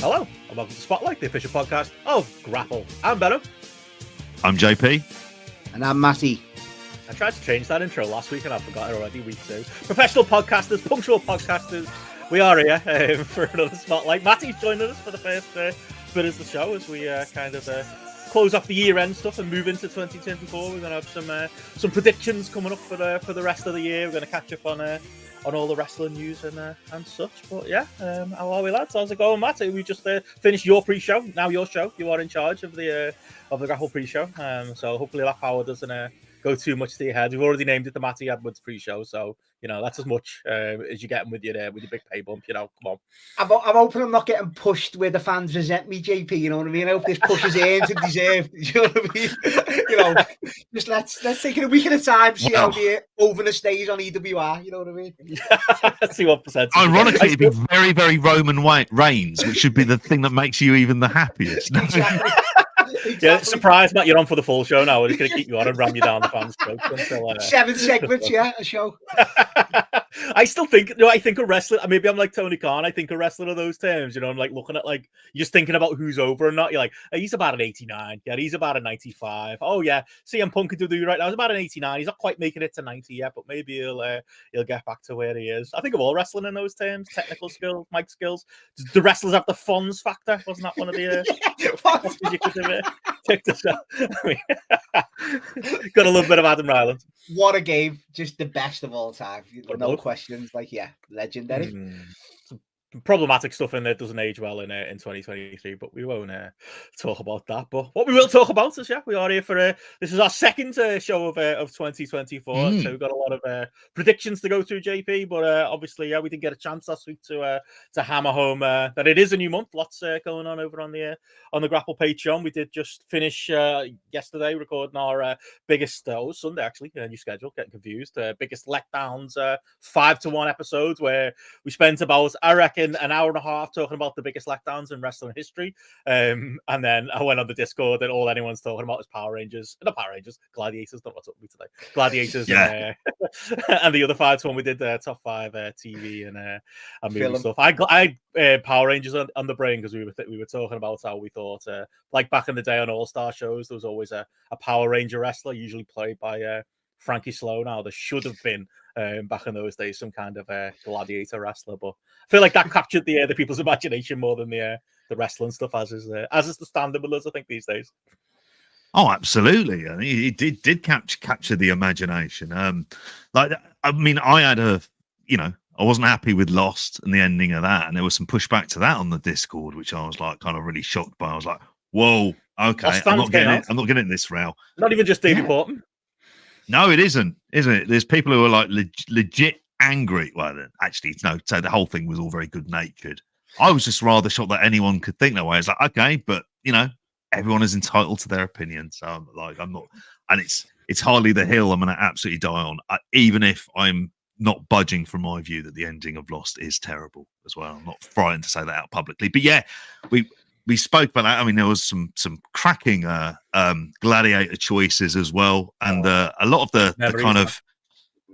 Hello, and welcome to Spotlight, the official podcast of Grapple. I'm Benno. I'm JP. And I'm Matty. I tried to change that intro last week and I forgot it already, week 2. Professional podcasters, punctual podcasters, we are here for another Spotlight. Matty's joining us for the first bit of the show as we close off the year-end stuff and move into 2024. We're going to have some predictions coming up for the rest of the year. We're going to catch up on all the wrestling news and such. But yeah, how are we, lads? How's it going, Matt? We just finished your pre-show. Now your show. You are in charge of the Grapple pre-show. So hopefully that power doesn't go too much to your head. We've already named it the Matty Edwards pre-show, so you know that's as much as you're getting with your big pay bump. You know, come on. I'm hoping I'm not getting pushed where the fans resent me, JP. You know what I mean? I hope this push is earned and deserved. You know what I mean? You know, just let's take it a week at a time. See how the over stays on EWR. You know what I mean? Let's see what percentage. Ironically, it'd be very, very Roman Reigns, which should be the thing that makes you even the happiest. Exactly. Yeah, surprised, Matt. You're on for the full show now. We're just going to keep you on and ram you down the fans' throats until 7 segments, yeah, a show. I still think, I think a wrestler. Maybe I'm like Tony Khan. I think a wrestler of those terms. You know, I'm like looking at you're just thinking about who's over and not. You're like, oh, he's about an 89. Yeah, he's about a 95. Oh yeah, CM Punk could do right now. He's about an 89. He's not quite making it to 90 yet, but maybe he'll get back to where he is. I think of all wrestling in those terms: technical skills, mic skills. Do wrestlers have the funds factor? Wasn't that one of the? You could check this out. Got a little bit of Adam Ryland. What a game. Just the best of all time. No questions. Legendary. Some problematic stuff in there doesn't age well in 2023, but we won't talk about that. But what we will talk about is, we are here for this is our second show of 2024. So we've got a lot of predictions to go through, JP. But obviously, we didn't get a chance last week to hammer home that it is a new month. Lots going on over on the Grapple Patreon. We did just finish yesterday recording our biggest Sunday actually. New schedule, getting confused. Biggest letdowns 5-1 episodes where we spent about, I reckon, an hour and a half talking about the biggest letdowns in wrestling history. And then I went on the Discord and all anyone's talking about is Gladiators. Don't know what's up with me today. Gladiators and the other 5-1 we did top 5 TV and movie stuff. I Power Rangers on the brain because we were talking about how we thought like back in the day on All-Star shows there was always a Power Ranger wrestler usually played by Frankie Sloan. Now there should have been back in those days some kind of gladiator wrestler, but I feel like that captured the people's imagination more than the wrestling stuff as is the standard with us, I think, these days. Oh, absolutely. I mean, it did capture the imagination. I had I wasn't happy with Lost and the ending of that, and there was some pushback to that on the Discord, which I was like kind of really shocked by. I was like, whoa, okay, I'm not getting this route. Not even just Davey Portman. No, it isn't it? There's people who are like legit angry. Well, actually, no. So the whole thing was all very good natured. I was just rather shocked that anyone could think that way. It's like, okay, but everyone is entitled to their opinion. So I'm not, and it's hardly the hill I'm going to absolutely die on, even if I'm not budging from my view that the ending of Lost is terrible as well. I'm not frightened to say that out publicly. But yeah, we spoke about that. I mean, there was some cracking gladiator choices as well, and a lot of the kind of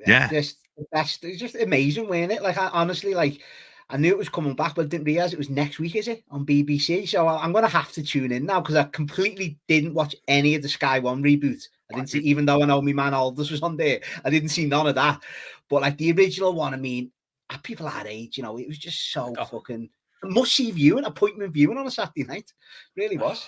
just the best. It's just amazing, wasn't it? Like, I honestly, I knew it was coming back, but I didn't realize it was next week. Is it on BBC? So I'm going to have to tune in now because I completely didn't watch any of the Sky One reboot. I didn't see, even though I know my man Aldous was on there, I didn't see none of that. But like the original one, I mean, at people our age, it was just so fucking must-see viewing, appointment viewing on a Saturday night. It really was.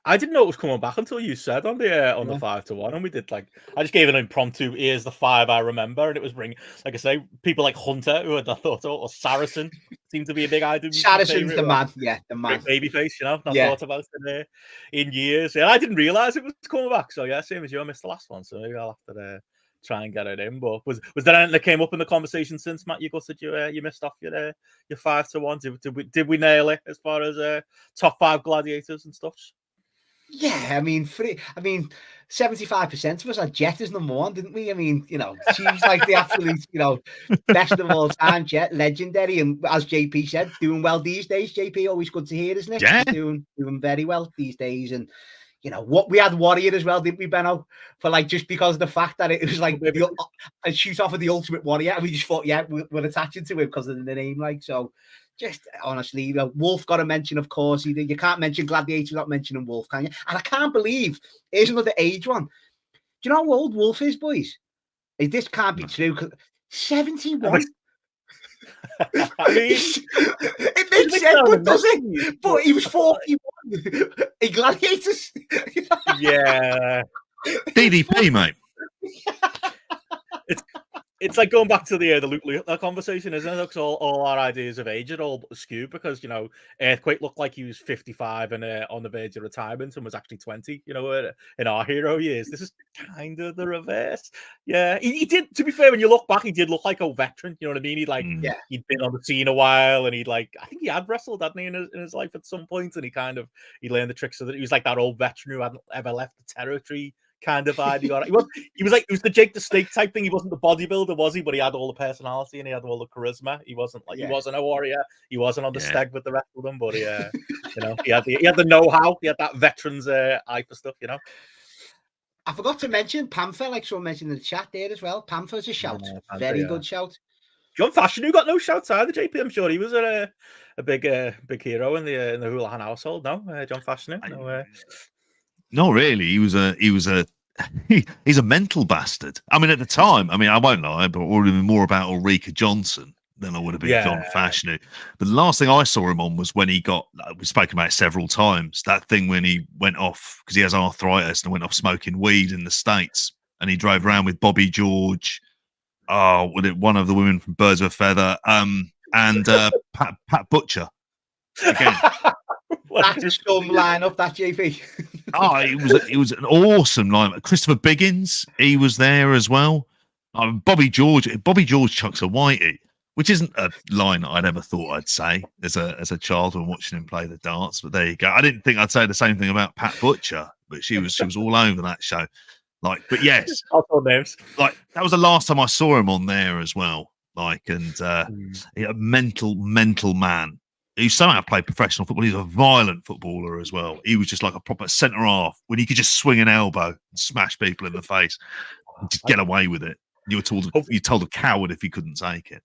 I didn't know it was coming back until you said on the 5-1, and we did I just gave an impromptu. Here's the 5 I remember, and it was bringing, like I say, people like Hunter, who I thought, or Saracen seemed to be a big idol. Saracen's the man, the man, babyface. Not thought about it in years. Yeah, I didn't realize it was coming back. So yeah, same as you, I missed the last one, so maybe I'll have to try and get it in. But was there anything that came up in the conversation since, Matt? You said you missed off your 5-1. Did we nail it as far as top 5 gladiators and stuff? Yeah, I mean, 75% of us had Jet as number 1, didn't we? I mean, she's like the absolute, best of all time. Jet, legendary, and as JP said, doing well these days. JP, always good to hear, isn't it? Yeah, doing very well these days, and you know, what we had Warrior as well, didn't we, Benno? For like, just because of the fact that it was like a shoot off of the Ultimate Warrior, and we just thought, yeah, we're attaching to him because of the name, like, so. Just honestly, you know, Wolf got a mention, of course. You can't mention Gladiators without mentioning Wolf, can you? And I can't believe, here's another age one. Do you know how old Wolf is, boys? This can't be true. 71. I mean, it makes sense, but does it? But he was 41 in Gladiators. Yeah. DDP, mate. It's like going back to the Luke Littler conversation, isn't it? Because all our ideas of age are all skewed because, you know, Earthquake looked like he was 55 and on the verge of retirement and was actually 20, you know, in our hero years. This is kind of the reverse. Yeah, he did, to be fair, when you look back, he did look like a veteran, you know what I mean? He'd been on the scene a while, and I think he had wrestled, hadn't he, in his life at some point, and he learned the tricks of it. He was like that old veteran who hadn't ever left the territory kind of vibe. He was the Jake the Snake type thing. He wasn't the bodybuilder, was he? But he had all the personality and he had all the charisma. He wasn't he wasn't a warrior. He wasn't on the steg with the rest of them. But you know, he had the know-how. He had that veteran's eye for stuff. You know. I forgot to mention Panther, like someone mentioned in the chat there as well. Panther's a shout. Very good shout. John Fashion, who got no shouts either, JP. I'm sure he was a big hero in the Houlihan household. No, John Fashion. No, not really. He's a mental bastard. I mean, at the time, I won't lie, but I would have been more about Ulrika Jonsson than I would have been John Fashion. But the last thing I saw him on was when he got, we've spoken about it several times, that thing when he went off, because he has arthritis, and went off smoking weed in the States, and he drove around with Bobby George, one of the women from Birds of a Feather, and Pat Butcher. Again. That's a storm lineup, that JP. It was an awesome lineup. Christopher Biggins, he was there as well. Bobby George chucks a whitey, which isn't a line I'd ever thought I'd say as a child when watching him play the darts. But there you go. I didn't think I'd say the same thing about Pat Butcher, but she was all over that show. Like, but yes, names. Like that was the last time I saw him on there as well. Like, and a mental man. He somehow played professional football. He's a violent footballer as well. He was just like a proper centre half when he could just swing an elbow and smash people in the face and just get away with it. You told a coward if he couldn't take it.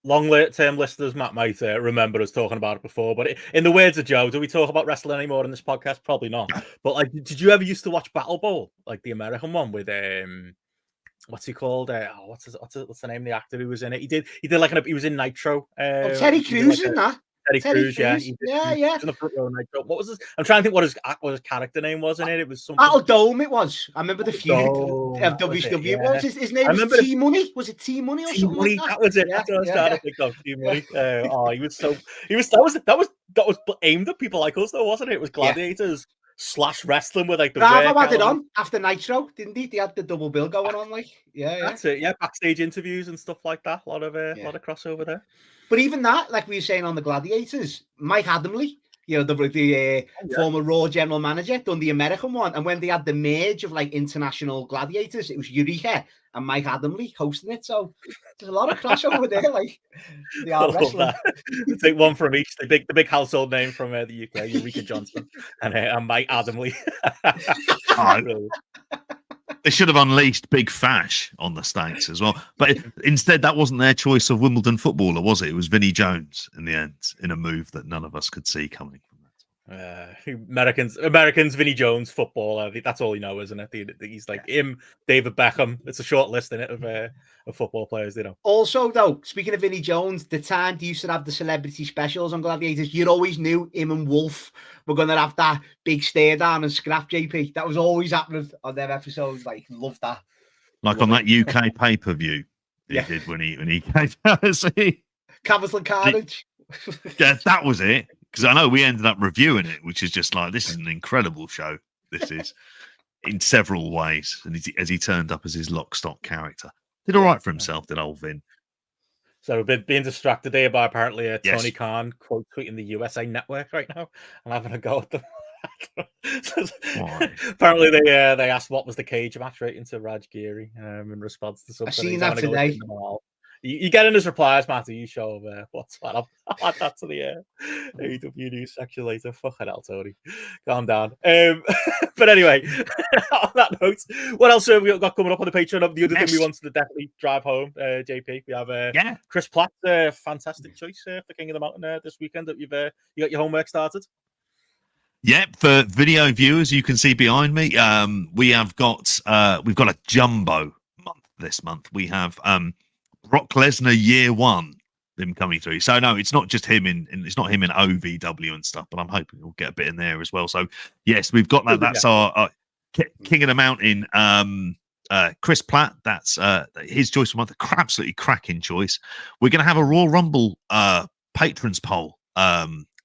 Long-term listeners might remember us talking about it before, but in the words of Joe, do we talk about wrestling anymore in this podcast? Probably not. But like, did you ever used to watch Battle Bowl, like the American one with what's he called? What's the name of the actor who was in it? He did like he was in Nitro. Teddy Crews in that. Teddy Crews, yeah. Yeah. What was this? I'm trying to think what his character name was in it. It was something. Battle Dome, it was. I remember the feud of WCW. What was his name? Was T Money? Was it T Money or something like that? That was it. That's what I was trying to think of. T Money. That was aimed at people like us, though, wasn't it? It was Gladiators / wrestling with like the. Bravo had it on after Nitro, didn't he? They had the double bill going on, like That's it. Yeah, backstage interviews and stuff like that. A lot of crossover there. But even that, like we were saying on the Gladiators, Mike Adamley, you know, the former Raw general manager, done the American one. And when they had the merge of like international Gladiators, it was Ulrika and Mike Adamley hosting it. So there's a lot of crossover there. Like they are wrestling. Take one from each. The big household name from the UK, Ulrika Jonsson and Mike Adamley. They should have unleashed Big Fash on the States as well. But instead, that wasn't their choice of Wimbledon footballer, was it? It was Vinnie Jones in the end, in a move that none of us could see coming from that. Americans, Vinnie Jones, footballer. That's all you know, isn't it? He's like him, David Beckham. It's a short list, isn't it, of football players, you know. Also, though, speaking of Vinnie Jones, the time they used to have the celebrity specials on Gladiators, you always knew him and Wolf were going to have that big stare down and scrap, JP. That was always happening on their episodes. Like, love that. Like on that UK pay-per-view he did when he came out. Capital Carnage. Yeah, that was it. Because I know we ended up reviewing it, which is just like, this is an incredible show. This is in several ways. And as he turned up as his lock stock character. Did all right for himself, did old Vin. So we're being distracted there by apparently Tony Khan quote tweeting the USA Network right now and having a go at them. Apparently they asked what was the cage match rating to Raj Giri in response to something. I've seen that today. You get in his replies, Matty. You show what's what. I'll add that to the AEW news section later. Fucking hell, Tony. Calm down. But anyway, on that note, what else have we got coming up on the Patreon? The other thing we wanted to definitely drive home, JP, we have Chris Platt, fantastic choice for King of the Mountain this weekend. That you got your homework started. Yep, for video viewers, you can see behind me. We've got a jumbo month this month. We have Brock Lesnar year one, him coming through. So no, it's not just him it's not him in OVW and stuff, but I'm hoping we'll get a bit in there as well. So yes, we've got that. That's our King of the Mountain, Chris Platt. That's his choice for month. Absolutely cracking choice. We're going to have a Royal Rumble patrons poll.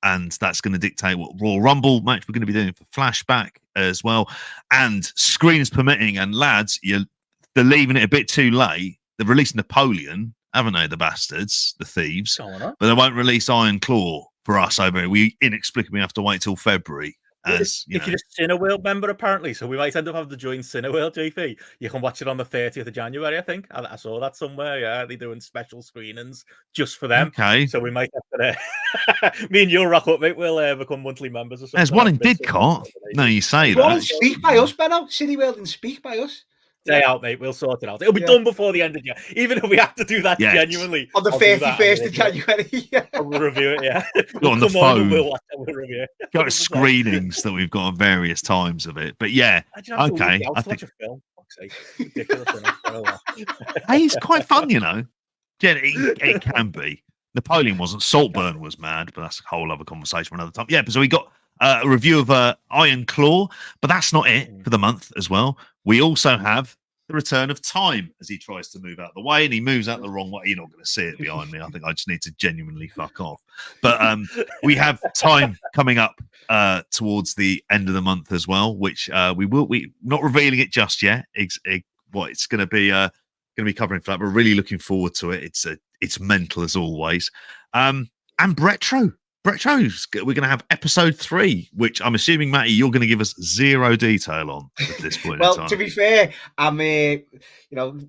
And that's going to dictate what Royal Rumble match we're going to be doing for Flashback as well. And screens permitting, and lads, they're leaving it a bit too late. They've released Napoleon, haven't they, the bastards, the thieves? But they won't release Iron Claw for us over here. We inexplicably have to wait till February. If you're a Cineworld member, apparently, so we might end up having to join Cineworld, JP. You can watch it on the 30th of January, I think. I saw that somewhere. Yeah, they're doing special screenings just for them. Okay. So we might have to. Me and you'll rock up, mate. We'll become monthly members or something. There's one in Didcot. No, you say that. Well, speak by us, Benno. Cineworld and speak by us. Stay out, mate. We'll sort it out. It'll be done before the end of January. Even if we have to do that genuinely. On the 31st of January. We'll review it, yeah. We'll on the phone. We'll watch it, we'll review it. Got screenings that we've got at various times of it. But yeah, okay. I think... watch a film. Ridiculous. Hey, it's quite fun, you know. Yeah, it can be. Napoleon wasn't. Saltburn was mad, but that's a whole other conversation for another time. Yeah, so we got a review of Iron Claw, but that's not it for the month as well. We also have the return of Time as he tries to move out the way, and he moves out the wrong way. You're not going to see it behind me. I think I just need to genuinely fuck off. But we have Time coming up towards the end of the month as well, which we're not revealing it just yet. What it's going to be covering for that. We're really looking forward to it. It's mental as always. And Retro. Retro's, we're going to have episode 3, which I'm assuming, Matty, you're going to give us zero detail on at this point. Well, in time. To be fair, I'm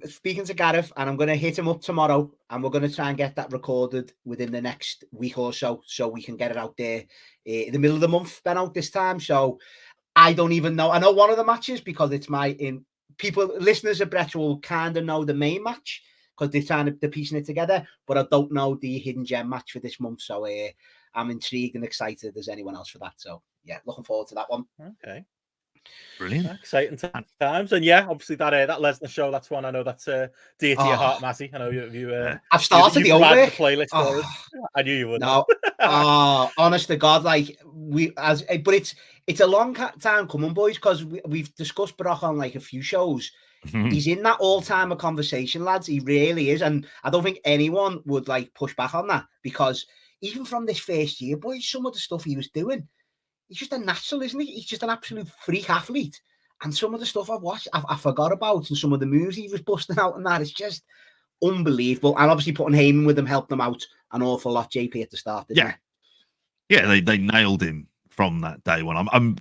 speaking to Gareth, and I'm going to hit him up tomorrow, and we're going to try and get that recorded within the next week or so we can get it out there in the middle of the month, Benno, this time. So I don't even know. I know one of the matches because it's listeners of Retro will kind of know the main match because they're piecing it together, but I don't know the hidden gem match for this month. So I'm intrigued and excited as anyone else for that. So yeah, looking forward to that one. Okay. Brilliant. Exciting times. And yeah, obviously that Lesnar show, that's one I know that's dear to your heart, Matty. I know you I've started the homework. The playlist for us. I knew you would. No. Honest to God, but it's a long time coming, boys, because we've discussed Brock on like a few shows. He's in that all-timer conversation, lads. He really is. And I don't think anyone would like push back on that, because even from this first year, boys, some of the stuff he was doing, he's just a natural, isn't he? He's just an absolute freak athlete. And some of the stuff I've watched, I forgot about, and some of the moves he was busting out and that, it's just unbelievable. And obviously putting Heyman with him helped them out an awful lot, JP, at the start. Yeah, they nailed him from that day one. I'm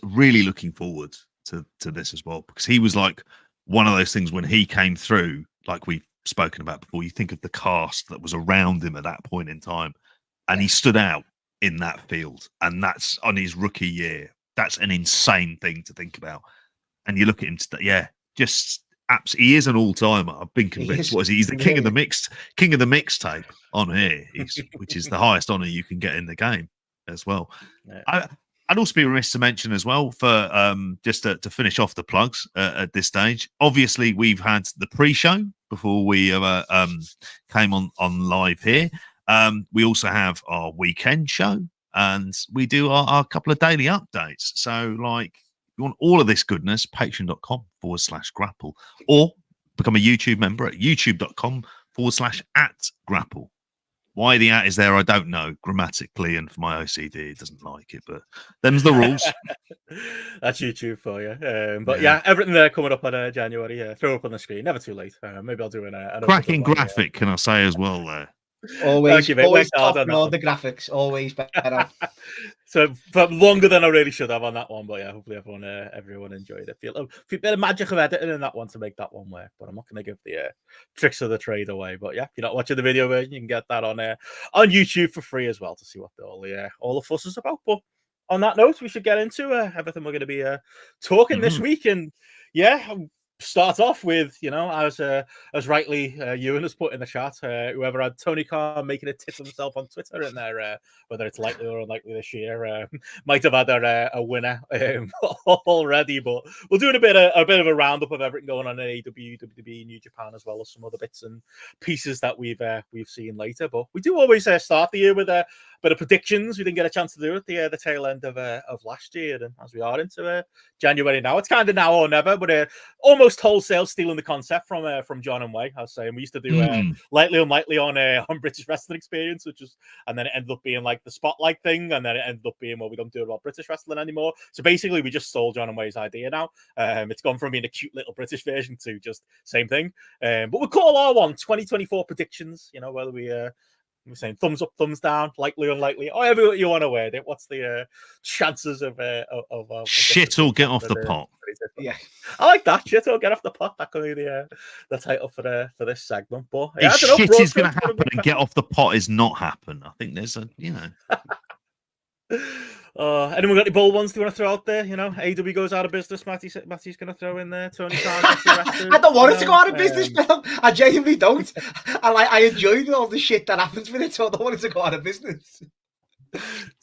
really looking forward to this as well, because he was like one of those things when he came through, like we've spoken about before. You think of the cast that was around him at that point in time, and he stood out in that field, and that's on his rookie year. That's an insane thing to think about. And you look at him today, he is an all-timer. I've been convinced. What is he? He's the king of the mixtape on here, which is the highest honor you can get in the game as well. Yeah. I'd also be remiss to mention as well, for just to finish off the plugs at this stage. Obviously, we've had the pre-show before we came on live here. We also have our weekend show, and we do our couple of daily updates. So, like, if you want all of this goodness, patreon.com/grapple, or become a YouTube member at youtube.com/@grapple. Why the @ is there, I don't know. Grammatically, and for my OCD, it doesn't like it, but them's the rules. That's YouTube for you. But yeah, everything there coming up on January. Throw up on the screen. Never too late. Maybe I'll do an cracking graphic, can I say as well there? Always, Mate, always worked hard top on that all one. the graphics. Always better. So for longer than I really should have on that one, but yeah, hopefully everyone enjoyed it. Feel a bit of magic of editing in that one to make that one work, but I'm not going to give the tricks of the trade away. But yeah, if you're not watching the video version, you can get that on YouTube for free as well to see what all the fuss is about. But on that note, we should get into everything we're going to be talking this week, and yeah. Start off with, as rightly Ewan has put in the chat, whoever had Tony Khan making a tit of himself on Twitter in there, whether it's likely or unlikely this year, might have had a winner already. But we'll do a bit of a roundup of everything going on in AEW, WWE, New Japan, as well as some other bits and pieces that we've seen later. But we do always start the year with a bit of predictions. We didn't get a chance to do it at the tail end of last year, and as we are into January now, it's kind of now or never, but almost wholesale stealing the concept from John and Way. I was saying we used to do lightly unlikely on British Wrestling Experience, and then it ended up being like the spotlight thing, and then it ended up being, well, we don't do it about British wrestling anymore. So basically, we just stole John and Way's idea now. It's gone from being a cute little British version to just same thing. But we'll call our one 2024 predictions. Whether we're saying thumbs up, thumbs down, likely, unlikely, however you want to word it. What's the chances of shit or get off the pot? Yeah, I like that. Shit or get off the pot. That could be the title for this segment. But yeah, shit is going to happen and get off the pot is not happen. I think there's anyone got any bold ones do you want to throw out there? AEW goes out of business. Matty's going to throw in there. Tony Khan gets arrested. I don't want it to go out of business, Bill. I genuinely don't. I enjoy all the shit that happens with it, so I don't want it to go out of business.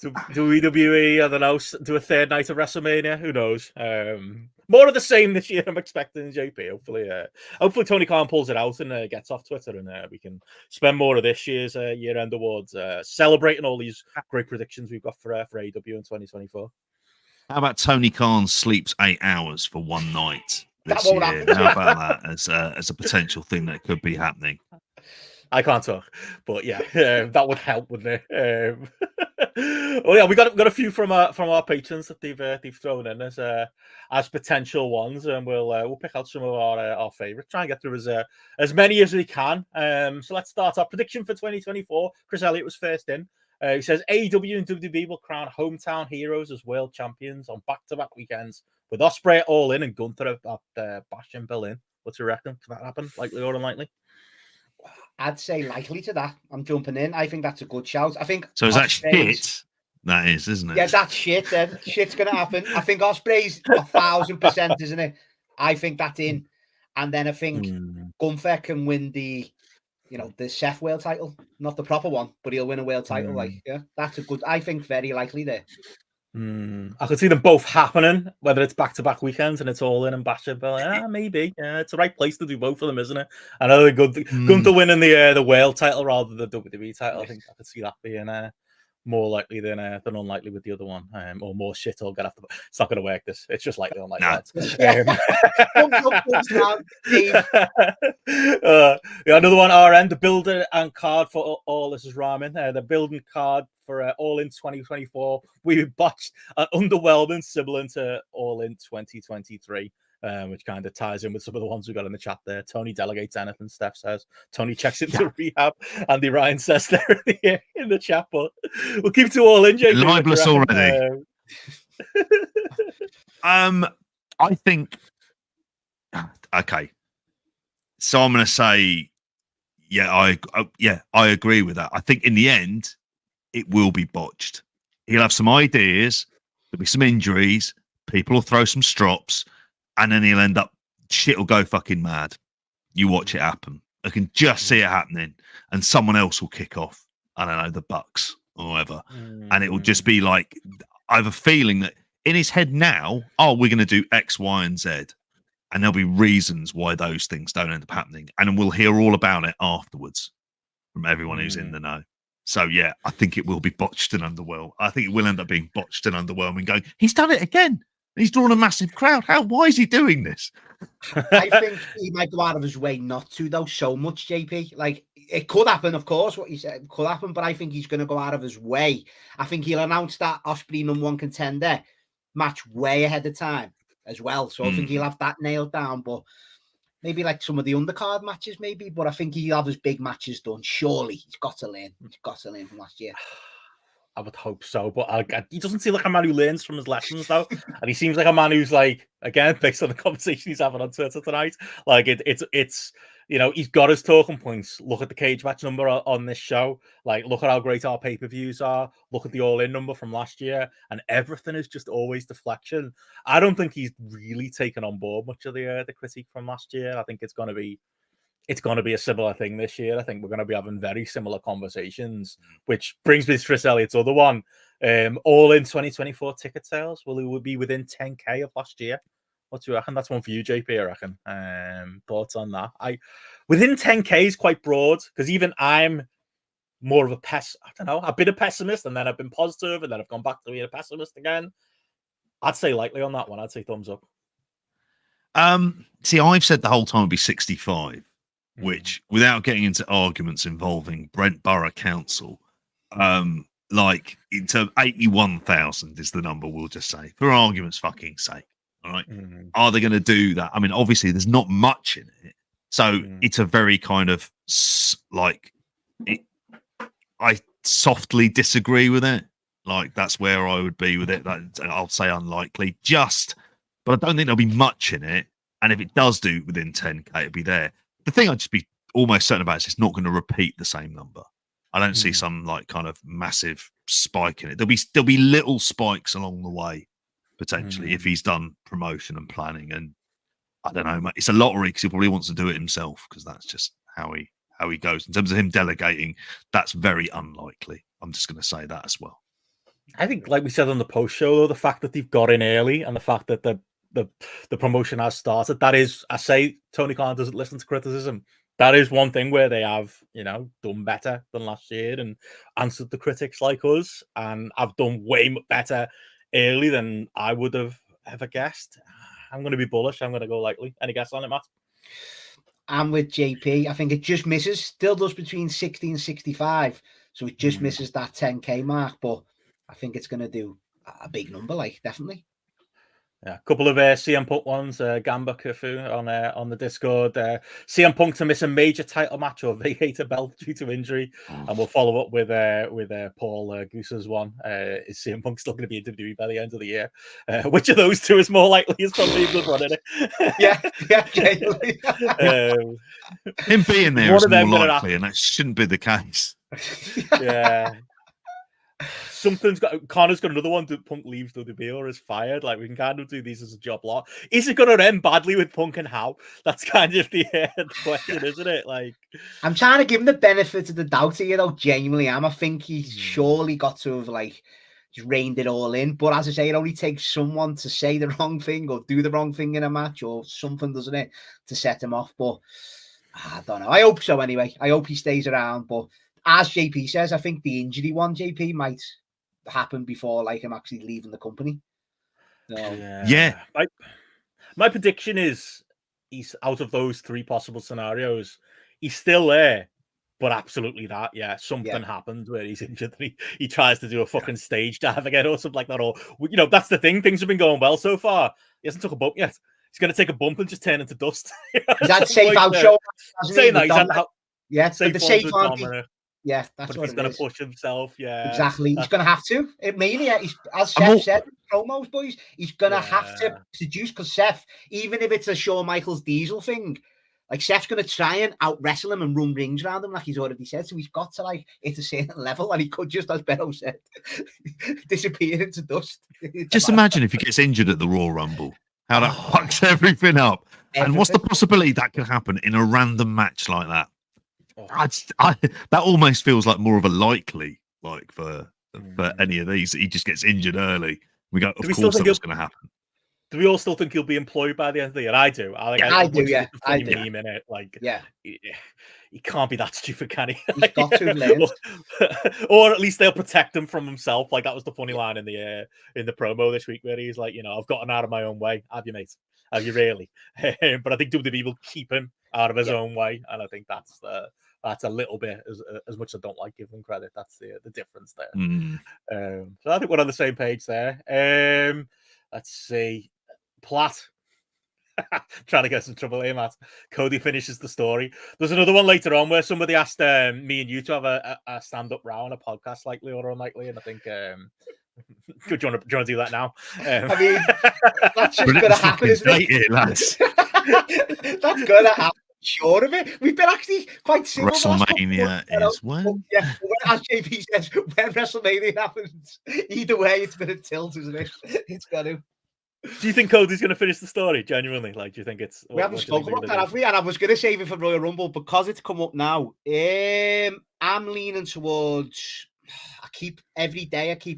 Do WWE, I don't know, do a third night of WrestleMania? Who knows? More of the same this year, I'm expecting, JP. Hopefully Tony Khan pulls it out and gets off Twitter, and we can spend more of this year's year-end awards celebrating all these great predictions we've got for AEW in 2024. How about Tony Khan sleeps 8 hours for one night this That won't year? happen. How about that as a potential thing that could be happening? I can't talk, but yeah, that would help, wouldn't it? Well, yeah, we got a few from our patrons that they've thrown in as potential ones, and we'll pick out some of our favorites. Try and get through as many as we can. So let's start our prediction for 2024. Chris Elliott was first in. He says AEW and WWE will crown hometown heroes as world champions on back-to-back weekends with Ospreay at All In and Gunther at Bash in Berlin. What do you reckon? Can that happen? Likely or unlikely? I'd say likely to that. I'm jumping in. I think that's a good shout. I think so. Is that shit? That is, isn't it? Yeah, that's shit. Then shit's gonna happen. I think Ospreay's 1,000%, isn't it? I think that's in, and then I think Gunther can win the Seth world title, not the proper one, but he'll win a world title. That's a good. I think very likely there. I could see them both happening, whether it's back-to-back weekends and it's All In and Bash in Berlin. Maybe. It's the right place to do both of them, isn't it? I know Gunther winning the world title rather than the WWE title. I think I could see that being more likely than unlikely with the other one, or more shit. Or get after. It's not going to work. It's just likely unlikely. Another one. RN, the builder and card for all. This is Ramen. The building card for All In 2024. We botched an underwhelming similar to All In 2023. Which kind of ties in with some of the ones we got in the chat there. Tony delegates anything, Steph says. Tony checks into rehab. Andy Ryan says there in the chat, but we'll keep to All In, JP. Libelous already. I think, okay. So I'm going to say, I agree with that. I think in the end, it will be botched. He'll have some ideas. There'll be some injuries. People will throw some strops. And then he'll end up, shit will go fucking mad. You watch it happen. I can just see it happening. And someone else will kick off, I don't know, the Bucks or whatever. And it will just be like, I have a feeling that in his head now, we're going to do X, Y, and Z. And there'll be reasons why those things don't end up happening. And we'll hear all about it afterwards from everyone who's in the know. So, yeah, I think it will be botched and underwhelmed. I think it will end up being botched and underwhelming, going, he's done it again. He's drawn a massive crowd. Why is he doing this? I think he might go out of his way not to, though, so much, JP. Like, it could happen, of course, what you said could happen, but I think he's going to go out of his way. I think he'll announce that Ospreay #1 contender match way ahead of time as well. So I think he'll have that nailed down. But maybe like some of the undercard matches, maybe. But I think he'll have his big matches done. Surely he's got to learn. He's got to learn from last year. I would hope so, but he doesn't seem like a man who learns from his lessons, though. And he seems like a man who's like, again, based on the conversation he's having on Twitter tonight, like it's you know, he's got his talking points. Look at the cage match number on this show. Like, look at how great our pay-per-views are. Look at the all-in number from last year, and everything is just always deflection. I don't think he's really taken on board much of the critique from last year. I think it's going to be a similar thing this year. I think we're going to be having very similar conversations, which brings me to Chris Elliott's other one. All in 2024 ticket sales, will it be within 10K of last year? What do you reckon? That's one for you, JP, I reckon. Thoughts on that? Within 10K is quite broad, because even I'm more of a I don't know. I've been a pessimist, and then I've been positive, and then I've gone back to being a pessimist again. I'd say likely on that one. I'd say thumbs up. See, I've said the whole time it'd be 65. Which, without getting into arguments involving Brent Borough Council, like into 81,000 is the number, we'll just say, for argument's fucking sake. All right. Are they going to do that? I mean, obviously, there's not much in it. So it's a very kind of like, I softly disagree with it. Like, that's where I would be with it. I'll say unlikely, but I don't think there'll be much in it. And if it does do within 10K, it'll be there. The thing I'd just be almost certain about is it's not going to repeat the same number. I don't see some like kind of massive spike in it. There'll be little spikes along the way, potentially, if he's done promotion and planning. And I don't know, it's a lottery because he probably wants to do it himself, because that's just how he goes. In terms of him delegating, that's very unlikely. I'm just going to say that as well. I think, like we said on the post show, though, the fact that they've got in early and the fact that the promotion has started, that is, I say Tony Khan doesn't listen to criticism. That is one thing where they have, you know, done better than last year and answered the critics like us, and I've done way better early than I would have ever guessed. I'm going to be bullish. I'm going to go likely. Any guess on it, Matt? I'm with JP. I think it just misses. Still does between 60 and 65. So it just misses that 10K mark. But I think it's going to do a big number, like, definitely. Yeah, a couple of CM Punk ones. Gamba Kufu on the Discord. CM Punk to miss a major title match or vacate a belt due to injury, and we'll follow up with Paul Goose's one. Is CM Punk still going to be in WWE by the end of the year? Which of those two is more likely? Is probably a good one, isn't it? Yeah. Him being there is more likely, and that shouldn't be the case. Yeah. Connor's got another one. That Punk leaves WWE or is fired. Like, we can kind of do these as a job lot. Is it going to end badly with Punk, and how? That's kind of the question, isn't it? Like, I'm trying to give him the benefit of the doubt here, though. Genuinely am. I think he's surely got to have like just reined it all in. But as I say, it only takes someone to say the wrong thing or do the wrong thing in a match or something, doesn't it, to set him off? But I don't know. I hope so anyway. I hope he stays around. But as JP says, I think the injury one, JP, might happen before like him actually leaving the company. So, yeah. My prediction is he's out of those three possible scenarios. He's still there, but absolutely that. Yeah, something happened where he's injured. He tries to do a fucking stage dive again or something like that. Or, you know, that's the thing. Things have been going well so far. He hasn't took a bump yet. He's going to take a bump and just turn into dust. He's had safe out show. Saying that, he's had safe the safe Dominant. Yeah, that's but what he's going to push himself. Yeah, exactly. He's going to have to. It means as Seth said in promos, boys, he's going to have to seduce, because Seth, even if it's a Shawn Michaels Diesel thing, like Seth's going to try and out wrestle him and run rings around him, like he's already said. So he's got to like hit a certain level, and he could just, as Benno said, disappear into dust. Just imagine if he gets injured at the Royal Rumble, how that fucks everything up. And what's the possibility that could happen in a random match like that? That almost feels like more of a likely, like for any of these, that he just gets injured early. We go, of course, that's going to happen. Do we all still think he'll be employed by the end of the year? I do. I do. Yeah, I do. Meme in it. Like, yeah, he can't be that stupid, can he? He's got to learn. Or at least they'll protect him from himself. Like, that was the funny line in the promo this week, where he's like, you know, I've gotten out of my own way. Have you, mate? Have you really? But I think WWE will keep him out of his own way, and I think that's a little bit, as much as I don't like giving him credit, that's the difference there. So I think we're on the same page there. Let's see. Platt. Trying to get some trouble here, Matt. Cody finishes the story. There's another one later on where somebody asked me and you to have a stand-up row on a podcast, likely or unlikely, and I think. Do you want to do that now? I mean, that's just going to happen, isn't it? Here, lads. That's going to happen. Sure of it. We've been actually quite civil. WrestleMania is when? Yeah, as JP says, when WrestleMania happens. Either way, it's been a tilt, isn't it? It's got to. Do you think Cody's going to finish the story genuinely? Like, do you think it's? We haven't spoken about that, have we? And I was going to save it for Royal Rumble because it's come up now. I'm leaning towards. I keep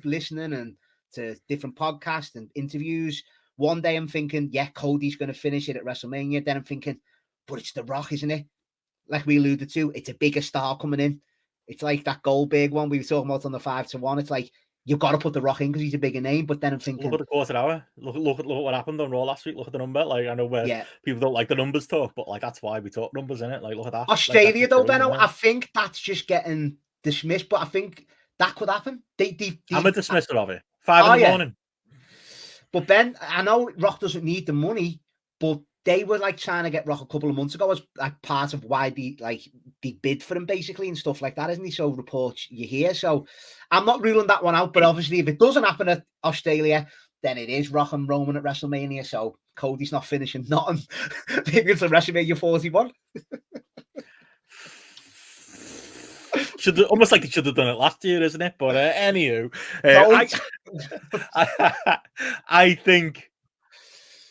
listening and to different podcasts and interviews. One day I'm thinking, yeah, Cody's going to finish it at WrestleMania. Then I'm thinking, but it's The Rock, isn't it? Like we alluded to, it's a bigger star coming in. It's like that Goldberg one we were talking about on the 5-1. It's like you've got to put The Rock in because he's a bigger name. But then I'm thinking, look at the quarter hour. Look at what happened on Raw last week. Look at the number. Like I know where people don't like the numbers talk, but like that's why we talk numbers, in it. Like look at that. Australia like, though, Benno. I think that's just getting dismissed. But I think that could happen. I'm a dismisser of it. 5 in the morning. But Ben, I know Rock doesn't need the money, but they were like trying to get Rock a couple of months ago as like part of why they bid for him basically and stuff like that, isn't he? So reports you hear. So I'm not ruling that one out, but obviously if it doesn't happen at Australia, then it is Rock and Roman at WrestleMania. So Cody's not finishing nothing. Maybe it's a WrestleMania 41. Almost like they should have done it last year, isn't it? But anywho, I think.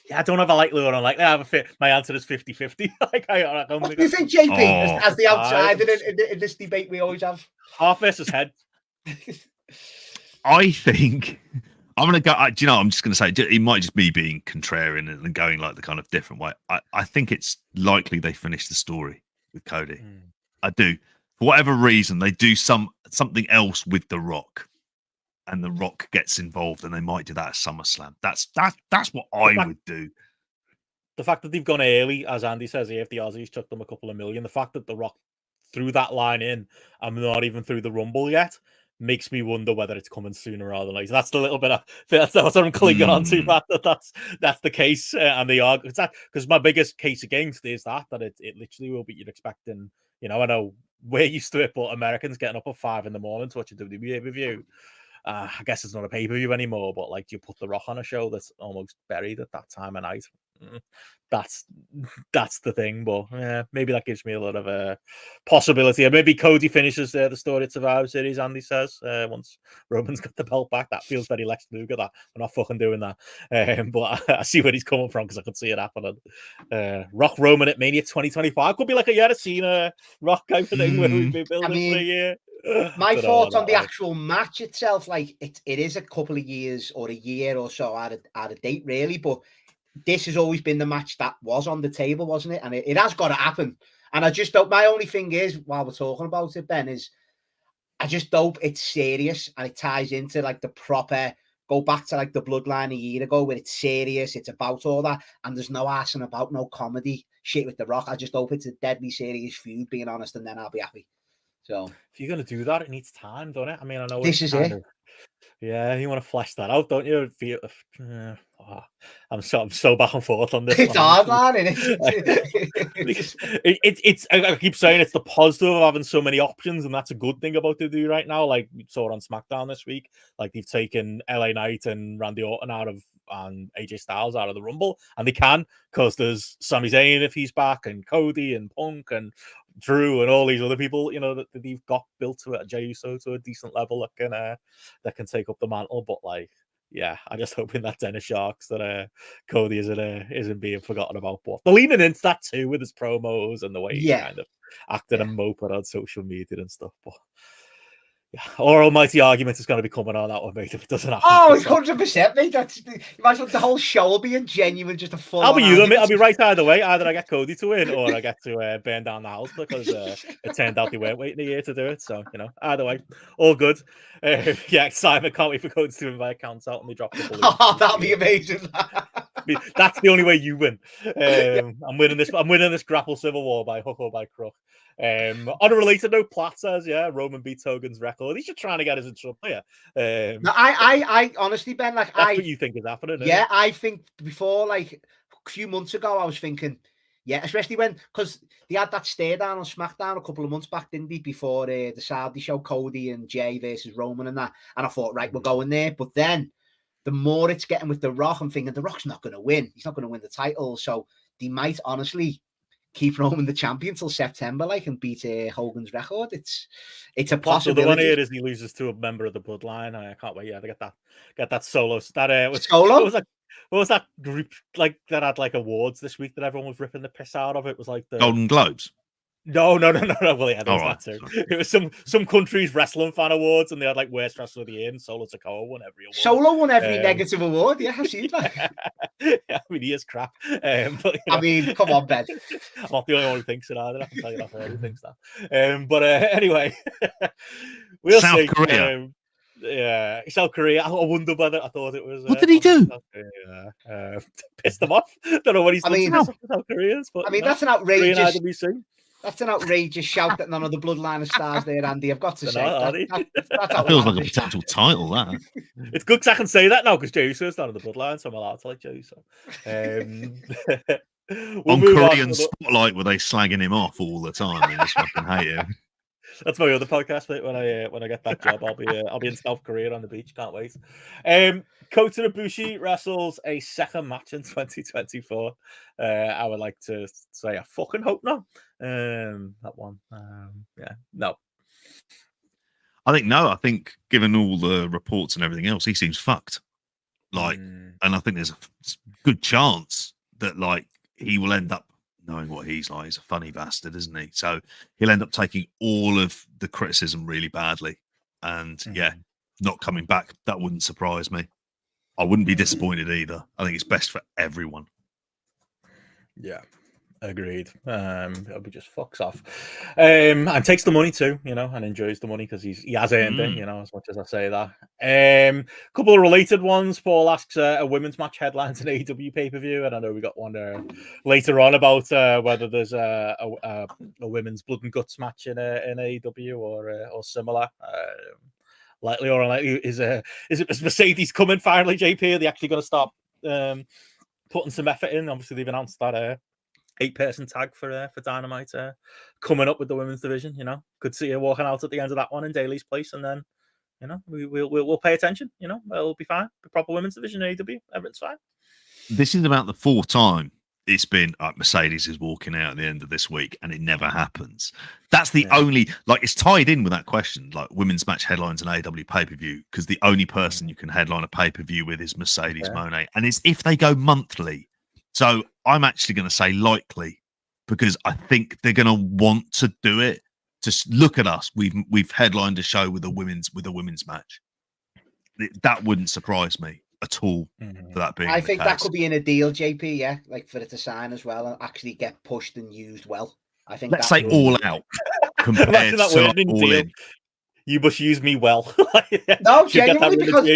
Yeah, I don't have a likely or unlikely. I have a fit. My answer is 50-50. What do you think, JP, as the outsider in this debate we always have? Half versus head. I think I'm going to go. Do you know? I'm just going to say it might just be being contrarian and going like the kind of different way. I think it's likely they finish the story with Cody. I do. For whatever reason, they do something else with The Rock. And The Rock gets involved, and they might do that at SummerSlam. That's what I would do. The fact that they've gone early, as Andy says, if the Aussies chucked them a couple of million, the fact that The Rock threw that line in, I'm not even through the Rumble yet, makes me wonder whether it's coming sooner rather than later. That's the little bit of that's what I'm clinging on to, Matt. That's the case, and they are because my biggest case against is that it literally will be you're expecting. You know, I know we're used to it, but Americans getting up at 5 in the morning to watch a WWE review. I guess it's not a pay-per-view anymore, but like you put The Rock on a show that's almost buried at that time of night. That's the thing, but maybe that gives me a lot of a possibility. Or maybe Cody finishes the story at Survivor Series, Andy says, once Roman's got the belt back. That feels very Lex Luger, that. We're not fucking doing that. But I see where he's coming from because I could see it happening. Rock Roman at Mania 2025 could be like a Cena Rock type of thing where we've been building for a year. My thoughts on the actual match itself, like it is a couple of years or a year or so out of date, really. But this has always been the match that was on the table, wasn't it? And it has got to happen. And I just don't. My only thing is, while we're talking about it, Ben, is I just hope it's serious and it ties into like the proper. Go back to like the Bloodline a year ago where it's serious, it's about all that, and there's no arsing about, no comedy shit with The Rock. I just hope it's a deadly serious feud, being honest, and then I'll be happy. So if you're going to do that, it needs time, don't it? I mean, I know this is it. Yeah, you want to flesh that out, don't you? I'm so back and forth on this. It's hard, man. It's I keep saying it's the positive of having so many options, and that's a good thing about WWE right now. Like we saw on SmackDown this week, like they've taken LA Knight and Randy Orton out of and AJ Styles out of the Rumble, and they can because there's Sami Zayn if he's back, and Cody and Punk and Drew and all these other people, you know, that they've got built to it, Jey Uso to a decent level that can take up the mantle. But like, yeah, I just hope in that Den of Sharks that Cody isn't being forgotten about. But they're leaning into that too with his promos and the way he's kind of acting and moping on social media and stuff. But yeah, our almighty argument is going to be coming on that one, mate, if it doesn't happen. Oh, it's 100%, mate. That's imagine the whole show will be in genuine, just a full. I'll be you, mate. I'll be right either way. Either I get Cody to win, or I get to burn down the house because it turned out they weren't waiting a year to do it. So you know, either way, all good. Yeah, Simon can't wait for Cody to invite accounts out and they drop the balloon. Oh, that'll be amazing. That's the only way you win. I'm winning this grapple civil war by hook or by crook. On a related note, Platt says, Roman beats Hogan's record. He's just trying to get us in trouble here. No, I honestly, Ben, like that's what you think is happening. Yeah, I think before, like, few months ago, I was thinking, yeah, especially because they had that stare down on SmackDown a couple of months back, didn't they? Before the Saudi show, Cody and Jay versus Roman and that. And I thought, right, we're going there. But then the more it's getting with The Rock, I'm thinking The Rock's not going to win. He's not going to win the title. So they might honestly keep Roman the champion till September, like, and beat Hogan's record. It's a possibility. The one here is he loses to a member of the Bloodline. I can't wait. Yeah, to get that solo. That was solo. What was that group like that had like awards this week that everyone was ripping the piss out of? It was like the Golden Globes. No. Well, yeah, there was right. that too. It was some country's wrestling fan awards, and they had like worst wrestler of the year. And Solo Sikoa won every award. Solo won every negative award. Yeah, I've seen that. Yeah, I mean, he is crap. But, I mean, come on, Ben. I'm not the only one who thinks it either. I can tell you that for everyone thinks that. But anyway, we'll South see. Korea. Yeah, South Korea. I wonder whether I thought it was. What did he do? Pissed them off. Don't know what he's done to South Koreans, but I mean, that's an outrageous. IWC. That's an outrageous shout that none of the Bloodline of stars there, Andy. I've got to say. That feels like a potential title, that. It's good because I can say that now because Jey Uso's not in the Bloodline, so I'm allowed to like Jey Uso. On Korean Spotlight, were they slagging him off all the time? They just fucking hate him. That's my other podcast. Mate. When I get that job, I'll be in South Korea on the beach. Can't wait. Kota Ibushi wrestles a second match in 2024. I would like to say I fucking hope not. That one. No. I think given all the reports and everything else, he seems fucked. Like, and I think there's a good chance that like he will end up knowing what he's like. He's a funny bastard, isn't he? So he'll end up taking all of the criticism really badly, and not coming back. That wouldn't surprise me. I wouldn't be disappointed either. I think it's best for everyone. Yeah, agreed. It'll be just fucks off, and takes the money too, and enjoys the money because he has earned it, as much as I say that. Couple of related ones. Paul asks a women's match headlines in AEW pay-per-view, and I know we got one later on about whether there's a women's blood and guts match in AEW or similar. Likely or unlikely, is Mercedes coming finally? JP, are they actually going to start putting some effort in? Obviously, they've announced that 8-person tag for Dynamite coming up with the women's division. Could see her walking out at the end of that one in Daly's place, and then we'll pay attention. It'll be fine. The proper women's division in AEW, everything's fine. This is about the fourth time it's been Mercedes is walking out at the end of this week, and it never happens. That's the only, like, it's tied in with that question, like women's match headlines and AEW pay-per-view, because the only person you can headline a pay-per-view with is Mercedes Moné, and it's if they go monthly. So I'm actually going to say likely, because I think they're going to want to do it. Just look at us. We've headlined a show with a women's match. That wouldn't surprise me at all for that being. I think that could be in a deal, JP. Yeah, like for it to sign as well and actually get pushed and used well. I think. Let's say all out compared to all in. You must use me well. No, genuinely, because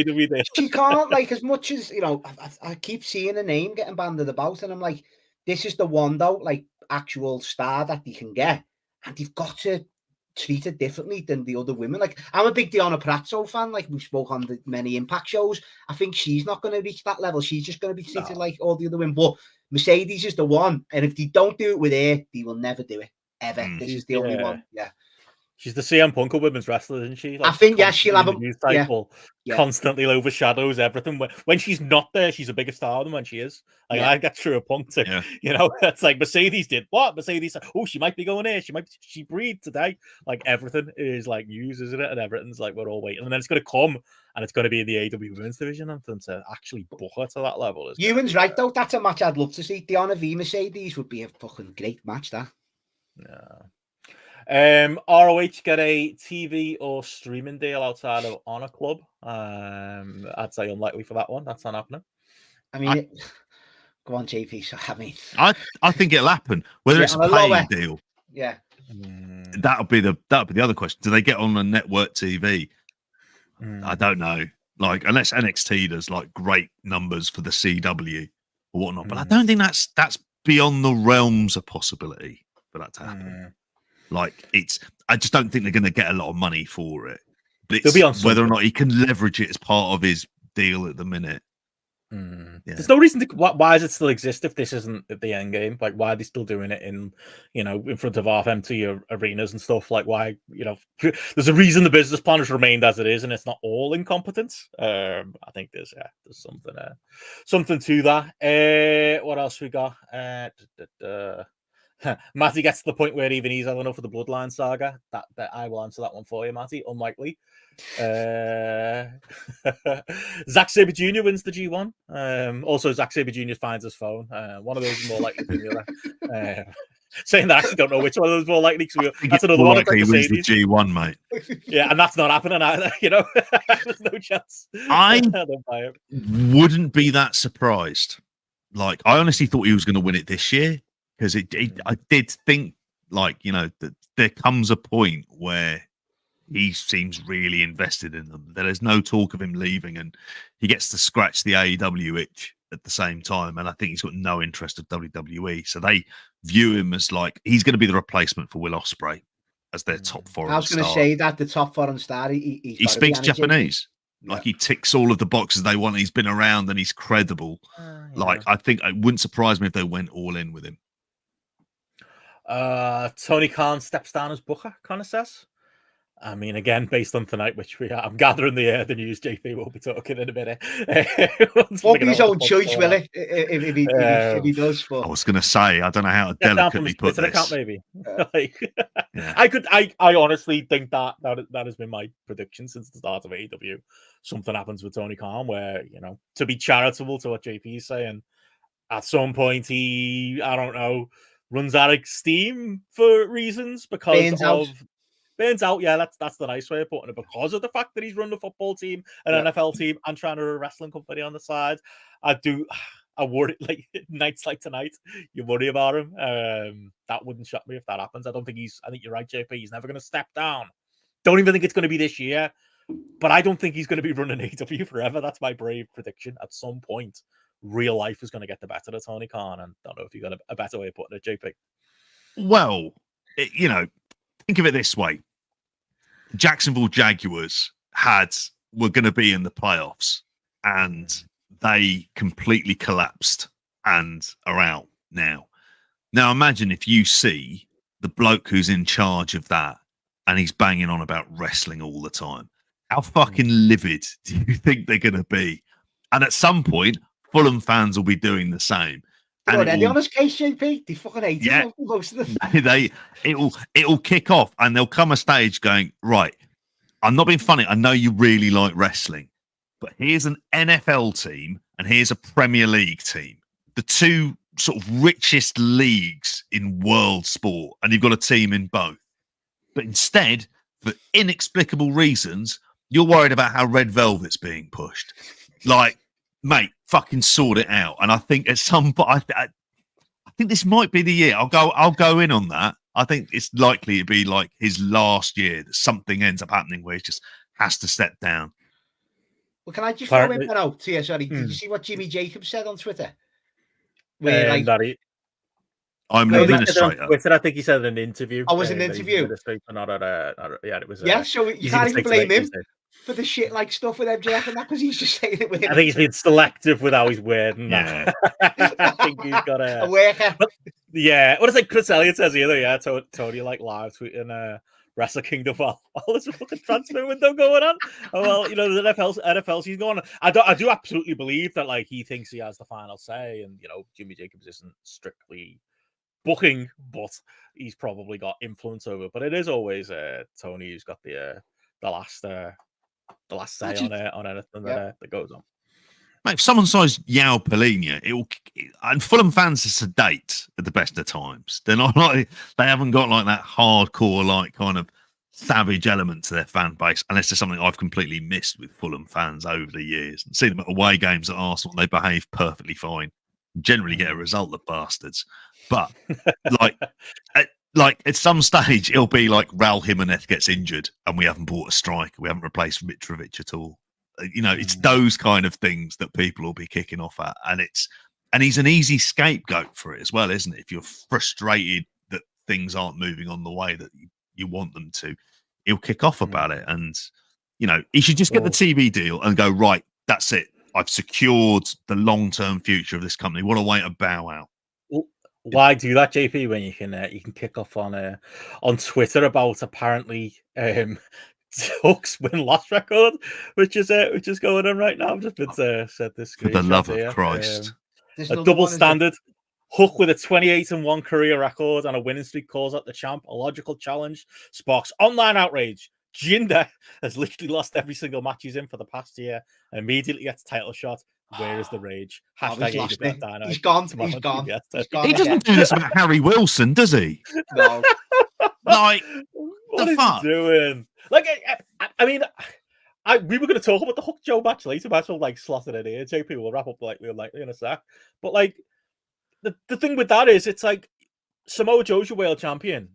she can't, like, as much as I keep seeing a name getting banded about, and I'm like, this is the one though, like actual star that they can get, and they've got to treat it differently than the other women. Like, I'm a big Deonna Purrazzo fan. Like, we spoke on the many Impact shows. I think she's not going to reach that level. She's just going to be treated like all the other women. But Mercedes is the one, and if they don't do it with her, they will never do it ever. This is the only one. Yeah. She's the CM Punk of women's wrestler, isn't she? Like, I think, she'll have a news title. Constantly overshadows everything. When she's not there, she's a bigger star than when she is. Like, I get through a Punk to, it's like Mercedes did what? Mercedes, she might be going here. She breathed today. Like, everything is like news, isn't it? And everything's like, we're all waiting. And then it's going to come, and it's going to be in the AEW women's division. And to actually book her to that level. Ewan's right, though. That's a match I'd love to see. Deonna v Mercedes would be a fucking great match, that. Yeah. ROH get a TV or streaming deal outside of Honor Club. I'd say unlikely for that one. That's not happening. I mean, go on, JP. So I mean, I think it'll happen. Whether it's a pay deal, that'll be the other question. Do they get on a network TV? I don't know. Like, unless NXT does like great numbers for the CW or whatnot, but I don't think that's beyond the realms of possibility for that to happen. Like, I just don't think they're going to get a lot of money for it. But it's whether or not he can leverage it as part of his deal at the minute. Yeah. There's no reason to. Why does it still exist if this isn't the end game? Like, why are they still doing it in, in front of half empty arenas and stuff? Like, why, there's a reason the business plan has remained as it is, and it's not all incompetence. I think there's something to that. What else we got? Matty gets to the point where even he's had enough of the Bloodline saga. That I will answer that one for you, Matty. Unlikely. Zack Sabre Jr. wins the G1. Also, Zack Sabre Jr. finds his phone. One of those is more likely than the other. Saying that, I actually don't know which one of those is more likely. That's another one. Likely wins the G1, mate. Yeah, and that's not happening either. There's no chance. I wouldn't be that surprised. Like, I honestly thought he was going to win it this year because I did think, that there comes a point where he seems really invested in them. There's no talk of him leaving, and he gets to scratch the AEW itch at the same time. And I think he's got no interest of WWE. So they view him as he's going to be the replacement for Will Ospreay as their top foreign star. I was going to say that the top foreign star. He speaks Japanese. Yeah. He ticks all of the boxes they want. He's been around and he's credible. I think it wouldn't surprise me if they went all in with him. Tony Khan steps down as Booker, kind of says. I mean, again, based on tonight, which I'm gathering the news, JP will be talking in a minute. Won't be his own choice, will it? If he does. But... I was going to say, I don't know how to delicately put this. Account, maybe. I honestly think that has been my prediction since the start of AEW. Something happens with Tony Khan where, to be charitable to what JP is saying, at some point he, I don't know, runs out of steam for reasons because Burns out, yeah, that's the nice way of putting it. Because of the fact that he's run the football team, an NFL team, and trying to run a wrestling company on the side, I worry, nights like tonight, you worry about him. That wouldn't shock me if that happens. I think you're right, JP. He's never going to step down. Don't even think it's going to be this year. But I don't think he's going to be running AEW forever. That's my brave prediction. At some point, real life is going to get the better of Tony Khan. And I don't know if you've got a better way of putting it, JP. Well, think of it this way. Jacksonville Jaguars were going to be in the playoffs and they completely collapsed and are out now. Now imagine if you see the bloke who's in charge of that and he's banging on about wrestling all the time. How fucking livid do you think they're going to be? And at some point, Fulham fans will be doing the same. And any honest case, JP, they fucking hate it. Most of them. It'll kick off, and there'll come a stage going, right, I'm not being funny. I know you really like wrestling, but here's an NFL team and here's a Premier League team, the two sort of richest leagues in world sport, and you've got a team in both. But instead, for inexplicable reasons, you're worried about how Red Velvet's being pushed. Mate, fucking sort it out. And I think at some point, I think this might be the year. I'll go in on that. I think it's likely to be like his last year that something ends up happening where he just has to step down. Well, can I just throw in out here? Sorry, did you see what Jimmy Jacobs said on Twitter? Where I'm an administrator. Twitter, I think he said in an interview. Oh, was it an interview? It was. Yeah, so you can't even blame him for the shit stuff with MJF and that because he's just saying it with him. I think he's been selective with how he's wording that. I think he's got a worker. Yeah, what is it? Chris Elliott says here, yeah, Tony live tweeting Wrestle Kingdom while there's a fucking transfer window going on. Oh, well, the NFL's he's going on. I do absolutely believe that he thinks he has the final say, and Jimmy Jacobs isn't strictly booking, but he's probably got influence over it. But it is always Tony who's got the last say on anything that goes on. Mate, if someone says Yao Polina, and Fulham fans are sedate at the best of times. They're not they haven't got that hardcore kind of savage element to their fan base, unless there's something I've completely missed with Fulham fans over the years. And see them at away games at Arsenal, they behave perfectly fine. Generally get a result, the bastards. But at some stage, it'll be like Raul Jimenez gets injured and we haven't bought a striker. We haven't replaced Mitrovic at all. It's those kind of things that people will be kicking off at. And he's an easy scapegoat for it as well, isn't it? If you're frustrated that things aren't moving on the way that you want them to, he'll kick off about it. And, he should just get the TV deal and go, right, that's it. I've secured the long-term future of this company. What a way to bow out. Why do that, JP? When you can kick off on Twitter about apparently Hook's win-loss record, which is going on right now. I've just been set this For the love of here. Christ, A double standard. Hook with a 28-1 career record and a winning streak calls out the champ. A logical challenge sparks online outrage. Jinder has literally lost every single match he's in for the past year and immediately gets a title shot. Where is the rage? Hashtag AEW. He's gone. He's gone. He doesn't do this about Harry Wilson, does he? No. Like, what the is fuck? he doing? Like, I mean, we were going to talk about the Hook Joe match later, but I like slotted it here. JP will wrap up likely in a sec. But like, the thing with that is, it's like Samoa Joe's your world champion,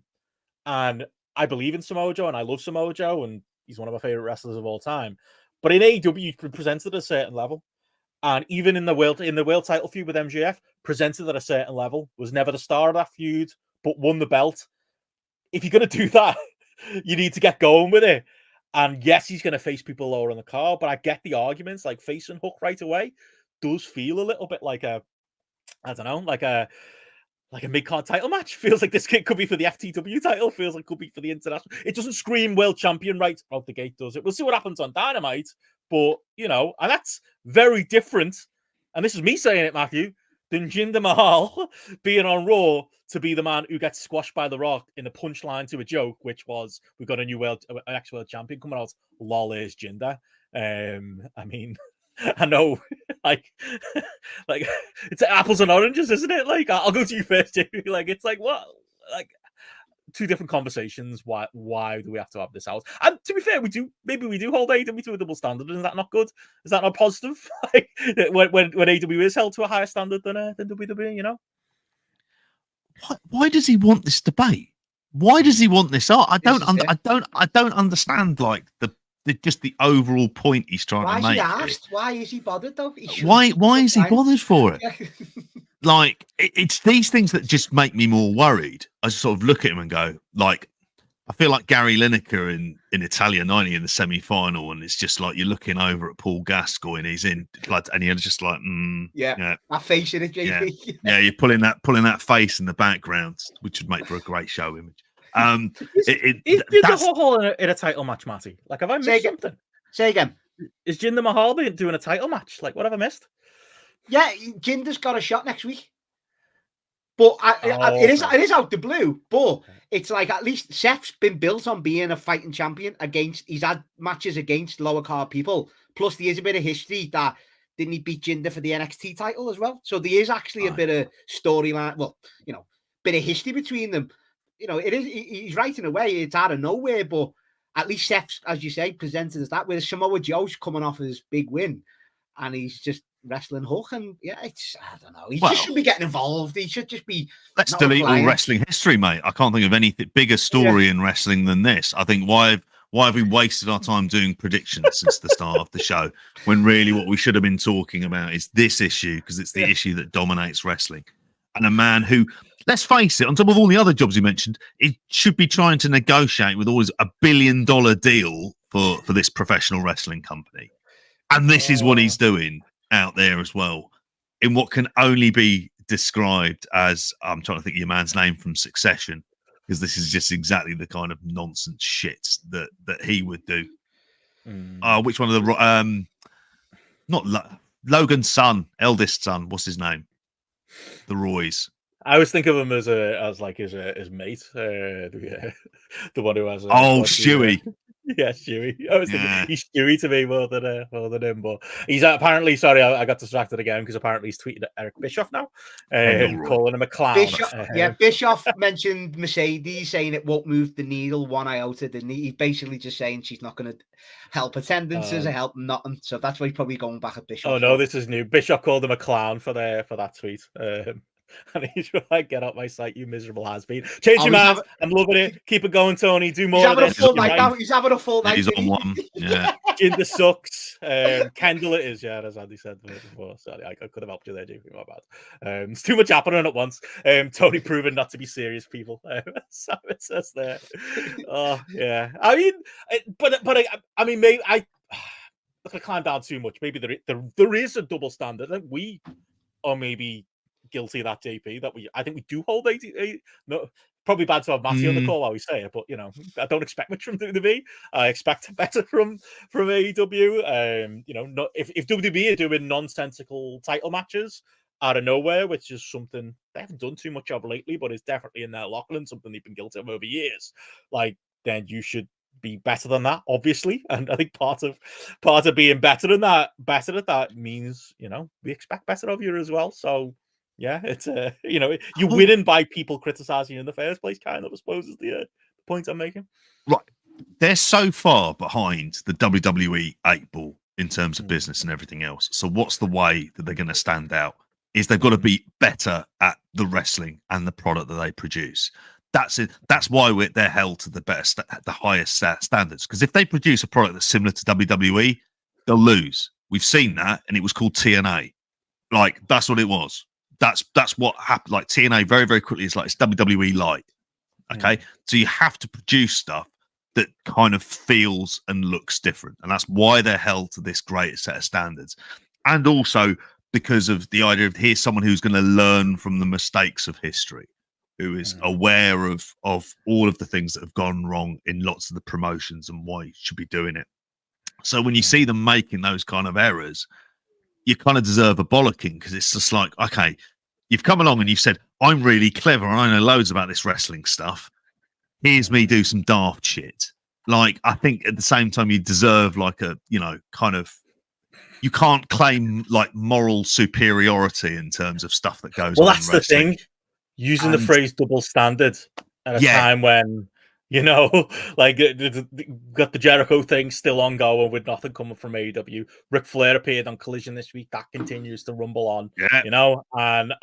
and I believe in Samoa Joe, and I love Samoa Joe, and he's one of my favorite wrestlers of all time. But in AEW, he presented at a certain level, and even in the world title feud with MJF, presented at a certain level, was never the star of that feud, but won the belt. If you're going to do that, you need to get going with it. And yes, he's going to face people lower on the card, but I get the arguments. Like facing Hook right away does feel a little bit like a mid-card title match. Feels like this kid could be for the FTW title. Feels like it could be for the international. It doesn't scream world champion right out the gate, does it? We'll see what happens on Dynamite. But, and that's very different. And this is me saying it, Matthew, than Jinder Mahal being on Raw to be the man who gets squashed by The Rock in a punchline to a joke, which was, we've got a new ex-world champion coming out. Lol is Jinder. I mean... I know, like it's apples and oranges, isn't it? Like, I'll go to you first, JP. Like, it's like what, like two different conversations. Why do we have to have this out? And to be fair, we do hold AEW to a double standard. Is that not good? Is that not positive? Like, when AEW is held to a higher standard than WWE, Why does he want this debate? Why does he want this art? I don't understand. Like just the overall point he's trying to make. Why is he asked? Why is he bothered though? Why is he bothered for it? Like, it's these things that just make me more worried. I just sort of look at him and go, like, I feel like Gary Lineker in Italia 90 in the semi-final, and it's just like you're looking over at Paul Gascoigne, he's in blood, and you're just like, that face in it, JP. Yeah, you're pulling that face in the background, which would make for a great show image. Is Jinder Mahal in a title match, Matty? Like, have I missed something? Say again. Is Jinder Mahal doing a title match? Like, what have I missed? Yeah, Jinder's got a shot next week, but it is out the blue. But it's like, at least Seth's been built on being a fighting champion he's had matches against lower card people. Plus, there is a bit of history that didn't he beat Jinder for the NXT title as well? So there is actually a bit of storyline. Well, bit of history between them. It is. He's right in a way. It's out of nowhere, but at least Seth's, as you say, presented as that. Whereas Samoa Joe's coming off his big win, and he's just wrestling Hook. And yeah, I don't know. He just shouldn't be getting involved. He should just be. Let's delete all wrestling history, mate. I can't think of anything bigger story in wrestling than this. I think why have we wasted our time doing predictions since the start of the show, when really what we should have been talking about is this issue, because it's the issue that dominates wrestling, and a man who. Let's face it, on top of all the other jobs you mentioned, it should be trying to negotiate with always $1 billion deal for this professional wrestling company. And this is what he's doing out there as well, in what can only be described as, I'm trying to think of your man's name from Succession, because this is just exactly the kind of nonsense shit that he would do. Which one of the, Logan's son, eldest son, what's his name? The Roys. I always think of him as his mate, the one who has. Stewie. Yeah, Stewie. I was thinking he's Stewie to me more than him, but he's apparently. Sorry, I got distracted again because apparently he's tweeted at Eric Bischoff now, calling him a clown. Bischoff mentioned Mercedes, saying it won't move the needle one iota. Didn't he? He's basically just saying she's not going to help attendances or help nothing. So that's why he's probably going back at Bischoff. Oh no, this is new. Bischoff called him a clown for that tweet. And he's like, get off my site, you miserable has-been. Change your mind. I'm loving it. Keep it going, Tony. Do more of this. He's having a full night. He's on one. Yeah. Jinder sucks. Kendall it is. Yeah, as Andy said before. Sorry, I could have helped you there, JP. My bad. It's too much happening at once. Tony proving not to be serious, people. So it says there. Oh, yeah. I mean, maybe to climb down too much. Maybe there is a double standard. I think we are maybe guilty of that, JP. I think we do hold 80. No, probably bad to have Matty on the call while we say it, but you know, I don't expect much from WWE. I expect better from AEW. You know, not if WWE are doing nonsensical title matches out of nowhere, which is something they haven't done too much of lately, but it's definitely in their locker and something they've been guilty of over years. Like, then you should be better than that, obviously. And I think part of being better at that means, you know, we expect better of you as well. So yeah, it's you know, you're winning by people criticizing you in the first place, kind of, I suppose, is the point I'm making. Right. They're so far behind the WWE 8 ball in terms of business and everything else. So what's the way that they're going to stand out? Is they've got to be better at the wrestling and the product that they produce. That's it. That's why they're held to the highest standards. Because if they produce a product that's similar to WWE, they'll lose. We've seen that, and it was called TNA. Like, that's what it was. That's what happened. Like, TNA very, very quickly is like, it's WWE light. Okay, so you have to produce stuff that kind of feels and looks different, and that's why they're held to this great set of standards. And also because of the idea of here's someone who's going to learn from the mistakes of history, who is aware of all of the things that have gone wrong in lots of the promotions and why you should be doing it. So when you see them making those kind of errors, you kind of deserve a bollocking, because it's just like, okay, you've come along and you've said, I'm really clever and I know loads about this wrestling stuff. Here's me do some daft shit. Like, I think at the same time, you deserve like a, you know, kind of, you can't claim like moral superiority in terms of stuff that goes on. Well, that's the thing. Using the phrase double standard at a time when, you know, like, got the Jericho thing still ongoing with nothing coming from AEW. Ric Flair appeared on Collision this week. That continues to rumble on, you know, and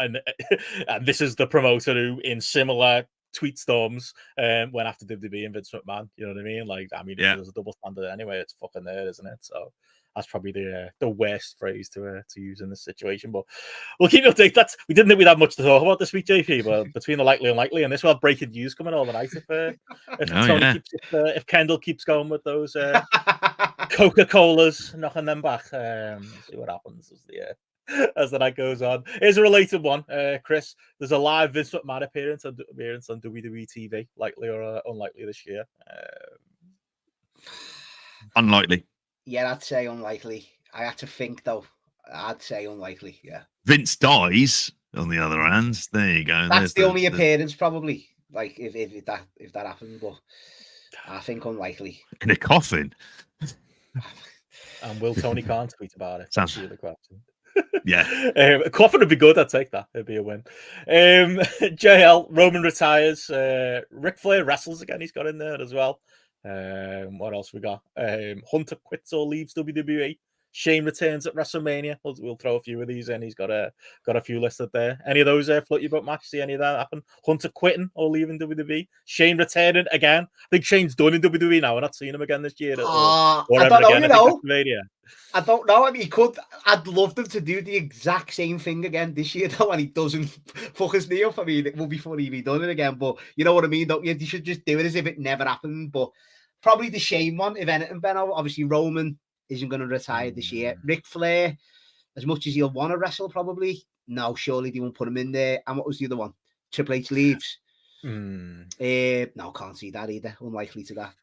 this is the promoter who, in similar tweet storms, went after WWE and Vince McMahon. You know what I mean? Like, I mean, if there's a double standard anyway, it's fucking there, isn't it? So that's probably the worst phrase to use in this situation. But we'll keep you updated. We didn't think we'd have much to talk about this week, JP. But between the likely and unlikely, and this will have breaking news coming overnight if Kendall keeps going with those Coca-Colas, knocking them back. See what happens as the night goes on. Here's a related one, Chris. There's a live Vince McMahon appearance on WWE TV, likely or unlikely this year. Unlikely. Yeah, I'd say unlikely. I had to think, though. I'd say unlikely, yeah. Vince dies, on the other hand. There you go. That's the only appearance, probably, like, if that happened, but I think unlikely. In a coffin? And will Tony Khan tweet about it? Sounds the question. Yeah. A coffin would be good. I'd take that. It'd be a win. JL, Roman retires. Ric Flair wrestles again. He's got in there as well. What else we got? Hunter quits or leaves WWE. Shane returns at WrestleMania. We'll throw a few of these in. He's got a few listed there. Any of those float your boat, Max? See any of that happen? Hunter quitting or leaving WWE. Shane returning again. I think Shane's done in WWE now. We're not seeing him again this year. I don't know. I don't know. I mean, he could. I'd love them to do the exact same thing again this year, though, and he doesn't fuck his knee up. I mean, it would be funny if he done it again, but you know what I mean, don't you? You should just do it as if it never happened. But probably the Shane one, if anything, Benno. Obviously, Roman isn't going to retire this year. Ric Flair, as much as he'll want to wrestle, probably. No, surely they won't put him in there. And what was the other one? Triple H leaves. No, can't see that either. Unlikely to that.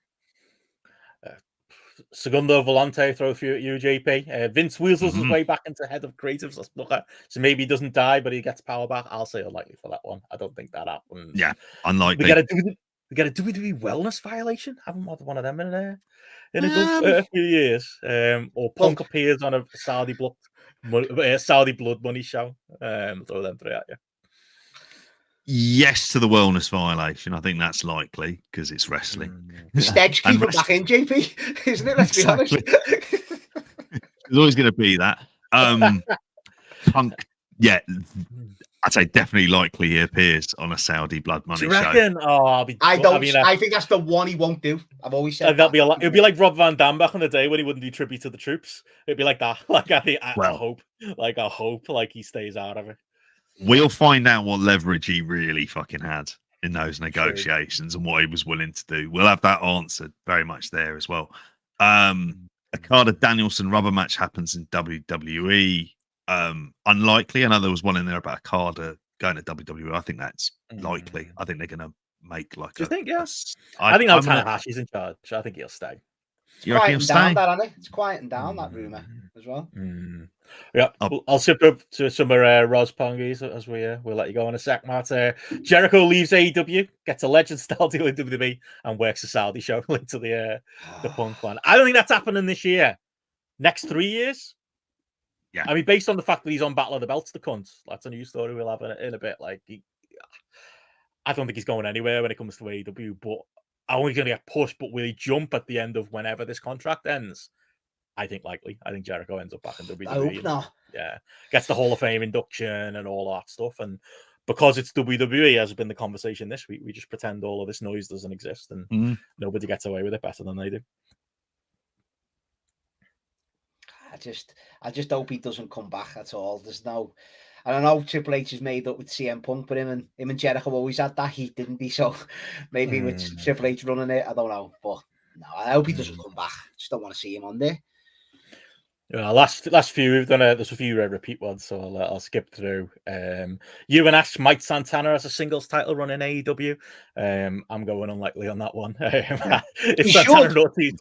Segundo Volante, throw a few at you, JP. Vince weasels his way back into head of creatives. Let's look at. So maybe he doesn't die, but he gets power back. I'll say unlikely for that one. I don't think that happens. Yeah, unlikely. We got a WWE wellness violation. Haven't had one of them in a good few years. Or Punk appears on a Saudi blood money show. Throw them three at you. Yes to the wellness violation. I think that's likely because it's wrestling. Steps keep it back in, JP, isn't it? Let's be honest. There's always going to be that. Punk, yeah, I'd say definitely likely he appears on a Saudi blood money show. Oh, I think that's the one he won't do. I've always said it'd be like Rob Van Dam back in the day when he wouldn't do tribute to the troops. It'd be like that. Like I hope like he stays out of it. We'll find out what leverage he really fucking had in those negotiations and what he was willing to do. We'll have that answered very much there as well. Okada Danielson rubber match happens in WWE. Unlikely. I know there was one in there about Okada going to WWE. I think that's likely. I think they're going to make like Do you think? Yeah. I I think now gonna, Tanahashi's in charge. I think he'll stay. It's quieting down, that, isn't it? It's quieting down, that rumor as well. Yeah, I'll sip up to some of Roz Pongies as we'll let you go in a sec, Matt. Jericho leaves AEW, gets a legend style deal in WWE, and works a Saudi show linked to the Punk one. I don't think that's happening this year. Next 3 years. Yeah, I mean, based on the fact that he's on Battle of the Belts, the cunt. That's a new story we'll have in a bit. Like, I don't think he's going anywhere when it comes to AEW, but I don't think he's going to get pushed. But will he jump at the end of whenever this contract ends? I think likely. I think Jericho ends up back in WWE. I hope not. Yeah, gets the Hall of Fame induction and all that stuff. And because it's WWE, has been the conversation this week, we just pretend all of this noise doesn't exist and nobody gets away with it better than they do. I just hope he doesn't come back at all. There's no, I don't know. Triple H is made up with CM Punk, but him and Jericho always had that heat, didn't he? So maybe with Triple H running it, I don't know. But no, I hope he doesn't come back. Just don't want to see him on there. Yeah, last few we've done. There's a few repeat ones, so I'll skip through. You and Ash, Mike Santana as a singles title run in AEW. I'm going unlikely on that one. If Santana and Ortiz,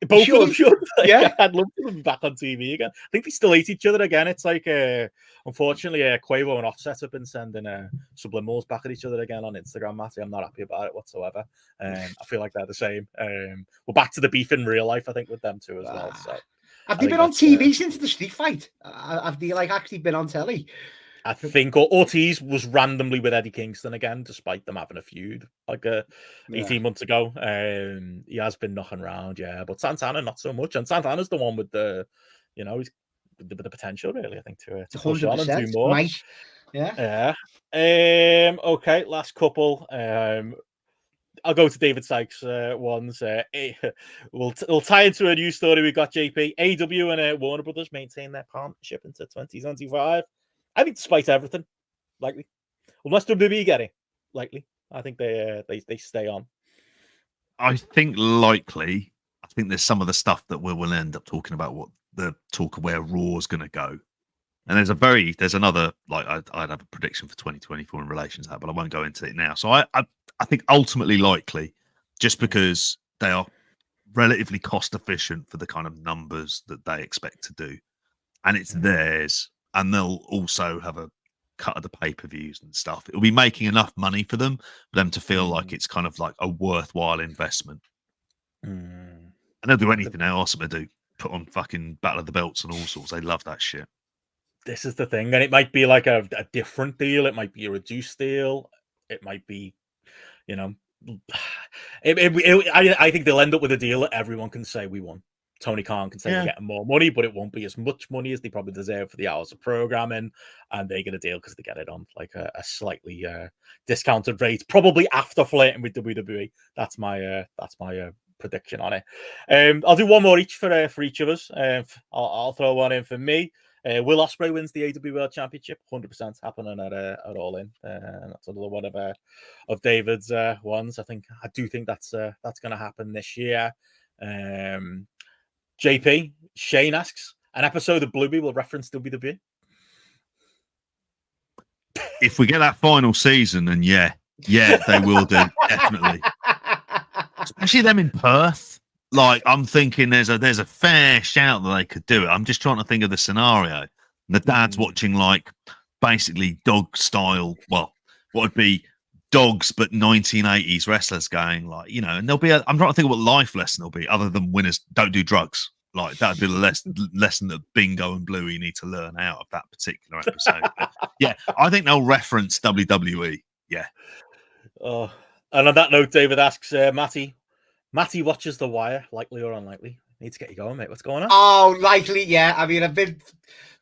both of them should. Yeah, I'd love to be back on TV again. I think they still hate each other again. It's like, unfortunately, Quavo and Offset have been sending subliminals back at each other again on Instagram. Matty, I'm not happy about it whatsoever. I feel like they're the same. We're back to the beef in real life, I think, with them too as well. So. Have they been on TV since the street fight? Have they actually been on telly? I think Ortiz was randomly with Eddie Kingston again, despite them having a feud 18 months ago. He has been knocking around, but Santana not so much. And Santana's the one with the, he's the potential really, I think, to push on and do more. Mike. Yeah. Okay, last couple. I'll go to David Sykes' ones. We'll tie into a new story. We got JP, AEW and Warner Brothers maintain their partnership into 2025. I think, despite everything, likely, unless WWE get it, likely. I think they stay on. I think likely. I think there's some of the stuff that we'll end up talking about. What the talk of where Raw is going to go. And there's another, like, I'd have a prediction for 2024 in relation to that, but I won't go into it now. So I think ultimately likely, just because they are relatively cost efficient for the kind of numbers that they expect to do. And it's theirs. And they'll also have a cut of the pay-per-views and stuff. It'll be making enough money for them to feel like it's kind of like a worthwhile investment. And they'll do anything they ask them to do. Put on fucking Battle of the Belts and all sorts. They love that shit. This is the thing, and it might be like a different deal. It might be a reduced deal. It might be, I think they'll end up with a deal that everyone can say we won. Tony Khan can say we're getting more money, but it won't be as much money as they probably deserve for the hours of programming, and they get a deal because they get it on like a slightly discounted rate, probably after flirting with WWE. That's my prediction on it. I'll do one more each for each of us. I'll throw one in for me. Will Ospreay wins the AEW World Championship, 100% happening at All In. That's another one of David's ones. I do think that's going to happen this year. JP Shane asks, an episode of Bluey will reference WWE. If we get that final season, then yeah, they will do, definitely. Especially them in Perth. Like, I'm thinking there's a fair shout that they could do it. I'm just trying to think of the scenario. The dad's watching, like, basically dog style. Well, what would be dogs, but 1980s wrestlers going, like, and there'll be I'm trying to think of what life lesson there'll be other than winners don't do drugs. Like, that'd be the lesson that Bingo and Bluey need to learn out of that particular episode. Yeah, I think they'll reference WWE. Yeah. Oh, and on that note, David asks, Matty watches The Wire, likely or unlikely? Need to get you going, mate. What's going on? Oh, likely, yeah. I mean, I've been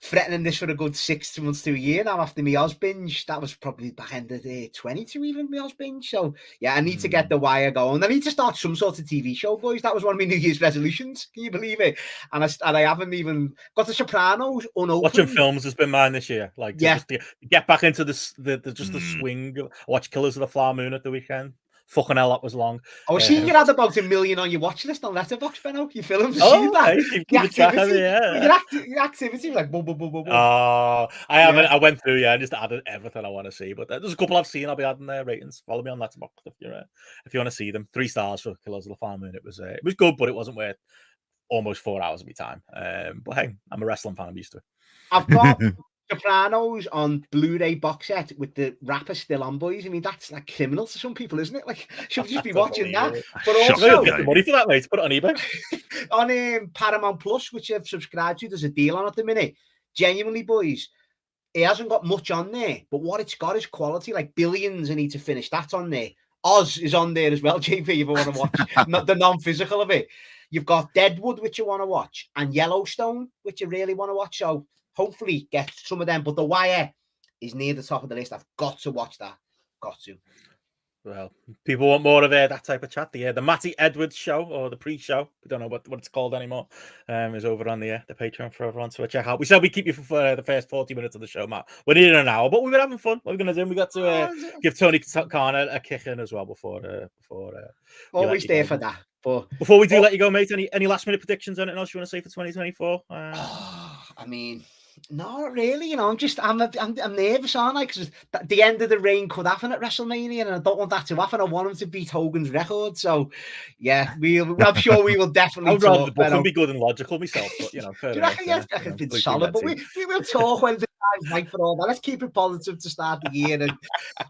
threatening this for a good 6 months to a year now after my Oz binge. That was probably back end of the 22 even, my Oz binge. So, yeah, I need to get The Wire going. I need to start some sort of TV show, boys. That was one of my New Year's resolutions. Can you believe it? And I haven't even got The Sopranos unopened. Watching films has been mine this year. Like, just to get back into the swing. Watch Killers of the Flower Moon at the weekend. Fucking hell, that was long. I was seeing you had about 1 million on your watch list on Letterboxd, Benno. You film for Oh, seeing that. okay. Keep track of it, yeah. Your activity was like boom, boom, boom, boom, boom. I haven't. I went through, and just added everything I want to see. But there's a couple I've seen. I'll be adding their ratings. Follow me on Letterboxd if you want to see them. 3 stars for Killers of the Flower Moon. It was good, but it wasn't worth almost 4 hours of my time. But hey, I'm a wrestling fan. I'm used to it. I've got Sopranos on Blu-ray box set with the wrapper still on, boys. I mean, that's like criminal to some people, isn't it? Like, should just be watching that. But also, get the money for that, mate. Put it on eBay. On Paramount Plus, which I've subscribed to, there's a deal on at the minute. Genuinely, boys, it hasn't got much on there, but what it's got is quality. Like Billions, I need to finish. That's on there. Oz is on there as well, JP, if you want to watch not the non-physical of it. You've got Deadwood, which you want to watch, and Yellowstone, which you really want to watch. So hopefully get some of them. But The Wire is near the top of the list. I've got to watch that. Got to. Well, people want more of that type of chat. The Matty Edwards show, or the pre-show, we don't know what it's called anymore, is over on the Patreon for everyone to check out. We said we'd keep you for the first 40 minutes of the show, Matt. We're nearly an hour, but we've been having fun. What we're going to do, we got to give Tony Khan a kick in as well before always there for that. But before we do let you go, mate, any last minute predictions? Anything else you want to say for 2024? I mean, not really. You know, I'm nervous, aren't I? Because the end of the reign could happen at WrestleMania, and I don't want that to happen. I want him to beat Hogan's record. So, yeah, I'm sure we will definitely. I'd rather the book and be good and logical myself, but you know, it's been solid. But we will talk when the time's right for all that. Let's keep it positive to start the year. And I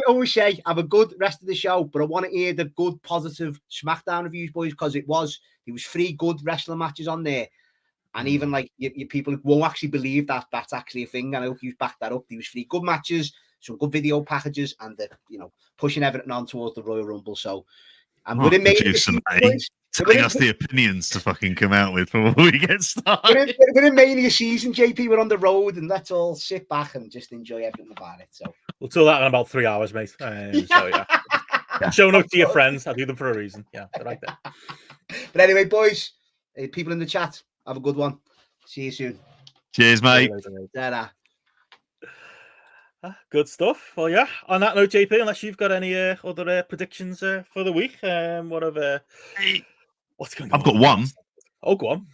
always say, have a good rest of the show, but I want to hear the good, positive SmackDown reviews, boys, because there was 3 good wrestling matches on there. And even like you people won't actually believe that that's actually a thing. And I hope you back that up. There was 3 good matches, some good video packages, and pushing everything on towards the Royal Rumble. So I'm going to make telling us the opinions to fucking come out with before we get started. We're in Mania season, JP. We're on the road, and let's all sit back and just enjoy everything about it. So we'll do that in about 3 hours, mate. So yeah. Show notes to your friends. I do them for a reason. Yeah, they're right there. But anyway, boys, people in the chat, have a good one. See you soon. Cheers, mate. Ta-da. Good stuff. Well, yeah. On that note, JP, unless you've got any other predictions for the week, what's going on? I've got one. Oh, go on.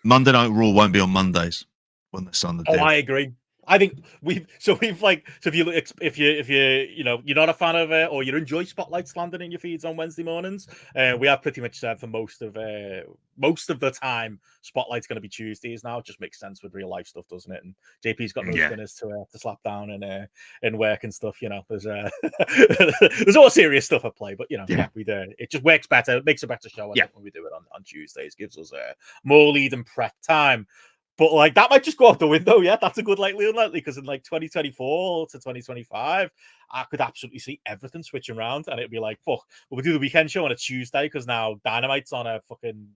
Monday Night Raw won't be on Mondays when they're on the deal. I agree. I think if you're not a fan of it or you enjoy spotlights landing in your feeds on Wednesday mornings, we have pretty much said for most of the time spotlight's going to be Tuesdays now. It just makes sense with real life stuff, doesn't it? And JP's got no spinners to slap down and work and stuff. You know, there's all serious stuff at play, but it just works better. It makes a better show when we do it on Tuesdays. Gives us more lead and prep time. But like that might just go out the window. Yeah, that's a good likely unlikely because in like 2024 to 2025, I could absolutely see everything switching around, and it'd be like, fuck, we'll do the weekend show on a Tuesday because now Dynamite's on a fucking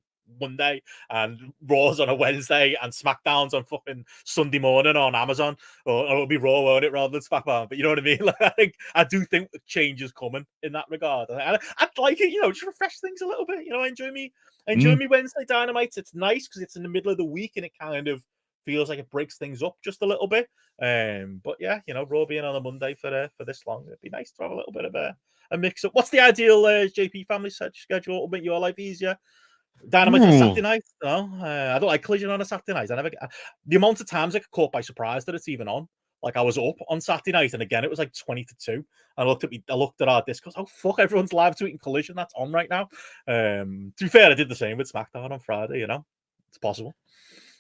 Monday and Raw's on a Wednesday and Smackdown's on fucking Sunday morning on Amazon, or it'll be Raw, won't it, rather than Smackdown. But you know what I mean? Like, I do think change is coming in that regard. I'd like it, just refresh things a little bit. I enjoy me Wednesday Dynamite. It's nice because it's in the middle of the week and it kind of feels like it breaks things up just a little bit. But yeah, Raw being on a Monday for this long, it'd be nice to have a little bit of a mix up. What's the ideal JP family schedule? Will make your life easier. Dynamite on Saturday night. No, I don't like Collision on a Saturday night. The amount of times I get caught by surprise that it's even on. Like I was up on Saturday night, and again it was like 20-2. I looked at our Discord. Oh fuck! Everyone's live tweeting Collision. That's on right now. To be fair, I did the same with SmackDown on Friday. It's possible.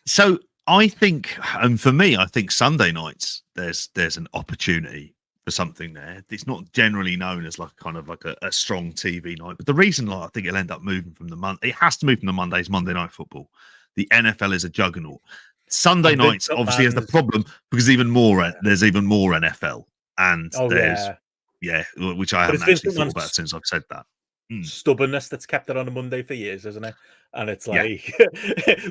So I think, and for me, I think Sunday nights there's an opportunity for something there. It's not generally known as like kind of like a strong TV night, but the reason I think it'll end up moving from it has to move from the Mondays. Monday Night Football. The NFL is a juggernaut. Sunday nights obviously has the problem because there's even more NFL and which I haven't actually thought about since I've said that. Stubbornness that's kept it on a Monday for years, isn't it? And it's like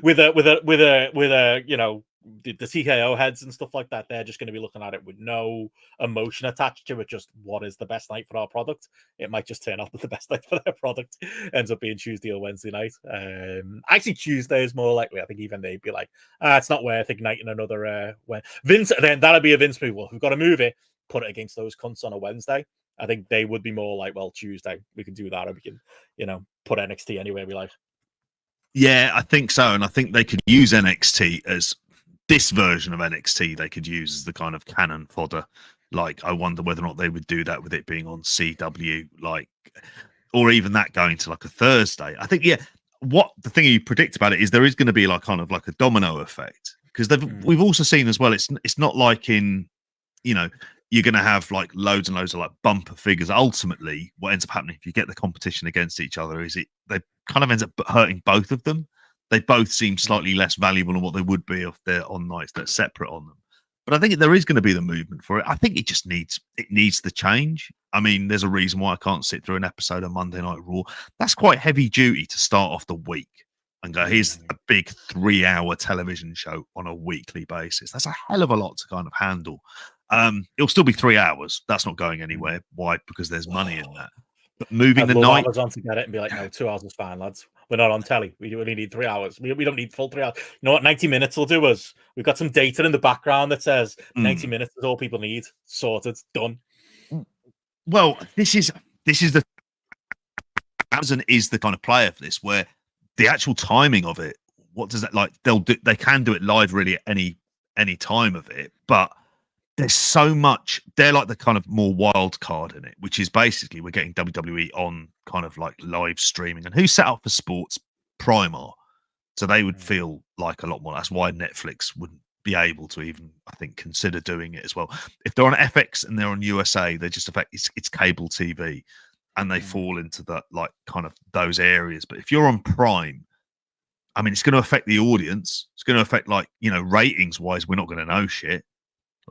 with a the TKO heads and stuff like that, they're just going to be looking at it with no emotion attached to it. Just what is the best night for our product? It might just turn out that the best night for their product ends up being Tuesday or Wednesday night. Actually, Tuesday is more likely. I think even they'd be like, it's not worth igniting another. Vince, then that'd be a Vince move. Well, we've got to move it. Put it against those cunts on a Wednesday. I think they would be more like, well, Tuesday we can do that, and we can, put NXT anywhere we like. Yeah, I think so, and I think they could use NXT as this version of NXT. They could use as the kind of cannon fodder. Like, I wonder whether or not they would do that with it being on CW, like, or even that going to like a Thursday. I think, what the thing you predict about it is there is going to be like kind of like a domino effect, because we've also seen as well. It's not like in, you're going to have like loads and loads of like bumper figures. Ultimately, what ends up happening if you get the competition against each other is they kind of ends up hurting both of them. They both seem slightly less valuable than what they would be if they're on nights that are separate on them. But I think there is going to be the movement for it. I think it just needs the change. I mean, there's a reason why I can't sit through an episode of Monday Night Raw. That's quite heavy duty to start off the week and go, here's a big 3-hour television show on a weekly basis. That's a hell of a lot to kind of handle. It'll still be 3 hours. That's not going anywhere. Why? Because there's money in that. But moving the night, Amazon to get it and be like, no, 2 hours is fine, lads. We're not on telly. We only need 3 hours. We don't need full 3 hours. You know what? 90 minutes will do us. We've got some data in the background that says 90 minutes is all people need. Sorted, done. Well, this is the Amazon is the kind of player for this, where the actual timing of it. What does that like? They can do it live really at any time of it, but there's so much. They're like the kind of more wild card in it, which is basically we're getting WWE on kind of like live streaming. And who set up for sports? Primar. So they would feel like a lot more. That's why Netflix wouldn't be able to even, I think, consider doing it as well. If they're on FX and they're on USA, they just affect it's cable TV, and they fall into that like kind of those areas. But if you're on Prime, I mean, it's going to affect the audience. It's going to affect like, ratings wise, we're not going to know shit.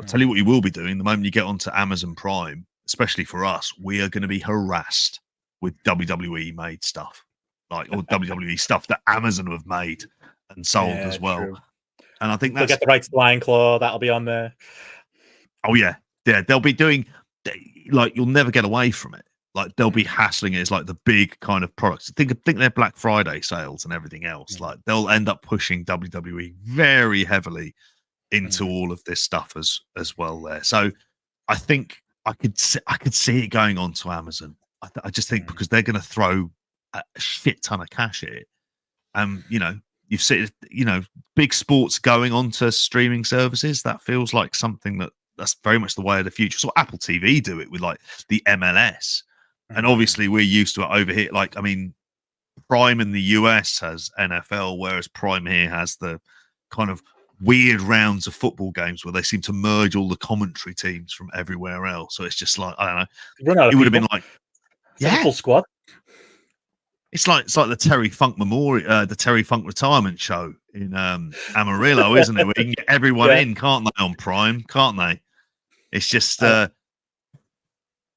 I'll tell you what you will be doing the moment you get onto Amazon Prime, especially for us, we are going to be harassed with WWE made stuff, like or WWE stuff that Amazon have made and sold as well. True. And I think they'll get the rights to Lion Claw. That'll be on there. Oh yeah. They'll be doing like you'll never get away from it. Like they'll be hassling it as like the big kind of products. Think their Black Friday sales and everything else. Like they'll end up pushing WWE very heavily into all of this stuff as well there. So I think I could see it going on to Amazon. I just think because they're going to throw a shit ton of cash at it. You've seen, big sports going onto streaming services. That feels like something that's very much the way of the future. So Apple TV do it with like the MLS. And obviously we're used to it over here. Like, I mean, Prime in the US has NFL, whereas Prime here has the kind of weird rounds of football games where they seem to merge all the commentary teams from everywhere else. So it's just like, I don't know. It would have been like, full squad. It's like the Terry Funk Memorial, the Terry Funk retirement show in Amarillo, isn't it? Where you can get everyone in, can't they? On Prime, can't they? It's just.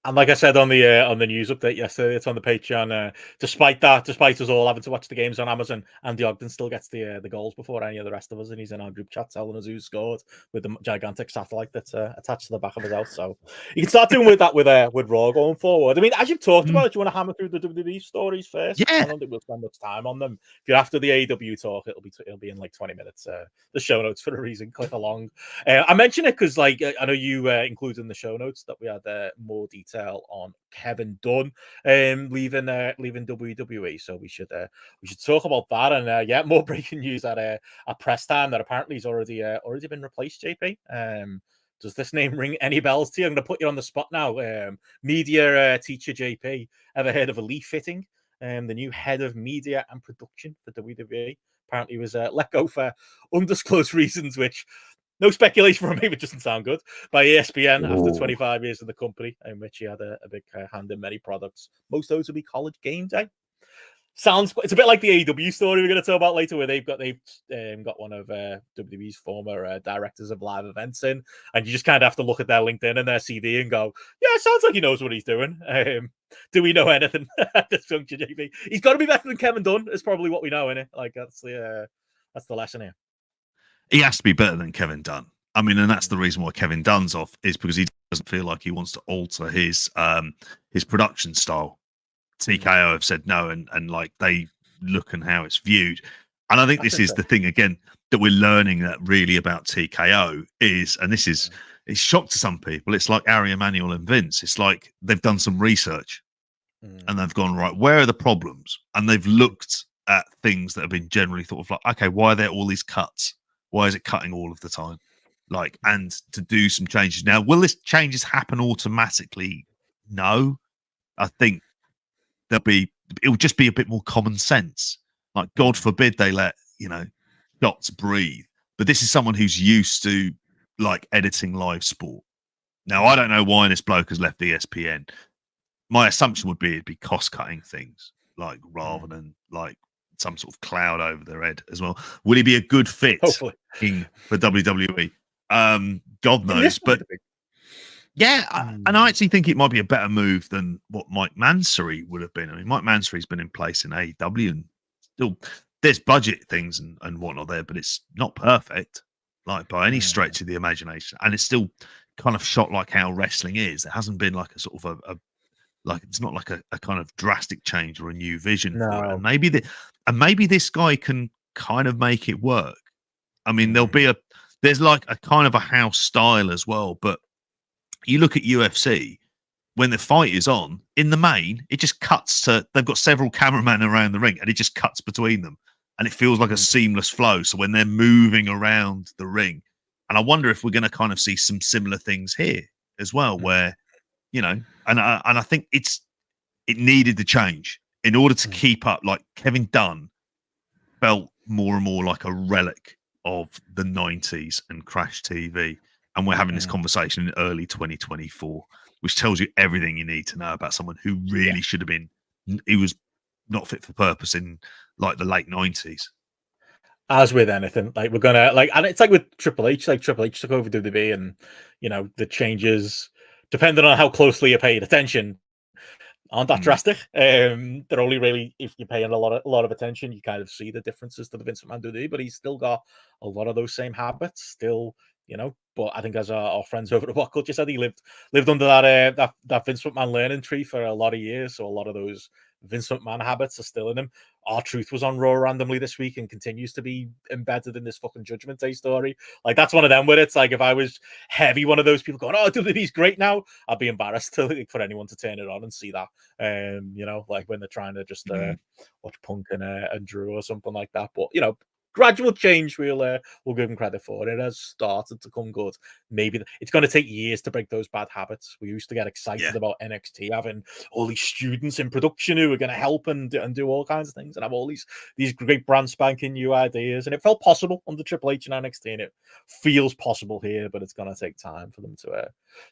And like I said on the news update yesterday, it's on the Patreon. Despite us all having to watch the games on Amazon, Andy Ogden still gets the goals before any of the rest of us, and he's in our group chat telling us who scored with the gigantic satellite that's attached to the back of his house. So you can start doing with that with Raw going forward. I mean, as you've talked about, do you want to hammer through the WWE stories first? Yeah. I don't think we'll spend much time on them. If you're after the AEW talk, it'll be in like 20 minutes. The show notes for a reason. Click along. I mention it because like I know you included in the show notes that we had more detail on Kevin Dunn leaving WWE, so we should talk about that. And more breaking news at press time that apparently he's already been replaced. JP, does this name ring any bells to you? I'm going to put you on the spot now. Media teacher JP, ever heard of Elite Fitting? The new head of media and production for WWE apparently was let go for undisclosed reasons, which. No speculation from me, but doesn't sound good. By ESPN after 25 years in the company, in which he had a big hand in many products. Most of those will be College Game Day. It's a bit like the AEW story we're going to talk about later, where they've got one of WWE's former directors of live events in, and you just kind of have to look at their LinkedIn and their CD and go, yeah, it sounds like he knows what he's doing. Do we know anything at this juncture, JP? He's got to be better than Kevin Dunn. Is probably what we know, innit? Like that's the lesson here. He has to be better than Kevin Dunn. I mean, and that's the reason why Kevin Dunn's off is because he doesn't feel like he wants to alter his production style. TKO have said no, and like they look and how it's viewed. And I think this is the thing again that we're learning that really about TKO is, and this is it's shock to some people. It's like Ari Emanuel and Vince. It's like they've done some research and they've gone, right, where are the problems? And they've looked at things that have been generally thought of like, okay, why are there all these cuts? Why is it cutting all of the time? Like, and to do some changes. Now, will this changes happen automatically? No. I think it will just be a bit more common sense. Like, God forbid they let, shots breathe. But this is someone who's used to like editing live sport. Now, I don't know why this bloke has left ESPN. My assumption would be it'd be cost cutting things, like rather than like some sort of cloud over their head as well. Would he be a good fit for WWE? God knows, but yeah, and I actually think it might be a better move than what Mike Mansory would have been. I mean, Mike Mansory's been in place in AEW, and still there's budget things and whatnot there, but it's not perfect, like by any stretch of the imagination, and it's still kind of shot like how wrestling is. It hasn't been like a sort of it's not like a kind of drastic change or a new vision for it. And maybe this guy can kind of make it work. I mean, there's like a kind of a house style as well, but you look at UFC, when the fight is on, in the main, it just cuts to, they've got several cameramen around the ring and it just cuts between them. And it feels like a seamless flow. So when they're moving around the ring, and I wonder if we're going to kind of see some similar things here as well, where, and I think it needed to change in order to keep up. Like Kevin Dunn felt more and more like a relic of the 90s and Crash TV. And we're having this conversation in early 2024, which tells you everything you need to know about someone who really should have been, he was not fit for purpose in like the late 90s. As with anything, like we're gonna like, and it's like with Triple H, like Triple H took over WWE, and the changes, depending on how closely you paid attention, aren't that drastic. They're only really, if you're paying a lot of attention, you kind of see the differences to the Vince McMahon WWE, but he's still got a lot of those same habits still, but I think as our friends over the What Culture said, he lived under that Vince McMahon learning tree for a lot of years, so a lot of those Vince McMahon habits are still in him. R-Truth was on Raw randomly this week and continues to be embedded in this fucking Judgment Day story. Like, that's one of them where it's like, if I was heavy one of those people going, oh, WWE's great now, I'd be embarrassed for anyone to turn it on and see that. Like when they're trying to just watch Punk and Drew or something like that. But, gradual change, we'll give him credit for. It has started to come good. Maybe it's going to take years to break those bad habits. We used to get excited about NXT having all these students in production who are going to help and do all kinds of things and have all these great brand spanking new ideas. And it felt possible under Triple H and NXT, and it feels possible here, but it's going to take time for them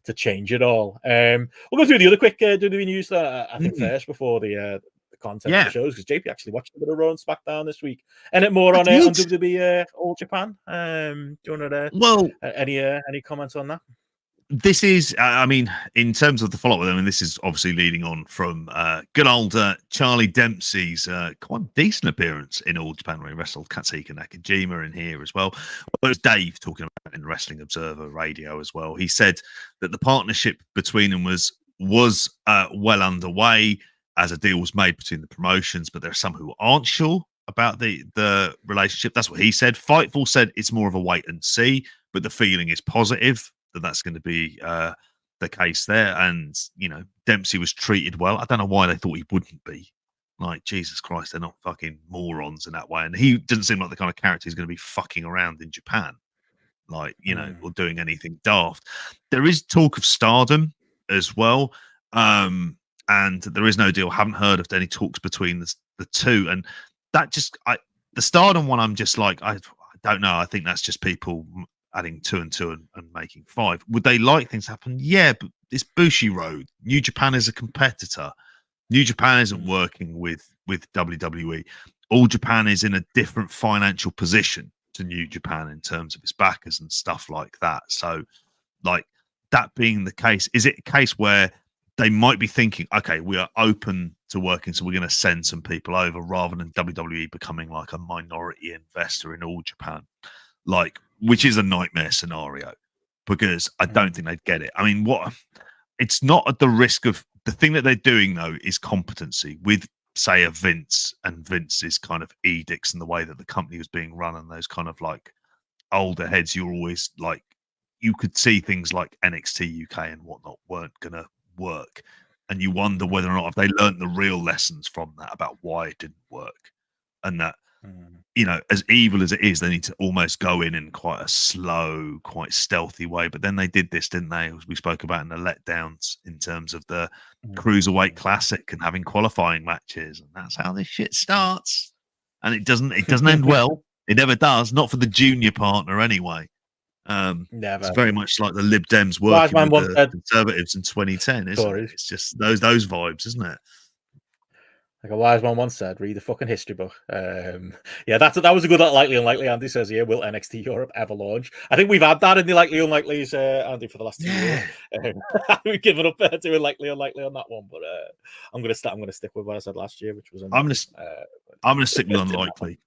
to change it all. We'll go through the other quick WWE news I think first before the content of the shows, because JP actually watched a bit of Raw and SmackDown this week, and it more on WWE All Japan. Do you want to any comments on that? This is, I mean, in terms of the follow-up, I mean, this is obviously leading on from good old Charlie Dempsey's quite decent appearance in All Japan, where he wrestled Katsuhiko Nakajima in here as well. Well, it was Dave talking about it in Wrestling Observer Radio as well. He said that the partnership between them was well underway, as a deal was made between the promotions, but there are some who aren't sure about the relationship. That's what he said. Fightful said it's more of a wait and see, but the feeling is positive that that's going to be the case there. And, Dempsey was treated well. I don't know why they thought he wouldn't be. Like, Jesus Christ, they're not fucking morons in that way. And he doesn't seem like the kind of character who's going to be fucking around in Japan, like, or doing anything daft. There is talk of Stardom as well. And there is no deal. Haven't heard of any talks between the two. And that just, the Stardom one, I'm just like, I don't know. I think that's just people adding 2 and 2 and making 5. Would they like things to happen? Yeah, but it's Bushiroad. New Japan is a competitor. New Japan isn't working with WWE. All Japan is in a different financial position to New Japan in terms of its backers and stuff like that. So, like, that being the case, is it a case where they might be thinking, okay, we are open to working, so we're going to send some people over, rather than WWE becoming like a minority investor in All Japan, like, which is a nightmare scenario, because I don't think they'd get it. I mean, it's not at the risk of, the thing that they're doing though is competency with, say, a Vince and Vince's kind of edicts and the way that the company was being run, and those kind of like older heads you're always like, you could see things like NXT UK and whatnot weren't going to work. And you wonder whether or not if they learned the real lessons from that about why it didn't work. And that, you know, as evil as it is, they need to almost go in quite a slow, quite stealthy way. But then they did this, didn't they? As we spoke about in the letdowns in terms of the Cruiserweight Classic and having qualifying matches. And that's how this shit starts. And it doesn't end well. It never does. Not for the junior partner anyway. Never. It's very much like the Lib Dems working with the Conservatives in 2010, isn't it? It's just those vibes, isn't it? Like a wise man once said, read the fucking history book. Yeah, that was a good likely unlikely. Andy says here, will NXT Europe ever launch? I think we've had that in the likely unlikelies, Andy, for the last 2 years. We've given up doing likely unlikely on that one, but I'm gonna stick with what I said last year, which was I'm gonna stick with unlikely.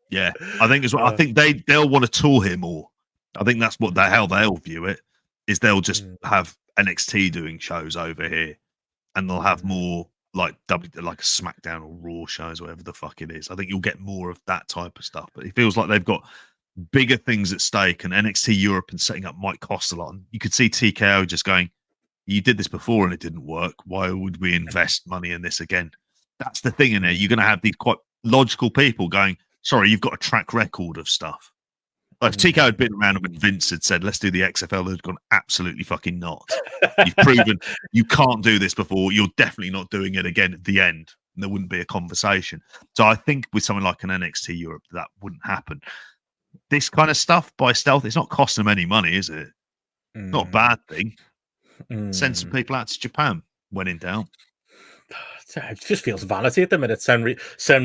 Yeah, I think as well. I think they'll want to tour here more. I think that's how they'll view it. Is they'll just have NXT doing shows over here, and they'll have more like a SmackDown or Raw shows, whatever the fuck it is. I think you'll get more of that type of stuff. But it feels like they've got bigger things at stake, and NXT Europe and setting up might cost a lot. And you could see TKO just going, "You did this before and it didn't work. Why would we invest money in this again?" That's the thing in there. You're going to have these quite logical people going, "Sorry, you've got a track record of stuff." Like if TKO had been around and Vince had said, "Let's do the XFL," they'd gone, "Absolutely fucking not. You've proven you can't do this before. You're definitely not doing it again at the end." And there wouldn't be a conversation. So I think with something like an NXT Europe, that wouldn't happen. This kind of stuff by stealth, it's not costing them any money, is it? Not a bad thing. Send some people out to Japan when in doubt. It just feels vanity at the minute. Send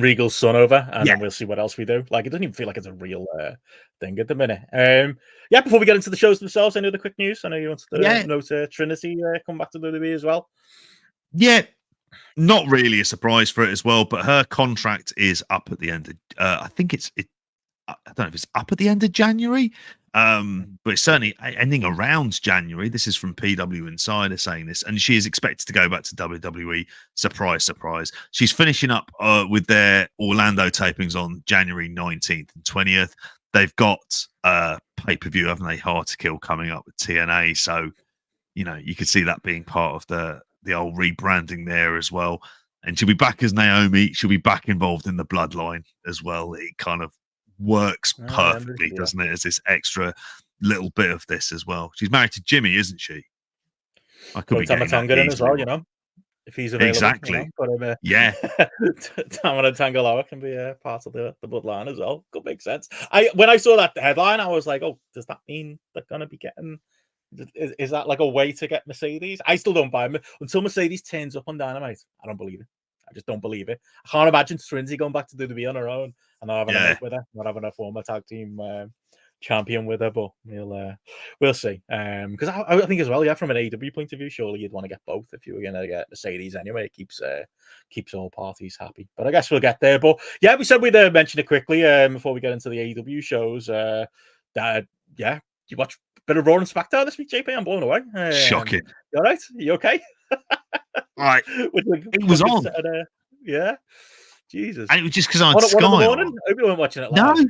Regal's son over, and then we'll see what else we do. Like, it doesn't even feel like it's a real thing at the minute. Yeah, before we get into the shows themselves, any other quick news? I know you wanted to note Trinity come back to WWE as well. Yeah, not really a surprise for it as well, but her contract is up at the end of, I think I don't know if it's up at the end of January, but it's certainly ending around January. This is from PW Insider saying this, and she is expected to go back to WWE. Surprise, surprise. She's finishing up with their Orlando tapings on January 19th and 20th. They've got pay-per-view, haven't they? Hard to Kill coming up with TNA. So, you know, you could see that being part of the old rebranding there as well. And she'll be back as Naomi. She'll be back involved in the bloodline as well. It kind of works perfectly, doesn't it? As this extra little bit of this as well. She's married to Jimmy, isn't she? I could be getting that in as well, you know, if he's available. Exactly. You know, yeah. Tamina Tangaloa can be part of the bloodline as well. Could make sense. When I saw that headline, I was like, oh, does that mean they're going to be getting? Is that like a way to get Mercedes? I still don't buy them until Mercedes turns up on Dynamite. I don't believe it. I just don't believe it. I can't imagine Trinity going back to WWE on her own and not having a mate with her, not having a former tag team champion with her. But we'll see. Because I think as well, from an AEW point of view, surely you'd want to get both if you were going to get Mercedes anyway. It keeps all parties happy. But I guess we'll get there. But yeah, we said we'd mention it quickly before we get into the AEW shows. You watch a bit of Raw and Smackdown this week, JP? I'm blown away. Shocking. You all right? Are you okay? Right. It was on. Yeah. Jesus. And it was just because on Sky. I hope you weren't watching it live. No.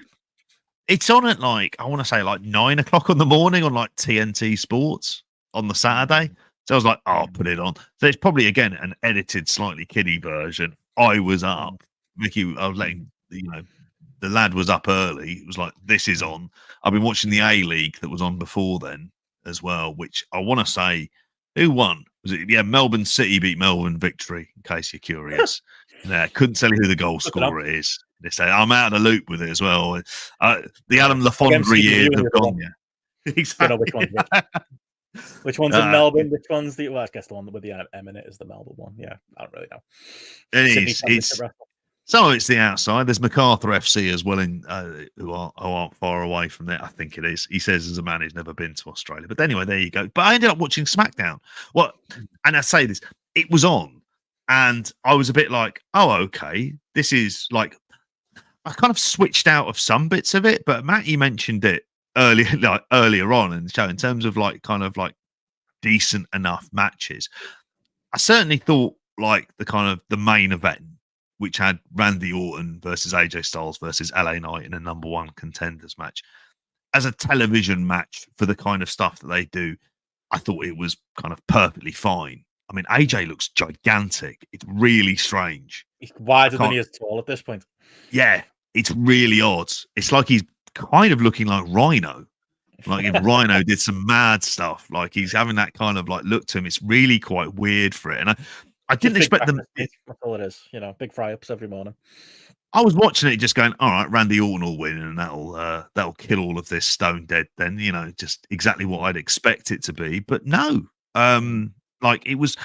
It's on at I want to say 9 o'clock in the morning on TNT Sports on the Saturday. So I was like, I'll put it on. So it's probably, again, an edited, slightly kiddie version. I was up. Vicky, I was letting, the lad was up early. It was like, this is on. I've been watching the A-League that was on before then as well, which I want to say, who won? Was it? Yeah, Melbourne City beat Melbourne Victory, in case you're curious. Couldn't tell you who the goal scorer is. I'm out of the loop with it as well. The Adam Lafondre years have gone. Yeah, exactly. Which one's in Melbourne? Which one's the? Well, I guess the one with the M in it is the Melbourne one. Yeah, I don't really know. It's the outside. There's MacArthur FC as well, who aren't far away from there. I think it is. He says as a man who's never been to Australia. But anyway, there you go. But I ended up watching SmackDown. And I say this, it was on, and I was a bit like, oh, okay, this is I kind of switched out of some bits of it, but Matty mentioned it earlier on in the show in terms of decent enough matches. I certainly thought the main event, which had Randy Orton versus AJ Styles versus LA Knight in a number one contenders match. as a television match for the kind of stuff that they do, I thought it was kind of perfectly fine. I mean, AJ looks gigantic. It's really strange. He's wider than he is tall at this point. Yeah, it's really odd. It's like he's kind of looking like Rhino. Like if Rhino did some mad stuff, like he's having that kind of like look to him. It's really quite weird for it. And I didn't expect them. That's all it is. Big fry ups every morning. I was watching it just going, all right, Randy Orton will win and that'll kill all of this stone dead then, just exactly what I'd expect it to be. But no, like it was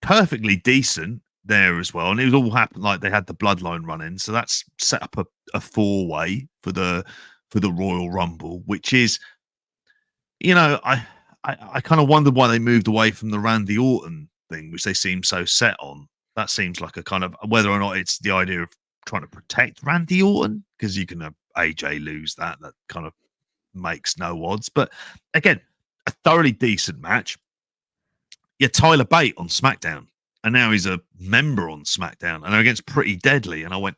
perfectly decent there as well. And it was all happened like they had the bloodline run in. So that's set up a 4-way for the Royal Rumble, which is, I kind of wondered why they moved away from the Randy Orton thing, which they seem so set on. That seems like a kind of, whether or not it's the idea of trying to protect Randy Orton, because you can have AJ lose that kind of makes no odds. But again, a thoroughly decent match. Yeah, Tyler Bate on SmackDown, and now he's a member on SmackDown, and they're against Pretty Deadly. And I went,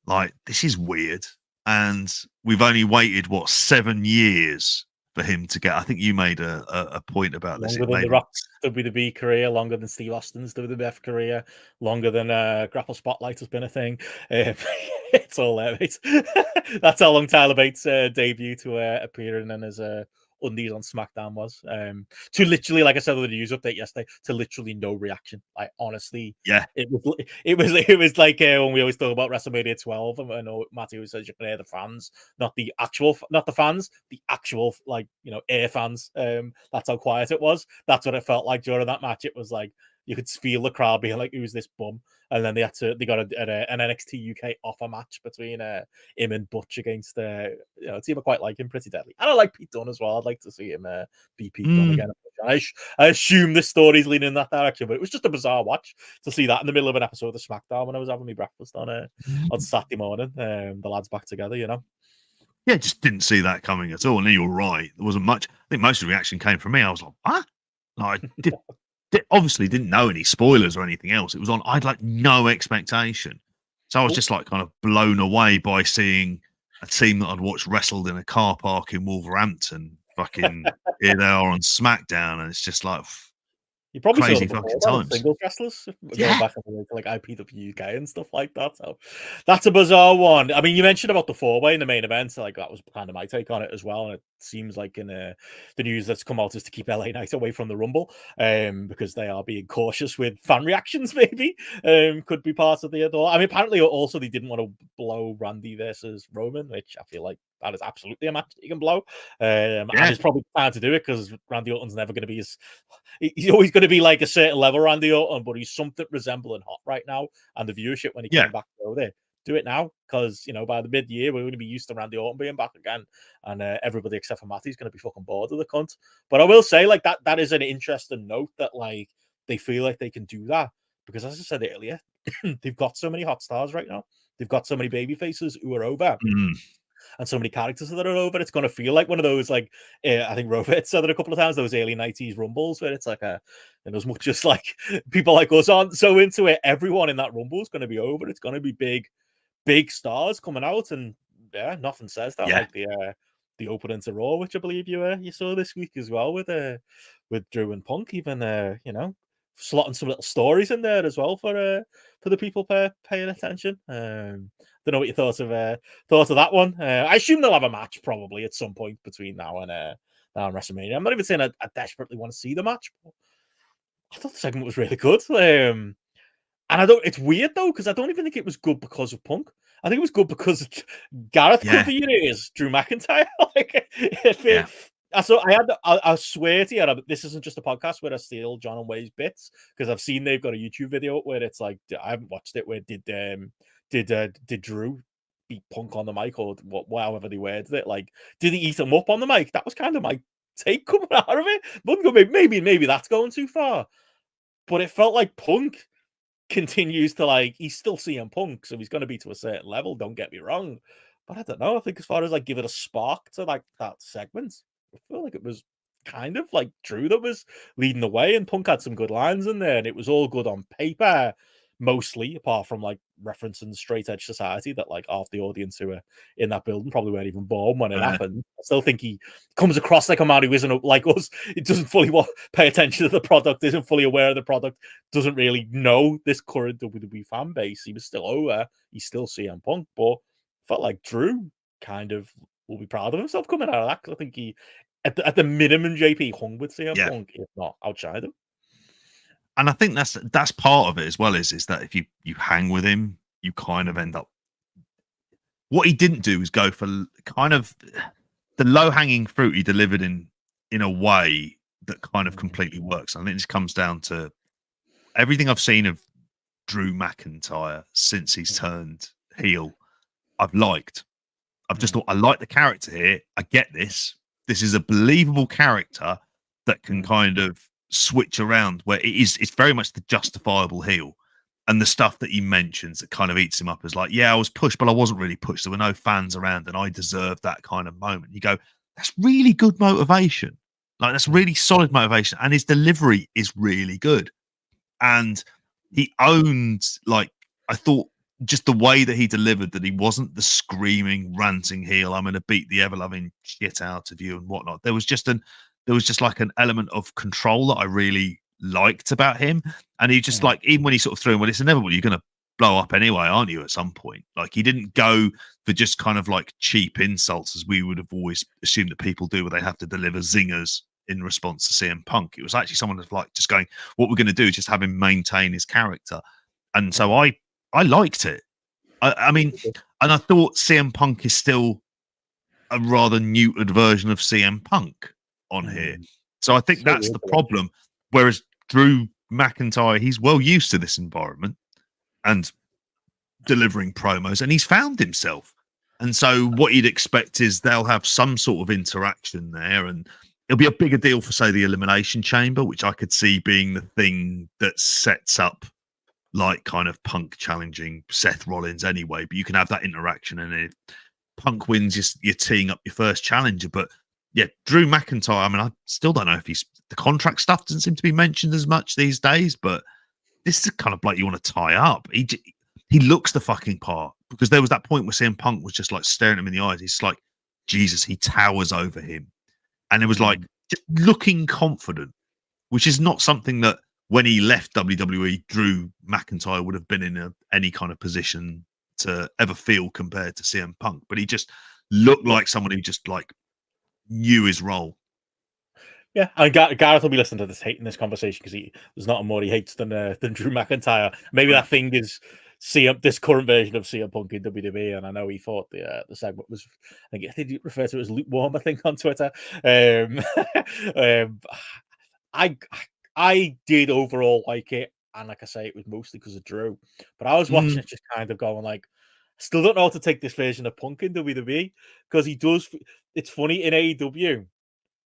like, this is weird. And we've only waited 7 years for him to get. I think you made a point about this. Longer than The Rock's WWE career, longer than Steve Austin's WWF career, longer than Grapple Spotlight has been a thing. It's all there, mate. That's how long Tyler Bates' debut to appearing in his undies on SmackDown was. To literally, like I said with the news update yesterday, to literally no reaction. Like honestly, yeah, it was like when we always talk about WrestleMania 12, and I know Matty always says you can hear the fans, not the fans, the actual air fans. That's how quiet it was. That's what it felt like during that match. It was like you could feel the crowd being like, "Who's this bum?" And then they got an NXT UK offer match between him and Butch against a team I quite like him, Pretty Deadly. And I like Pete Dunne as well. I'd like to see him be Pete Dunne again. I assume the story's leaning in that direction, but it was just a bizarre watch to see that in the middle of an episode of SmackDown when I was having my breakfast on Saturday morning. The lads back together, Yeah, just didn't see that coming at all. And you're right. There wasn't much. I think most of the reaction came from me. I was like, what? Like, obviously didn't know any spoilers or anything else. It was on. I'd like no expectation. So I was just like kind of blown away by seeing a team that I'd watched wrestled in a car park in Wolverhampton. Fucking here they are on SmackDown. And it's just like, you probably crazy saw fucking times. Single wrestlers going back to like IPW UK and stuff like that. So that's a bizarre one. I mean, you mentioned about the 4-way in the main event. Like that was kind of my take on it as well. And it seems like in the news that's come out is to keep LA Knight away from the Rumble, because they are being cautious with fan reactions. Maybe could be part of the other. I mean, apparently also they didn't want to blow Randy versus Roman, which I feel like that is absolutely a match that you can blow. And it's probably time to do it because Randy Orton's never going to be he's always going to be like a certain level, Randy Orton, but he's something resembling hot right now. And the viewership when he came back over there, do it now because by the mid-year we're going to be used to Randy Orton being back again, and everybody except for Matty is going to be fucking bored of the cunt. But I will say like that is an interesting note that like they feel like they can do that because, as I said earlier, they've got so many hot stars right now. They've got so many baby faces who are over. And so many characters that are over, it's going to feel like one of those, like, I think Rover said it a couple of times, those early 90s Rumbles, where it's like and as much as like people like us aren't so into it, everyone in that Rumble is going to be over. It's going to be big stars coming out, and nothing says that like the opening to Raw, which I believe you saw this week as well with Drew and Punk, even slotting some little stories in there as well for the people paying attention. Don't know what you thought of that one. I assume they'll have a match probably at some point between now and WrestleMania. I'm not even saying I desperately want to see the match, but I thought the segment was really good. And it's weird though because I don't even think it was good because of Punk. I think it was good because Gareth could be is Drew McIntyre. I swear to you, this isn't just a podcast where I steal John and Way's bits because I've seen they've got a YouTube video where it's like I haven't watched it. Where did Drew beat Punk on the mic or however they worded it? Like, did he eat him up on the mic? That was kind of my take coming out of it. But maybe that's going too far. But it felt like Punk continues to like he's still CM Punk, so he's going to be to a certain level. Don't get me wrong, but I don't know. I think as far as like give it a spark to like that segment, I feel like it was kind of like Drew that was leading the way, and Punk had some good lines in there, and it was all good on paper. mostly, apart from like referencing straight edge society that like half the audience who were in that building probably weren't even born when it happened. I still think he comes across like a man who isn't like us. It doesn't fully pay attention to the product, isn't fully aware of the product, doesn't really know this current WWE fan base. He was still over. He's still CM Punk, but felt like Drew kind of will be proud of himself coming out of that, because I think he, at the minimum, JP hung with CM Punk, if not outside him. And I think that's part of it as well, is that if you hang with him, you kind of end up. What he didn't do is go for kind of the low hanging fruit. He delivered in a way that kind of completely works. I think this comes down to everything I've seen of Drew McIntyre since he's turned heel. I've just thought, I like the character here. I get this. This is a believable character that can kind of switch around, where it's very much the justifiable heel. And the stuff that he mentions that kind of eats him up is like, yeah, I was pushed, but I wasn't really pushed. There were no fans around and I deserved that kind of moment. You go, that's really good motivation. Like, that's really solid motivation. And his delivery is really good. And he owned, like, I thought, just the way that he delivered, that he wasn't the screaming, ranting heel, I'm going to beat the ever-loving shit out of you and whatnot. There was just like an element of control that I really liked about him. And he just like, even when he sort of threw him, well, it's inevitable, you're going to blow up anyway, aren't you, at some point? Like, he didn't go for just kind of like cheap insults, as we would have always assumed that people do, where they have to deliver zingers in response to CM Punk. It was actually someone that's like just going, what we're going to do is just have him maintain his character. And so I liked it. I mean, and I thought CM Punk is still a rather neutered version of CM Punk on here. So I think that's the problem. Whereas Drew McIntyre, he's well used to this environment and delivering promos, and he's found himself. And so what you'd expect is they'll have some sort of interaction there, and it'll be a bigger deal for, say, the Elimination Chamber, which I could see being the thing that sets up like kind of Punk challenging Seth Rollins anyway. But you can have that interaction, and if Punk wins, you're teeing up your first challenger. But yeah, Drew McIntyre, I mean, I still don't know if the contract stuff doesn't seem to be mentioned as much these days, but this is kind of like you want to tie up. He looks the fucking part, because there was that point where CM Punk was just like staring him in the eyes. He's like, Jesus, he towers over him. And it was like just looking confident, which is not something that when he left WWE, Drew McIntyre would have been in any kind of position to ever feel compared to CM Punk. But he just looked like someone who just like knew his role. Yeah, and Gareth will be listening to this, hating this conversation, because there's not more he hates than Drew McIntyre. Maybe that thing is this current version of CM Punk in WWE, and I know he thought the segment was, I think he referred to it as lukewarm, I think, on Twitter. I did overall like it, and like I say, it was mostly because of Drew. But I was watching it just kind of going like, I still don't know how to take this version of Punk in WWE, because he does. It's funny, in AEW,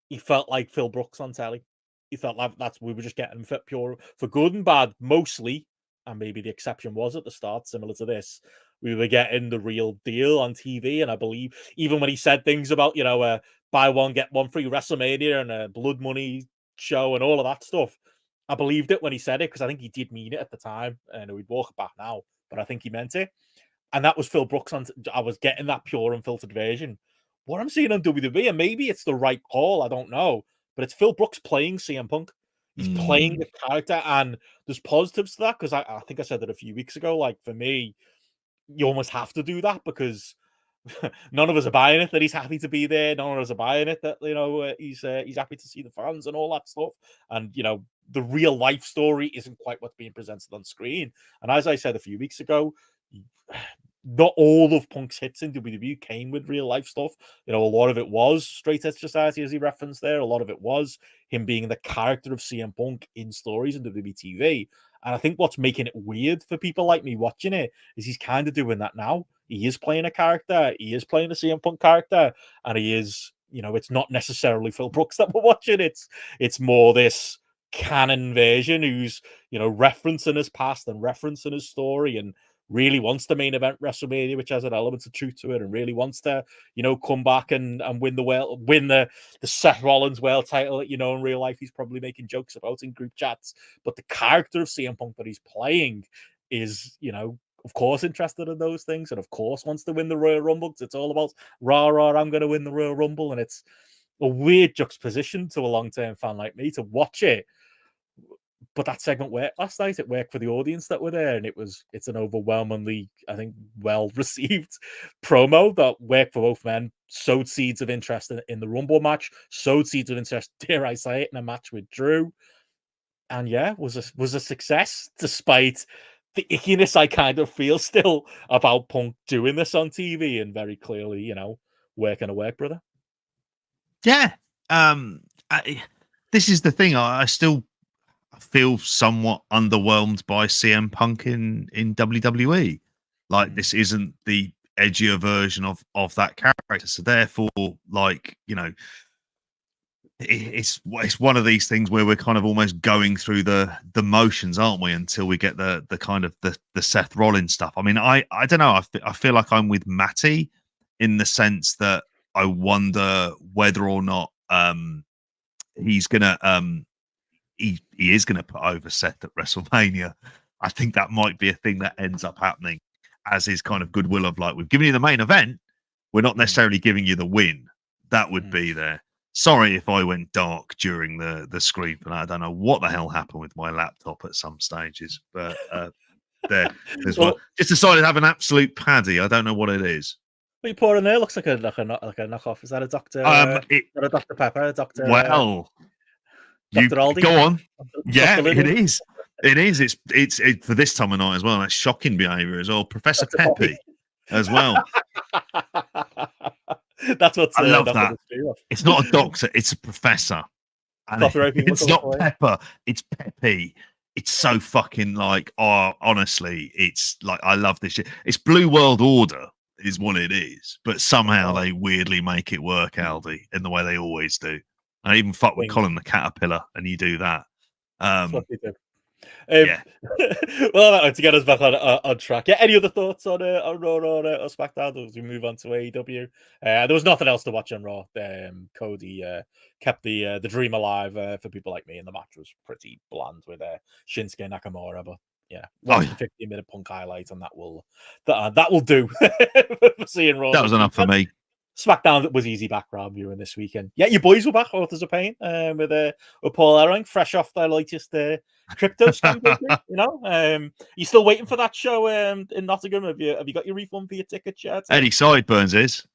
he felt like Phil Brooks on telly. He felt like we were just getting him pure for good and bad, mostly, and maybe the exception was at the start, similar to this. We were getting the real deal on TV, and I believe even when he said things about, buy one get one free WrestleMania and a Blood Money show and all of that stuff, I believed it when he said it, because I think he did mean it at the time, and we'd walk it back now, but I think he meant it. And that was Phil Brooks on. I was getting that pure unfiltered version. What I'm seeing on WWE, and maybe it's the right call, I don't know, but it's Phil Brooks playing CM Punk. He's playing the character, and there's positives to that, because I think I said that a few weeks ago. Like, for me, you almost have to do that, because none of us are buying it that he's happy to be there. None of us are buying it that he's happy to see the fans and all that stuff. And the real life story isn't quite what's being presented on screen. And as I said a few weeks ago, not all of Punk's hits in WWE came with real life stuff. A lot of it was straight edge society, as he referenced there. A lot of it was him being the character of CM Punk in stories in WWE TV. And I think what's making it weird for people like me watching it is he's kind of doing that now. He is playing a character. He is playing a CM Punk character. And he is, it's not necessarily Phil Brooks that we're watching. It's more this canon version who's, referencing his past and referencing his story, and really wants the main event WrestleMania, which has an element of truth to it, and really wants to, come back and win the Seth Rollins world title. In real life, he's probably making jokes about in group chats. But the character of CM Punk that he's playing is, of course, interested in those things, and of course wants to win the Royal Rumble, because it's all about rah rah, I'm going to win the Royal Rumble, and it's a weird juxtaposition to a long-term fan like me to watch it. But that segment worked last night. It worked for the audience that were there, and it's an overwhelmingly, I think, well-received promo that worked for both men. Sowed seeds of interest in the Rumble match. Sowed seeds of interest, dare I say it, in a match with Drew. And yeah, was a success, despite the ickiness I kind of feel still about Punk doing this on TV, and very clearly, working a work, brother. Yeah. This is the thing. I still feel somewhat underwhelmed by CM Punk in WWE. Like, this isn't the edgier version of that character. So therefore, like, it's one of these things where we're kind of almost going through the motions, aren't we, until we get the kind of the Seth Rollins stuff. I mean, I don't know. I feel like I'm with Matty in the sense that I wonder whether or not he's gonna he is gonna put over Seth at WrestleMania. I think that might be a thing that ends up happening as his kind of goodwill of, like, we've given you the main event, we're not necessarily giving you the win. That would be there. Sorry if I went dark during the screen for that. I don't know what the hell happened with my laptop at some stages, but there's one. Just decided to have an absolute paddy. I don't know what it is. What you pouring there looks like a knockoff. Is that a Dr. It, a Dr. Pepper? A Dr. Well, you Dr. Aldi? Go on. Dr. Yeah, Dr. it is. It is. It's for this time of night as well. That's shocking behaviour as well. Professor Peppy as well. That's what I love that. It's not a doctor, it's a professor. And it's not Pepper, it's Peppy. It's so fucking like, honestly, it's like, I love this shit. It's Blue World Order is what it is, but somehow they weirdly make it work, Aldi, in the way they always do. I even fuck with Colin the Caterpillar, and you do that. Yeah. Well, to get us back on track. Yeah. Any other thoughts on Raw or SmackDown as we move on to AEW? There was nothing else to watch on Raw. Cody kept the dream alive for people like me, and the match was pretty bland with Shinsuke Nakamura. But yeah, watch the 15-minute Punk highlight, and that will do for seeing Raw. That was enough for me. SmackDown was easy background viewing this weekend. Yeah, your boys were back, Authors of Pain, with Paul Ellering, fresh off their latest crypto scandal. You still waiting for that show in Nottingham? Have you got your refund for your ticket yet? Eddie Sideburns is.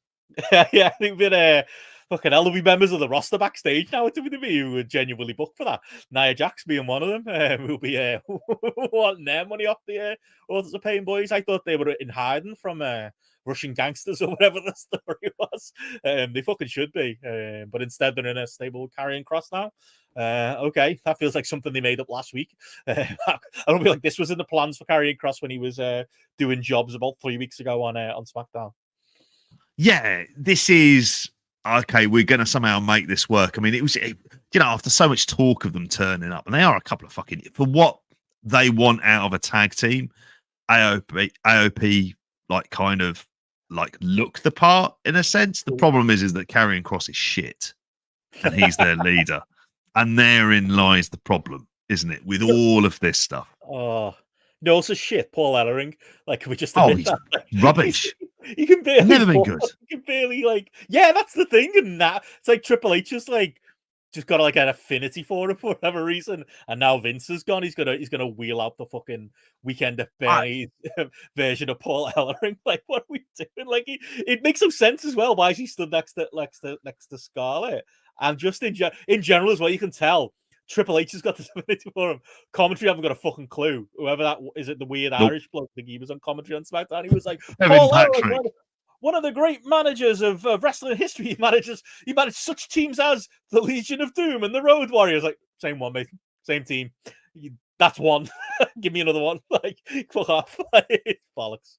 Yeah, I think we're fucking hell, there'll be members of the roster backstage now at WWE who would genuinely book for that. Nia Jax being one of them, who'll be wanting their money off the Authors of Pain boys. I thought they were in hiding from Russian gangsters or whatever the story was. They fucking should be, but instead they're in a stable with Karrion Kross now. Okay, that feels like something they made up last week. I don't feel like this was in the plans for Karrion Kross when he was doing jobs about 3 weeks ago on SmackDown. Yeah, this is okay. We're going to somehow make this work. I mean, it was after so much talk of them turning up, and they are a couple of fucking, for what they want out of a tag team. AOP like kind of like look the part in a sense. The problem is that Karrion Kross is shit, and he's their leader, and therein lies the problem, isn't it? With all of this stuff. Oh no, also shit. Paul Ellering, like, we just he's rubbish. He can barely never been good. He can barely that's the thing, and that it's like Triple H is just got like an affinity for him for whatever reason, and now Vince is gone. He's gonna wheel out the fucking Weekend at Bernie's version of Paul Ellering. Like, what are we doing? Like, it makes no sense as well. Why is he stood next to Scarlett? And just in general as well, you can tell Triple H has got this affinity for him. Commentary haven't got a fucking clue. Whoever that is, it the weird Irish bloke. I think he was on commentary on SmackDown. He was like, Paul Ellering, one of the great managers of wrestling history. He managed such teams as the Legion of Doom and the Road Warriors. Like, same one, mate. Same team. That's one. Give me another one. Like, fuck off. Bollocks.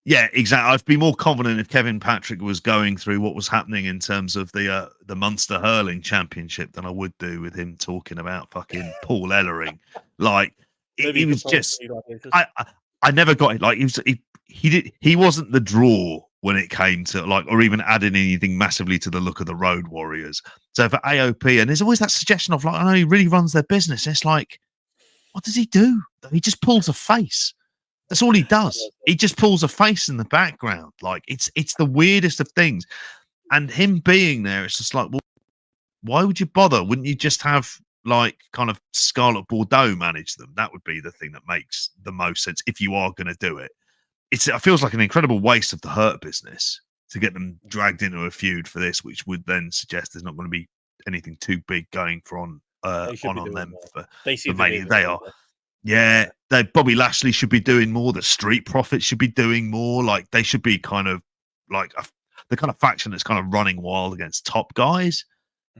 Yeah, exactly. I'd be more confident if Kevin Patrick was going through what was happening in terms of the Munster Hurling Championship than I would do with him talking about fucking Paul Ellering. Like, he was just. I never got it. Like, he wasn't the draw when it came to, like, or even adding anything massively to the look of the Road Warriors. So for AOP, and there's always that suggestion of, like, I know he really runs their business. It's like, What does he do? He just pulls a face. That's all he does. He just pulls a face in the background. Like it's the weirdest of things. And him being there, it's just like, well, why would you bother? Wouldn't you just have like kind of Scarlet Bordeaux manage them? That would be the thing that makes the most sense if you are going to do it. It feels like an incredible waste of the Hurt business to get them dragged into a feud for this, which would then suggest there's not going to be anything too big going for on them for Mania. They are. Yeah, Bobby Lashley should be doing more. The Street Profits should be doing more. Like they should be kind of like the kind of faction that's kind of running wild against top guys.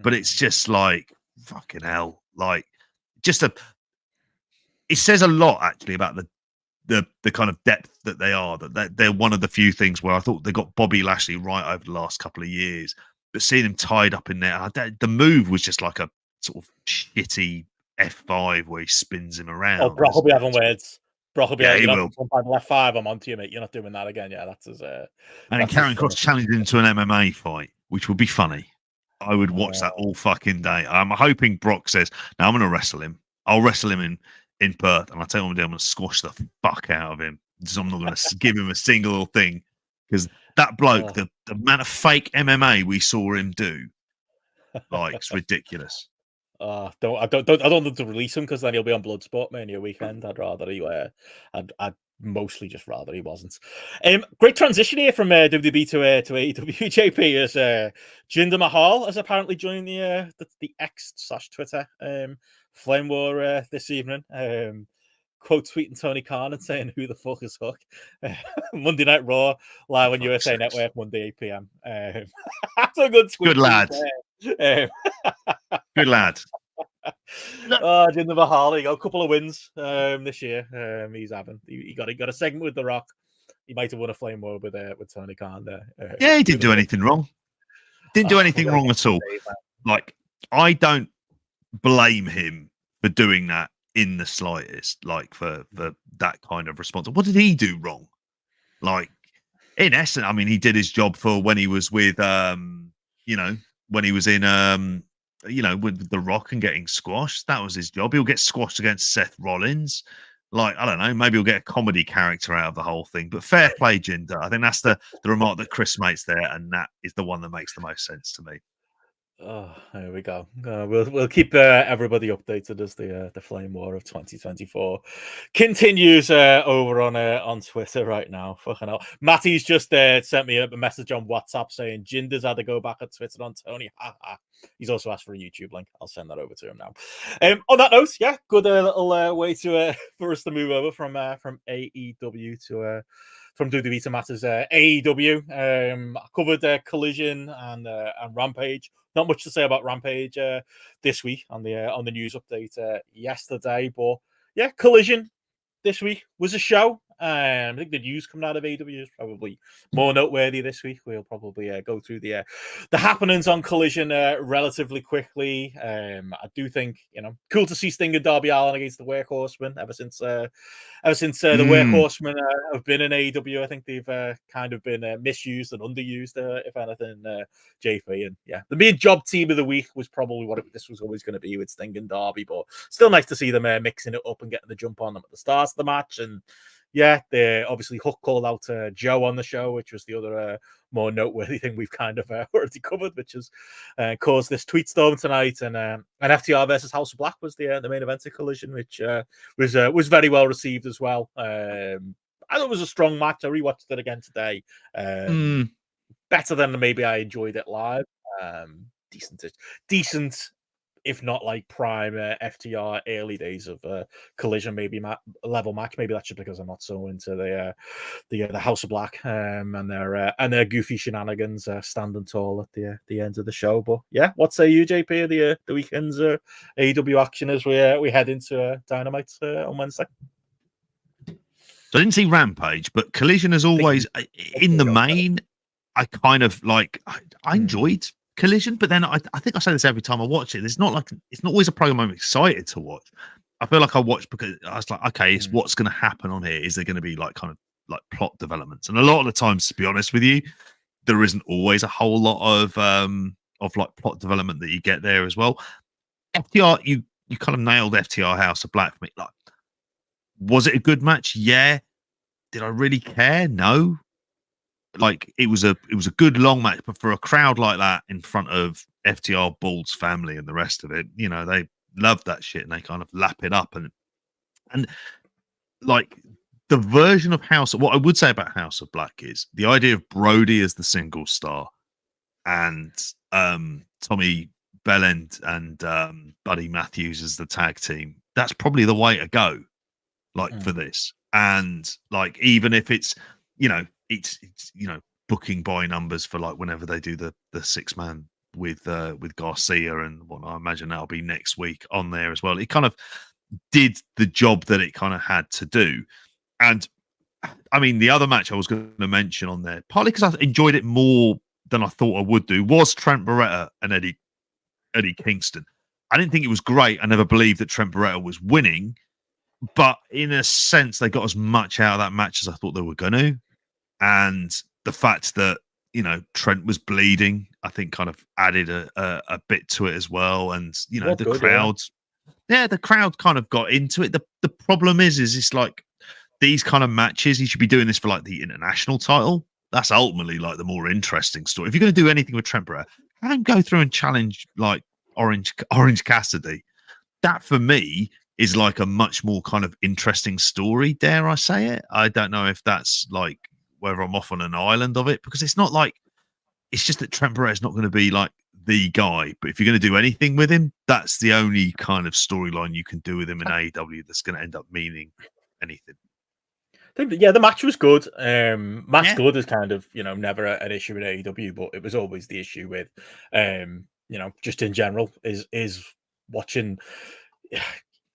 But it's just like fucking hell. Like it says a lot actually about the kind of depth that they are. That they're one of the few things where I thought they got Bobby Lashley right over the last couple of years, but seeing him tied up in there, the move was just like a sort of shitty F5 where he spins him around. Oh, Brock will be having words. Brock will be he will. By the left 5, I'm onto you, mate. You're not doing that again. Yeah, that's as. And then Karen Cross challenged him to an MMA fight, which would be funny. I would watch that all fucking day. I'm hoping Brock says, "Now I'm going to wrestle him. I'll wrestle him in Perth, and I'll tell you what I'm going to squash the fuck out of him. So I'm not going to give him a single thing because that bloke, the amount of fake MMA we saw him do, like it's ridiculous." I don't want them to release him because then he'll be on Bloodsport Mania weekend. I'd rather I'd mostly just rather he wasn't. Great transition here from WWE to AEW. JP as Jinder Mahal has apparently joined the X/Twitter flame war this evening. Quote tweeting Tony Khan and saying, "Who the fuck is Hook?" Monday Night Raw live on USA Network Monday 8 p.m. That's a good tweet. Good lad. Good lad. Jinder Mahal, he got a couple of wins this year. He's having he got a segment with The Rock. He might have won a flame war with Tony Khan there. Yeah, he didn't do anything wrong. Didn't do anything wrong at all. Like I don't blame him for doing that in the slightest. Like for that kind of response. What did he do wrong? Like in essence, I mean, he did his job for when he was with when he was in with The Rock and getting squashed. That was his job. He'll get squashed against Seth Rollins. Like, I don't know, maybe he'll get a comedy character out of the whole thing. But fair play, Jinder. I think that's the remark that Chris makes there, and that is the one that makes the most sense to me. Oh, there we go. We'll keep everybody updated as the flame war of 2024 continues over on Twitter right now. Fucking hell, Matty's just sent me a message on WhatsApp saying Jinder's had to go back on Twitter on Tony. He's also asked for a YouTube link. I'll send that over to him now. On that note, yeah, good little way to for us to move over from AEW to. From WWE to Matters AEW. I covered Collision and Rampage. Not much to say about Rampage this week on the news update yesterday, but yeah, Collision this week was a show. I think the news coming out of AEW is probably more noteworthy this week. We'll probably go through the happenings on Collision relatively quickly. I do think cool to see Sting and Darby Allin against the Workhorsemen. Ever since the Workhorsemen have been in AEW, I think they've kind of been misused and underused, if anything. JP and yeah, the main job team of the week was probably what this was always going to be with Sting and Darby, but still nice to see them mixing it up and getting the jump on them at the start of the match. And yeah, they obviously Hook called out Joe on the show, which was the other more noteworthy thing we've kind of already covered, which has caused this tweet storm tonight. And FTR versus House of Black was the main event of Collision, which was very well received as well. I thought it was a strong match. I rewatched it again today. Better than maybe I enjoyed it live. Decent. If not like prime FTR early days of Collision, maybe level match. Maybe that's just because I'm not so into the House of Black and their goofy shenanigans standing tall at the end of the show. But yeah, what say you, JP? The weekend's AEW action as we head into Dynamite on Wednesday. So I didn't see Rampage, but Collision is always in the main. I kind of like. I enjoyed Collision, but then I think I say this every time I watch it. It's not always a program I'm excited to watch. I feel like I watch because I was like, okay, it's what's going to happen on here. Is there going to be like kind of like plot developments? And a lot of the times, to be honest with you, there isn't always a whole lot of like plot development that you get there as well. FTR, you kind of nailed FTR House of Black for me. Like, was it a good match? Yeah. Did I really care? No. Like, it was a good long match, but for a crowd like that in front of FTR, Bald's family, and the rest of it, you know, they love that shit and they kind of lap it up and like the version of what I would say about House of Black is the idea of Brody as the single star and Tommy Bellend and Buddy Matthews as the tag team. That's probably the way to go, like for this. And like, even if it's, you know, it's you know, booking by numbers for like whenever they do the 6-man with Garcia and what I imagine that'll be next week on there as well. It kind of did the job that it kind of had to do. And I mean, the other match I was going to mention on there, partly because I enjoyed it more than I thought I would do, was Trent Barretta and Eddie Kingston. I didn't think it was great. I never believed that Trent Barretta was winning, but in a sense, they got as much out of that match as I thought they were going to. And the fact that, you know, Trent was bleeding, I think kind of added a bit to it as well. And, you know, the crowd, the crowd kind of got into it. The problem is it's like these kind of matches, you should be doing this for like the international title. That's ultimately like the more interesting story. If you're going to do anything with Trent Barretta, have him go through and challenge like Orange Cassidy. That for me is like a much more kind of interesting story, dare I say it. I don't know if that's like whether I'm off on an island of it, because it's not like, it's just that Trent Barretta is not going to be like the guy. But if you're going to do anything with him, that's the only kind of storyline you can do with him in AEW that's going to end up meaning anything. Yeah, the match was good. Match good is kind of, you know, never an issue in AEW, but it was always the issue with, you know, just in general is watching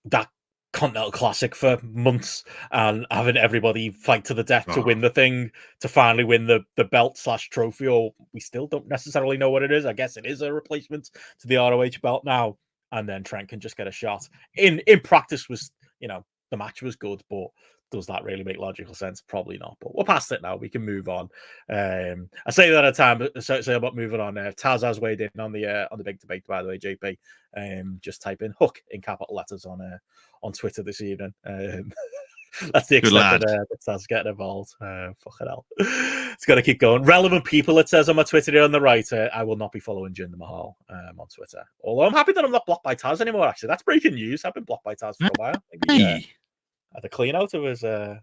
that Continental Classic for months and having everybody fight to the death to win the thing, to finally win the belt / trophy, or we still don't necessarily know what it is. I guess it is a replacement to the ROH belt now, and then Trent can just get a shot. In practice was, you know, the match was good, but does that really make logical sense? Probably not, but we're past it now. We can move on. I say that at a time, say about moving on. Taz has weighed in on the big debate, by the way, JP. Just type in "hook" in capital letters on Twitter this evening. That's the extent that Taz getting involved. Fucking hell. It's got to keep going. Relevant people, it says on my Twitter here on the right. I will not be following Jinder Mahal on Twitter. Although I'm happy that I'm not blocked by Taz anymore, actually. That's breaking news. I've been blocked by Taz for a while. Maybe, had a clean out of his am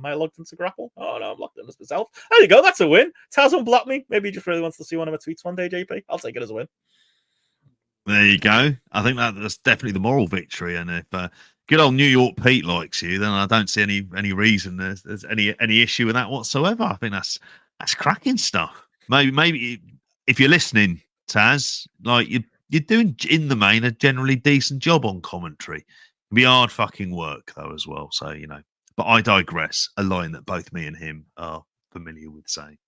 I logged into Grapple? Oh no, I'm logged in as myself. There you go, that's a win. Taz unblocked me. Maybe he just really wants to see one of my tweets one day, JP. I'll take it as a win. There you go. I think that's definitely the moral victory. And if good old New York Pete likes you, then I don't see any reason there's any issue with that whatsoever. I think that's cracking stuff. Maybe if you're listening, Taz, like you're doing in the main a generally decent job on commentary. It'll be hard fucking work though as well. So, you know, but I digress. A line that both me and him are familiar with saying.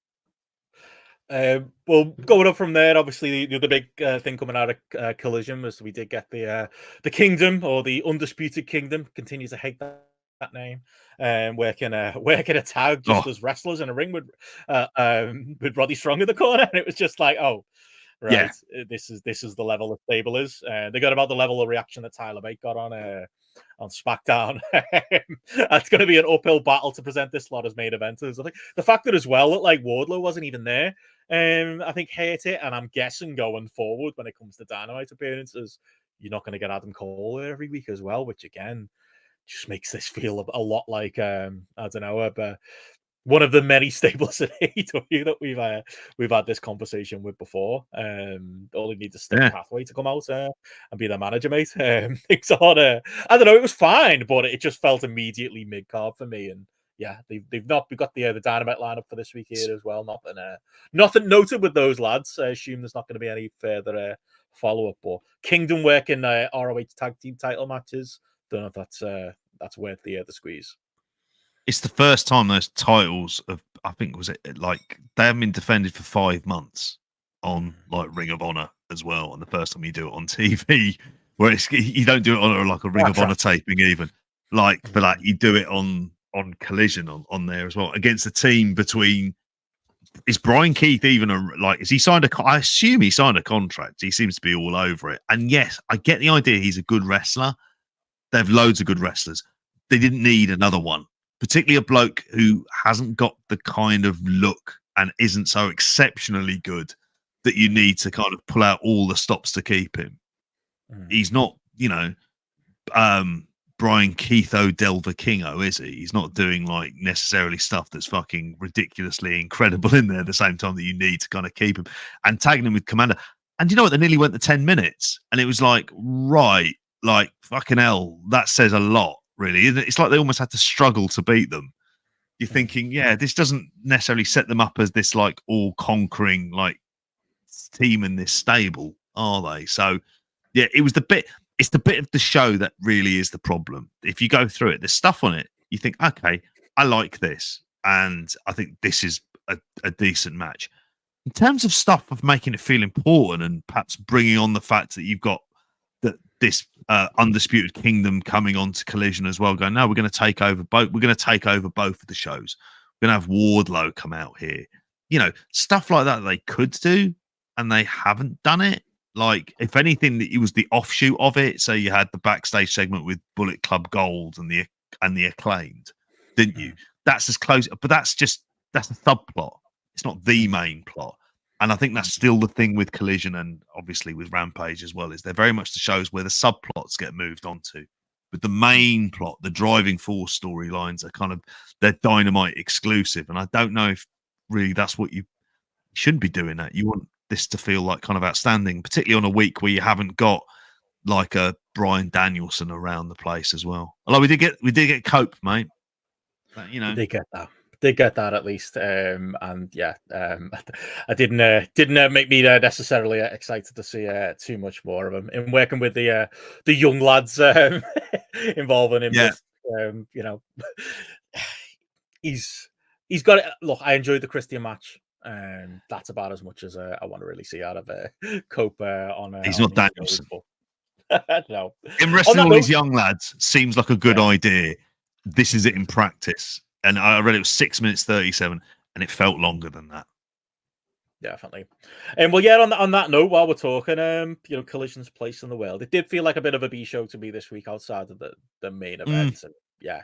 Well, going up from there, obviously the big thing coming out of Collision was we did get the Kingdom, or the Undisputed Kingdom. Continue to hate that name. Working a tag just as wrestlers in a ring with Roddy Strong in the corner, and it was just like, oh, right, this is the level of stable is. They got about the level of reaction that Tyler Bate got on SmackDown. It's going to be an uphill battle to present this slot as main eventers. I think the fact that as well that like Wardlow wasn't even there, I think hurt it. And I'm guessing going forward when it comes to Dynamite appearances, you're not going to get Adam Cole there every week as well, which again just makes this feel a lot like I don't know, but one of the many stables in AEW that we've had this conversation with before. All he needs is Stone Pathway to come out and be the manager, mate. Things on I don't know, it was fine, but it just felt immediately mid card for me. And yeah, we've got the Dynamite lineup for this week here as well. Nothing noted with those lads. I assume there's not going to be any further follow up. But Kingdom working ROH tag team title matches. Don't know if that's worth the squeeze. It's the first time those titles of, I think, was it like they haven't been defended for 5 months on like Ring of Honor as well. And the first time you do it on TV, where you don't do it on like a Ring of Honor taping even. Like for that, you do it on Collision on there as well against a team between is Brian Keith even is he signed I assume he signed a contract. He seems to be all over it. And yes, I get the idea he's a good wrestler. They have loads of good wrestlers. They didn't need another one, particularly a bloke who hasn't got the kind of look and isn't so exceptionally good that you need to kind of pull out all the stops to keep him. He's not, Brian Keitho Del Vikingo, is he? He's not doing like necessarily stuff that's fucking ridiculously incredible in there at the same time that you need to kind of keep him, and tagging him with Commander. And you know what? They nearly went to 10 minutes, and it was like, right, like fucking hell, that says a lot, really. It's like they almost had to struggle to beat them. You're thinking, yeah, this doesn't necessarily set them up as this like all conquering like team in this stable, are they? So yeah, it's the bit of the show that really is the problem. If you go through it, there's stuff on it, you think, okay, I like this, and I think this is a decent match. In terms of stuff of making it feel important and perhaps bringing on the fact that you've got this Undisputed Kingdom coming on to Collision as well, going, no, we're going to take over both. We're going to take over both of the shows. We're going to have Wardlow come out here. Stuff like that they could do, and they haven't done it. Like, if anything, it was the offshoot of it. So you had the backstage segment with Bullet Club Gold and the Acclaimed, didn't you? That's as close, but that's a subplot. It's not the main plot. And I think that's still the thing with Collision, and obviously with Rampage as well, is they're very much the shows where the subplots get moved onto. But the main plot, the driving force storylines are they're Dynamite exclusive. And I don't know if really that's what you shouldn't be doing that. You want this to feel like kind of outstanding, particularly on a week where you haven't got like a Bryan Danielson around the place as well. Although we did get Cope, mate. But, they get that. They get that at least, and yeah, I didn't make me necessarily excited to see too much more of him. In working with the young lads involving him, yeah. He's got it. Look, I enjoyed the Christian match. That's about as much as I want to really see out of Cope on. He's not Danielson. No. In wrestling all these young lads seems like a good idea. This is it in practice. And I read it was 6 minutes 37, and it felt longer than that. Definitely. And well, yeah, on that note, while we're talking, Collision's place in the world, it did feel like a bit of a B show to me this week outside of the main event. And yeah,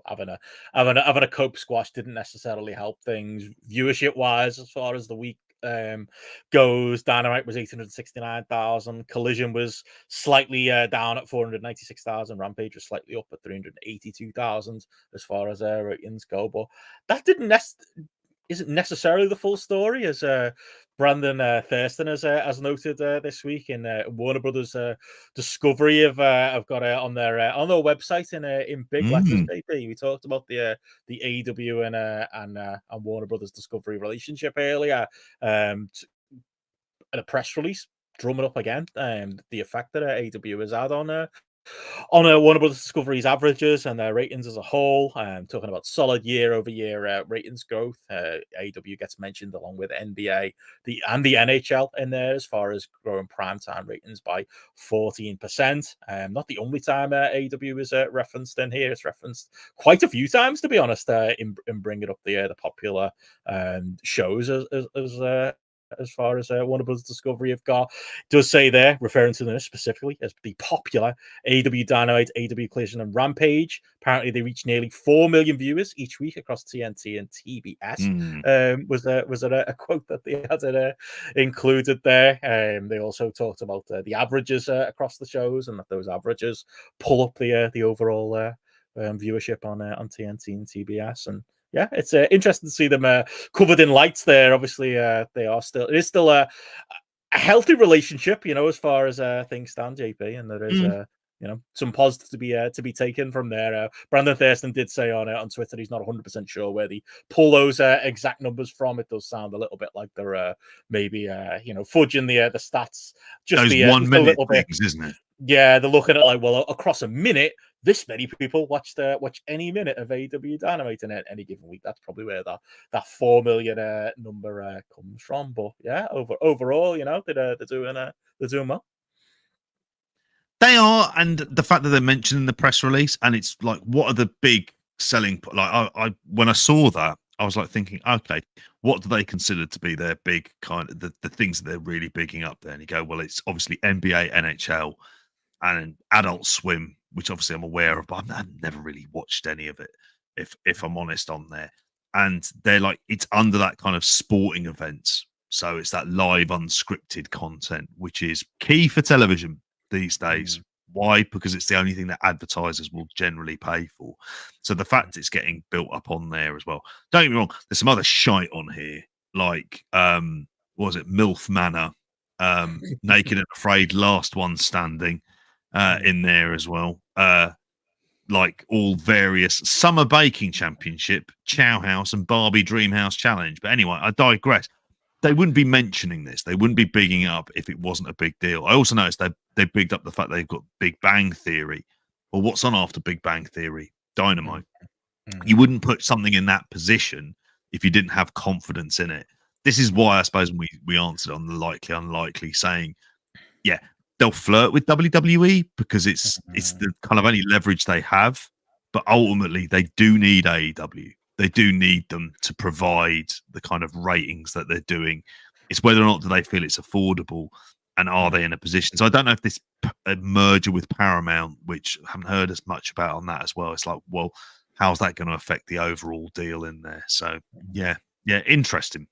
having a Cope squash didn't necessarily help things viewership wise as far as the week goes. Dynamite was 869,000. Collision was slightly down at 496,000. Rampage was slightly up at 382,000 as far as ratings go. But that isn't necessarily the full story, as Brandon Thurston has noted this week in Warner Brothers Discovery have got on their website in big letters. JP, we talked about the AEW and Warner Brothers Discovery relationship earlier, and a press release drumming up again the effect that AEW has had on Warner Brothers Discovery's averages and their ratings as a whole. Talking about solid year-over-year ratings growth. AEW gets mentioned along with NBA and the NHL in there as far as growing primetime ratings by 14%. Not the only time AEW is referenced in here. It's referenced quite a few times, to be honest, in bringing up the popular shows as far as Warner Brothers Discovery have got. It does say there, referring to them specifically as the popular AEW Dynamite, AEW Collision, and Rampage. Apparently, they reach nearly 4 million viewers each week across TNT and TBS. Was a quote that they had included there. They also talked about the averages across the shows, and that those averages pull up the overall viewership on TNT and TBS. And yeah, it's interesting to see them covered in lights there. Obviously, it is still a healthy relationship, as far as things stand, JP, and there is some positive to be taken from there. Brandon Thurston did say on Twitter he's not 100% sure where they pull those exact numbers from. It does sound a little bit like they're maybe fudging the stats. Just those 1 minute things, isn't it? Yeah, they're looking at like, well, across a minute, this many people watch any minute of AEW Dynamite in any given week. That's probably where that 4 million number comes from. But yeah, overall, they're doing well. They are, and the fact that they're mentioned in the press release, and it's like, what are the big selling? Like, I when I saw that, I was like thinking, okay, what do they consider to be their big kind of the things that they're really bigging up there? And you go, well, it's obviously NBA, NHL, and Adult Swim, which obviously I'm aware of, but I've never really watched any of it, if I'm honest, on there. And they're like, it's under that kind of sporting events. So it's that live unscripted content, which is key for television these days. Why? Because it's the only thing that advertisers will generally pay for. So the fact it's getting built up on there as well. Don't get me wrong, there's some other shite on here, like what was it, MILF Manor, Naked and Afraid, Last One Standing, in there as well. Like all various Summer Baking Championship, Chow House, and Barbie Dream House Challenge. But anyway, I digress. They wouldn't be mentioning this. They wouldn't be bigging it up if it wasn't a big deal. I also noticed they bigged up the fact they've got Big Bang Theory. Well, what's on after Big Bang Theory? Dynamite. You wouldn't put something in that position if you didn't have confidence in it. This is why I suppose we answered on the likely, unlikely, saying, yeah, they'll flirt with WWE because it's the kind of only leverage they have. But ultimately, they do need AEW. They do need them to provide the kind of ratings that they're doing. It's whether or not do they feel it's affordable, and are they in a position. So I don't know if this merger with Paramount, which I haven't heard as much about on that as well. It's like, well, how's that going to affect the overall deal in there? So yeah, interesting.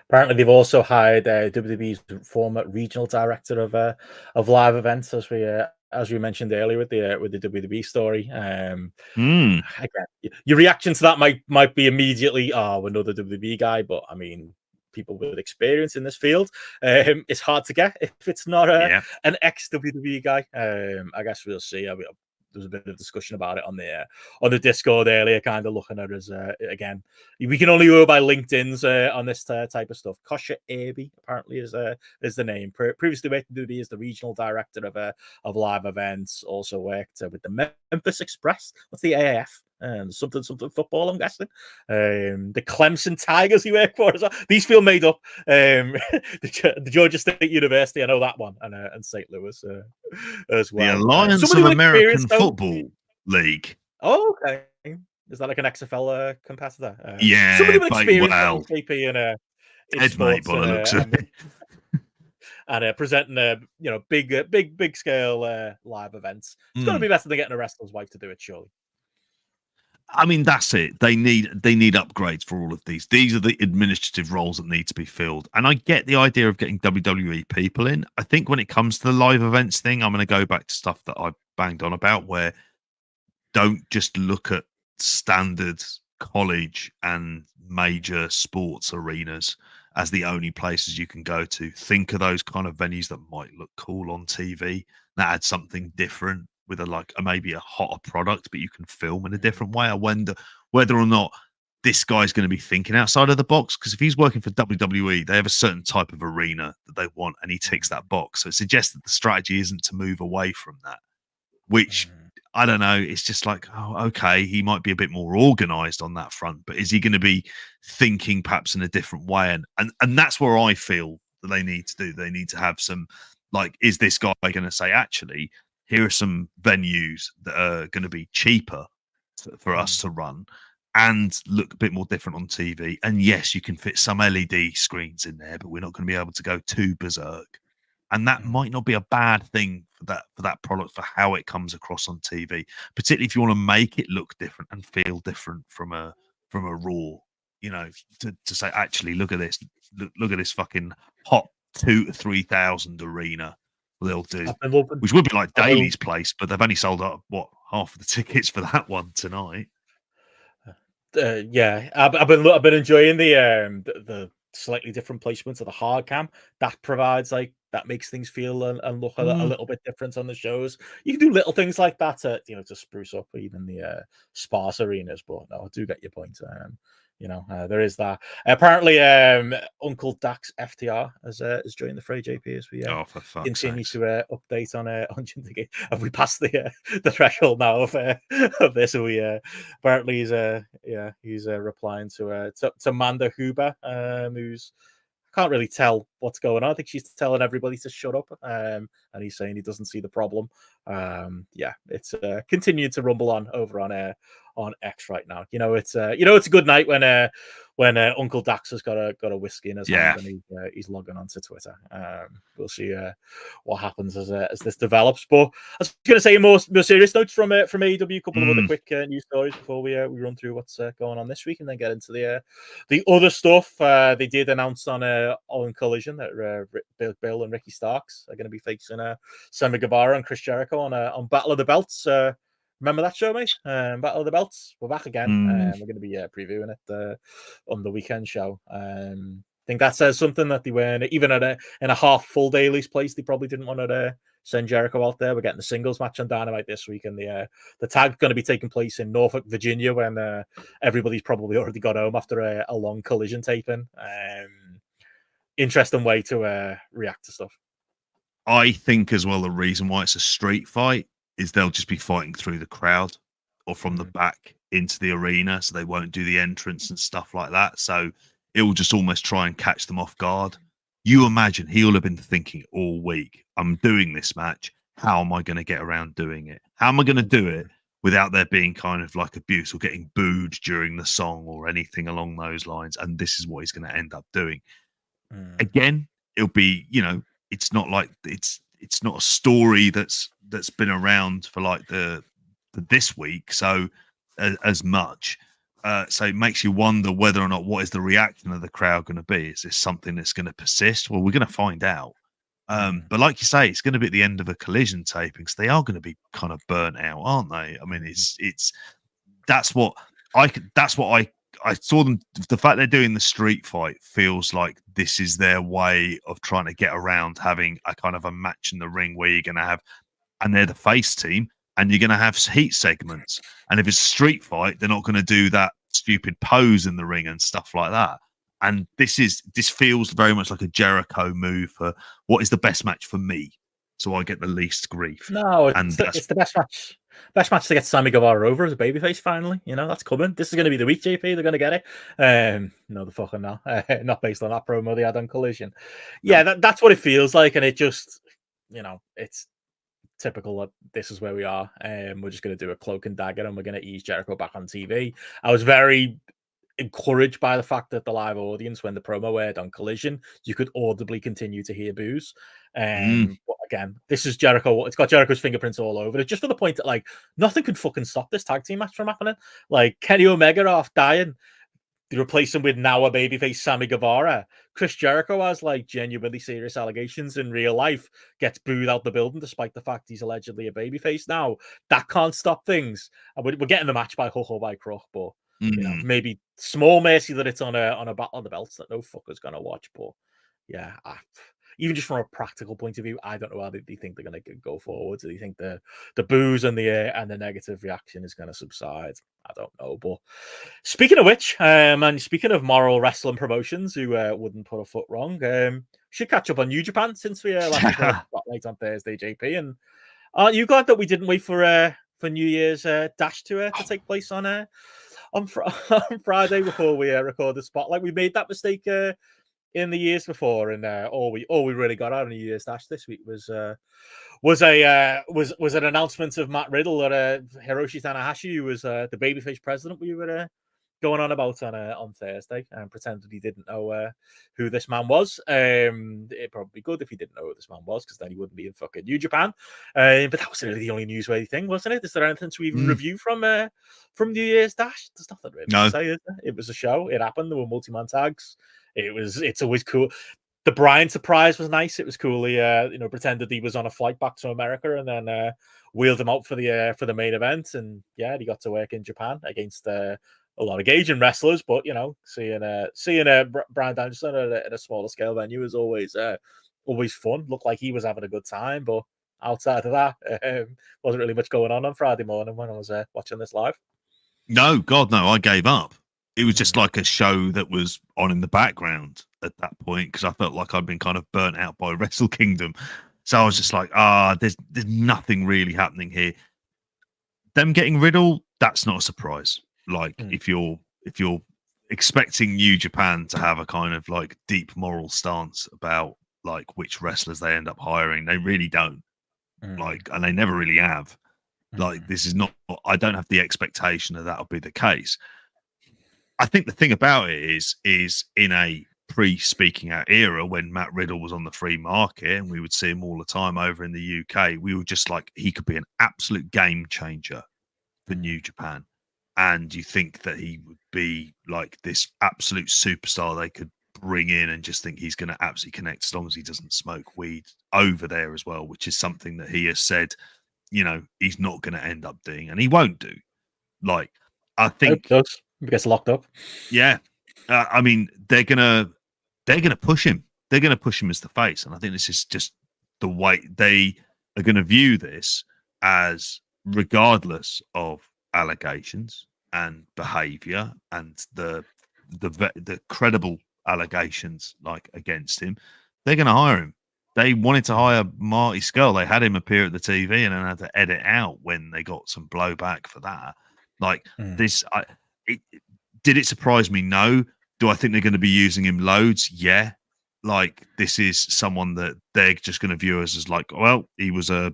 Apparently, they've also hired WWE's former regional director of live events, as we mentioned earlier with the WWE story. Again, your reaction to that might be immediately, another WWE guy, but I mean, people with experience in this field, it's hard to get if it's not an ex WWE guy. I guess we'll see. There was a bit of discussion about it on the Discord earlier, kind of looking at us again. We can only go by LinkedIn's on this type of stuff. Kosha Abe apparently is the name. Previously worked at WWE as the regional director of live events. Also worked with the Memphis Express. What's the AAF? Something football, I'm guessing. The Clemson Tigers he worked for as well. These feel made up. The Georgia State University, I know that one, and St. Louis as well. The Alliance of American Football League. Oh, okay. Is that like an XFL competitor? Yeah, somebody with experience in JP in Head mate, sports, by the looks of it. And presenting big scale live events. It's got to be better than getting a wrestler's wife to do it, surely. I mean, that's it. They need upgrades for all of these. These are the administrative roles that need to be filled. And I get the idea of getting WWE people in. I think when it comes to the live events thing, I'm going to go back to stuff that I banged on about, where don't just look at standard college and major sports arenas as the only places you can go to. Think of those kind of venues that might look cool on TV, that add something different, with maybe a hotter product, but you can film in a different way. I wonder whether or not this guy's going to be thinking outside of the box, because if he's working for WWE, they have a certain type of arena that they want, and he ticks that box. So it suggests that the strategy isn't to move away from that, which I don't know. It's just like, oh, okay, he might be a bit more organized on that front, but is he going to be thinking perhaps in a different way? And that's where I feel that they need to do. They need to have some, like, is this guy going to say, actually, here are some venues that are going to be cheaper for us to run and look a bit more different on TV. And yes, you can fit some LED screens in there, but we're not going to be able to go too berserk. And that might not be a bad thing for that product, for how it comes across on TV, particularly if you want to make it look different and feel different from a Raw. You know, to say, actually, look at this, look at this fucking hot 2,000 to 3,000 arena. They'll do, which would be like Daly's place, but they've only sold out half of the tickets for that one tonight. I've been enjoying the slightly different placements of the hard cam. That provides that makes things feel and look a little bit different on the shows. You can do little things like that to spruce up even the sparse arenas. But no, I do get your point. There is that. Apparently, Uncle Dax FTR has joined the fray, JP, as we continue to update on Jindigate. Have we passed the threshold now of this? So apparently he's replying to Manda Huber, who's, I can't really tell what's going on. I think she's telling everybody to shut up, and he's saying he doesn't see the problem. Yeah, it's continuing to rumble on over on X right now. It's a good night when Uncle Dax has got a whiskey in his hand and he's logging onto Twitter. We'll see what happens as this develops. But I was going to say more serious notes from AEW, a couple of other quick news stories before we run through what's going on this week and then get into the other stuff. They did announce on Collision that Bill and Ricky Starks are going to be facing Sammy Guevara and Chris Jericho on Battle of the Belts. Remember that show, mate? Battle of the Belts. We're back again. We're going to be previewing it on the weekend show. I think that says something that they weren't even in a half full Daily's place. They probably didn't want to send Jericho out there. We're getting the singles match on Dynamite this week, and the tag going to be taking place in Norfolk, Virginia, when everybody's probably already got home after a long Collision taping. Interesting way to react to stuff. I think as well the reason why it's a street fight is they'll just be fighting through the crowd or from the back into the arena, so they won't do the entrance and stuff like that. So it will just almost try and catch them off guard. You imagine he'll have been thinking all week, I'm doing this match. How am I going to get around doing it? How am I going to do it without there being kind of like abuse or getting booed during the song or anything along those lines? And this is what he's going to end up doing. Again, it'll be, it's not like it's not a story that's been around for like the this week so as much, so it makes you wonder whether or not what is the reaction of the crowd going to be. Is this something that's going to persist? Well, we're going to find out, but like you say, it's going to be at the end of a Collision taping, so they are going to be kind of burnt out, aren't they? I mean, that's what I saw them. The fact they're doing the street fight feels like this is their way of trying to get around having a kind of a match in the ring where you're going to have, and they're the face team, and you're going to have heat segments. And if it's a street fight, they're not going to do that stupid pose in the ring and stuff like that. And this feels very much like a Jericho move for what is the best match for me, so I get the least grief. No, it's the best match. Best match to get Sammy Guevara over as a babyface finally. That's coming. This is going to be the week, JP. They're going to get it. No, the fucking no. Not based on that promo they had on Collision. Yeah, that's what it feels like. And it just, it's typical that this is where we are. We're just going to do a cloak and dagger and we're going to ease Jericho back on TV. I was very encouraged by the fact that the live audience, when the promo aired on Collision, you could audibly continue to hear boos. But again, this is Jericho. It's got Jericho's fingerprints all over it, just for the point that like nothing could fucking stop this tag team match from happening. Like Kenny Omega off dying, they replace him with now a babyface Sammy Guevara. Chris Jericho has like genuinely serious allegations in real life, gets booed out the building despite the fact he's allegedly a babyface. Now that can't stop things. And we're getting the match by hook or by crook, but maybe small mercy that it's on a battle of the belts that no fucker's gonna watch. But yeah, even just from a practical point of view, I don't know how they think they're gonna go forward. Do they think the boos and the negative reaction is gonna subside? I don't know. But speaking of which, and speaking of moral wrestling promotions who wouldn't put a foot wrong, should catch up on New Japan since we last spotlight on Thursday, JP. And aren't you glad that we didn't wait for New Year's Dash to take place on Friday before we record the spotlight? We made that mistake in the years before, and all we really got out of New Year's Dash this week was an announcement of Matt Riddle that Hiroshi Tanahashi, who was the babyface president we were going on about on Thursday, and pretended he didn't know who this man was. It'd probably be good if he didn't know who this man was, because then he wouldn't be in fucking New Japan. But that was really the only newsworthy thing, wasn't it? Is there anything to even review from New Year's Dash? There's nothing really to say, is there? It was a show. It happened. There were multi-man tags. It's always cool. The Bryan surprise was nice. It was cool. He pretended he was on a flight back to America and then wheeled him out for the main event. And yeah, he got to work in Japan against a lot of Gaijin wrestlers. But seeing Bryan Danielson at a smaller scale venue is always fun. Looked like he was having a good time, but outside of that, wasn't really much going on Friday morning when I was watching this live. No, God, no, I gave up. It was just like a show that was on in the background at that point, because I felt like I'd been kind of burnt out by Wrestle Kingdom. So I was just like, there's nothing really happening here. Them getting Riddle, that's not a surprise. Like if you're expecting New Japan to have a kind of like deep moral stance about like which wrestlers they end up hiring. They really don't. Like, and they never really have. Like, this is not, I don't have the expectation that that'll be the case. I think the thing about it is in a pre-speaking out era when Matt Riddle was on the free market and we would see him all the time over in the UK, we were just like, he could be an absolute game changer for New Japan. And you think that he would be like this absolute superstar they could bring in and just think he's going to absolutely connect as long as he doesn't smoke weed over there as well, which is something that he has said, you know, he's not going to end up doing, and he won't do. Like, I think he gets locked up. Yeah, I mean, they're gonna push him. They're gonna push him as the face, and I think this is just the way they are going to view this, as regardless of allegations and behavior and the credible allegations like against him, they're going to hire him. They wanted to hire Marty Scurll. They had him appear at the TV and then had to edit out when they got some blowback for that. Like this, did it surprise me? No. Do I think they're going to be using him loads? Yeah. Like, this is someone that they're just going to view as like, well, he was a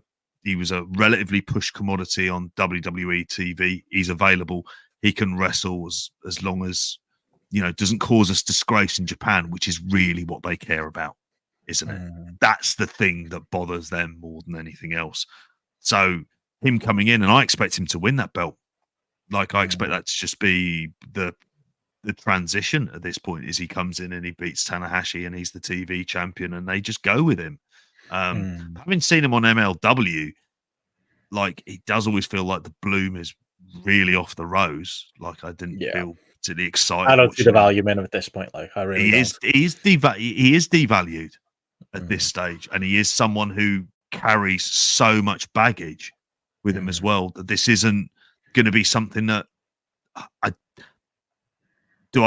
relatively push commodity on WWE TV. He's available. He can wrestle as long as, you know, doesn't cause us disgrace in Japan, which is really what they care about, isn't it? That's the thing that bothers them more than anything else. So him coming in, and I expect him to win that belt. Like, I expect that to just be the transition at this point, is he comes in and he beats Tanahashi and he's the TV champion and they just go with him. Having seen him on MLW, like, it does always feel like the bloom is really off the rose. Like, I didn't feel particularly excited. I don't see the value in him at this point. Like, I really don't. He is devalued at this stage, and he is someone who carries so much baggage with him as well, that this isn't going to be something that I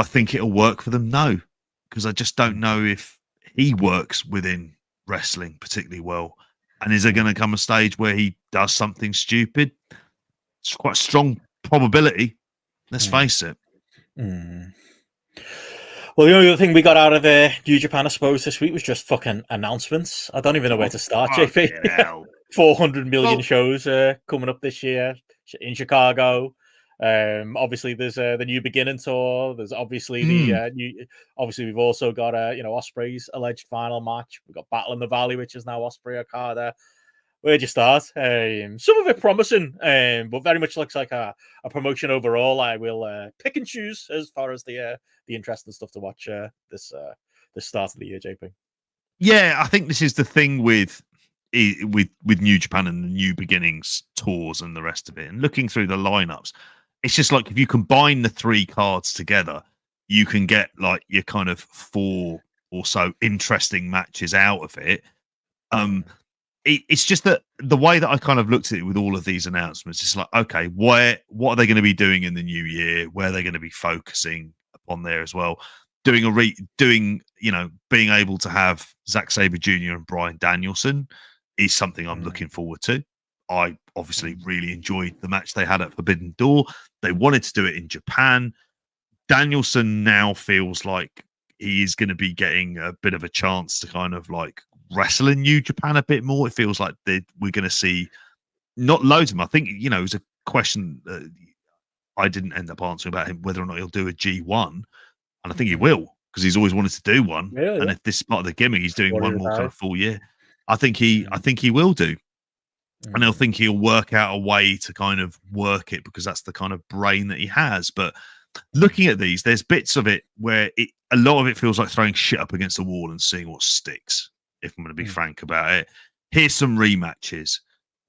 think it'll work for them? No, because I just don't know if he works within wrestling particularly well. And is there going to come a stage where he does something stupid? It's quite a strong probability. Let's face it. Well, the only other thing we got out of New Japan, I suppose, this week was just fucking announcements. I don't even know where to start, JP. 400 million shows coming up this year in Chicago. Obviously, there's the New Beginning tour. There's obviously the new. Obviously, we've also got Ospreay's alleged final match. We've got Battle in the Valley, which is now Ospreay Okada. Where'd you start? Some of it promising, but very much looks like a promotion overall. I will pick and choose as far as the interesting stuff to watch this start of the year, JP. Yeah, I think this is the thing with New Japan and the New Beginnings tours and the rest of it. And looking through the lineups, it's just like, if you combine the three cards together, you can get like your kind of 4 or so interesting matches out of it. It's just that the way that I kind of looked at it with all of these announcements, it's like, okay, what are they going to be doing in the new year? Where are they going to be focusing upon there as well? Being able to have Zack Sabre Jr. and Bryan Danielson is something I'm looking forward to. I obviously really enjoyed the match they had at Forbidden Door. They wanted to do it in Japan. Danielson now feels like he is going to be getting a bit of a chance to kind of like wrestle in New Japan a bit more. It feels like we're going to see not loads of them. I think, it was a question that I didn't end up answering about him, whether or not he'll do a G1. And I think he will, because he's always wanted to do one. Yeah. And if this is part of the gimmick, he's doing one more kind of full year. I think he will do. And I think he'll work out a way to kind of work it, because that's the kind of brain that he has. But looking at these, there's bits of it where a lot of it feels like throwing shit up against the wall and seeing what sticks, if I'm going to be frank about it. Here's some rematches.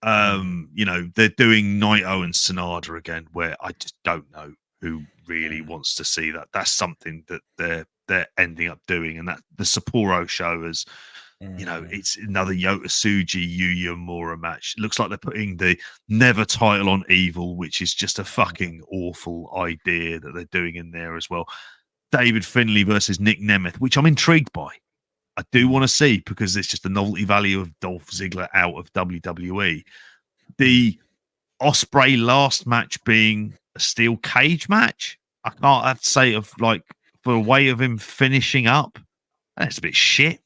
They're doing Naito and Sonata again, where I just don't know who really wants to see that. That's something that they're ending up doing. And that the Sapporo show is, it's another Yota Tsuji Yuya Uemura match. It looks like they're putting the Never title on Evil, which is just a fucking awful idea that they're doing in there as well. David Finlay versus Nick Nemeth, which I'm intrigued by. I do want to see, because it's just the novelty value of Dolph Ziggler out of WWE. The Ospreay last match being a steel cage match, I can't have to say of like for a way of him finishing up. That's a bit shit,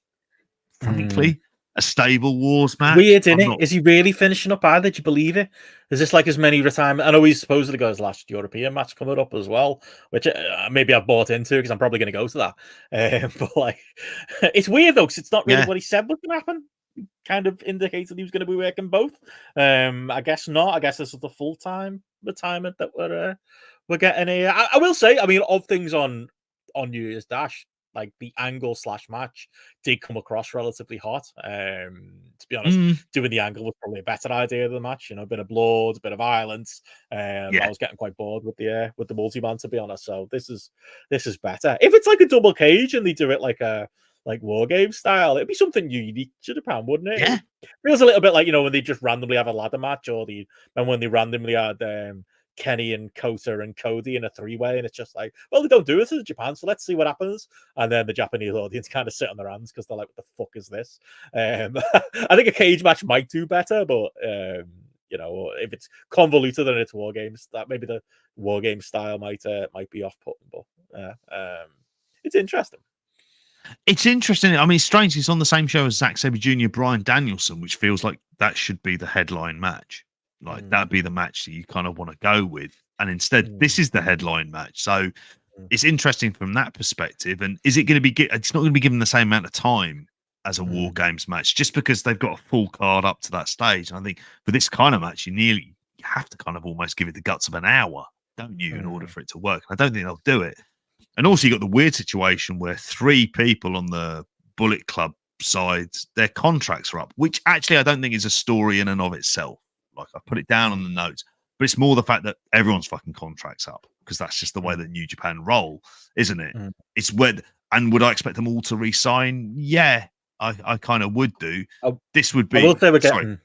frankly. A stable wars match. Weird, isn't it? Is he really finishing up either? Do you believe it? Is this like as many retirement? I know he's supposedly got his last European match coming up as well, which maybe I've bought into because I'm probably going to go to that. But like, it's weird though because it's not really what he said was going to happen. Kind of indicated he was going to be working both. I guess not. I guess this is the full-time retirement that we're getting here. I will say, I mean, of things on New Year's Dash, like the angle / match did come across relatively hot. To be honest, doing the angle was probably a better idea than the match. You know, a bit of blood, a bit of violence. I was getting quite bored with the multi-man, to be honest. So this is better. If it's like a double cage and they do it like a war game style, it'd be something unique to Japan, wouldn't it? Yeah. It feels a little bit like, you know, when they just randomly have a ladder match, or when they randomly had Kenny and Kota and Cody in a 3-way, and it's just like, well, they don't do this in Japan, so let's see what happens. And then the Japanese audience kind of sit on their hands because they're like, what the fuck is this? I think a cage match might do better, but you know, if it's convoluted and it's war games, that maybe the war game style might be off-putting. But it's interesting. It's interesting. I mean, it's strange. It's on the same show as Zack Sabre Jr., Bryan Danielson, which feels like that should be the headline match. Like that'd be the match that you kind of want to go with. And instead, this is the headline match. So it's interesting from that perspective. And is it going to be, it's not going to be given the same amount of time as a War Games match, just because they've got a full card up to that stage. And I think for this kind of match, you have to kind of almost give it the guts of an hour, don't you, in order for it to work. I don't think they'll do it. And also you got the weird situation where 3 people on the Bullet Club side, their contracts are up, which actually I don't think is a story in and of itself. Like I put it down on the notes, but it's more the fact that everyone's fucking contracts up, because that's just the way that New Japan roll, isn't it? It's weird. And would I expect them all to re-sign? Yeah, I kind of would do. This would be. I will say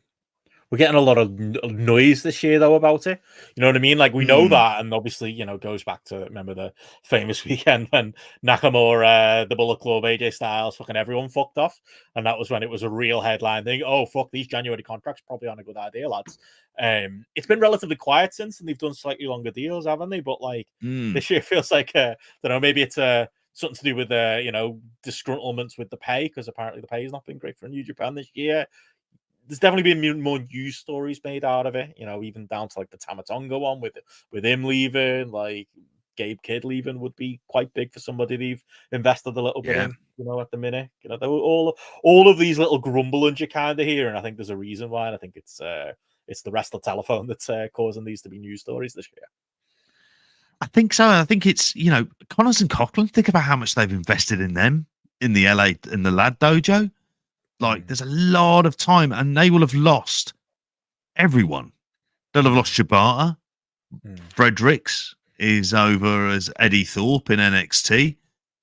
we're getting a lot of noise this year, though, about it. You know what I mean? Like, we know that, and obviously, you know, goes back to, remember the famous weekend when Nakamura, the Bullet Club, AJ Styles, fucking everyone fucked off. And that was when it was a real headline thing. Oh, fuck, these January contracts probably aren't a good idea, lads. It's been relatively quiet since, and they've done slightly longer deals, haven't they? But, like, this year feels like, I don't know, maybe it's something to do with, you know, disgruntlements with the pay, because apparently the pay has not been great for New Japan this year. There's definitely been more news stories made out of it, you know, even down to like the Tamatonga one with him leaving, like Gabe Kidd leaving would be quite big for somebody they've invested a little bit in, you know, at the minute. You know, all of these little grumblings you kind of hear, and I think there's a reason why, and I think it's the wrestler telephone that's causing these to be news stories this year. I think so. I think it's, you know, Connors and Coughlin, think about how much they've invested in them in the LA, in the Lad Dojo. Like, there's a lot of time, and they will have lost everyone. They'll have lost Shibata. Fredericks is over as Eddie Thorpe in NXT,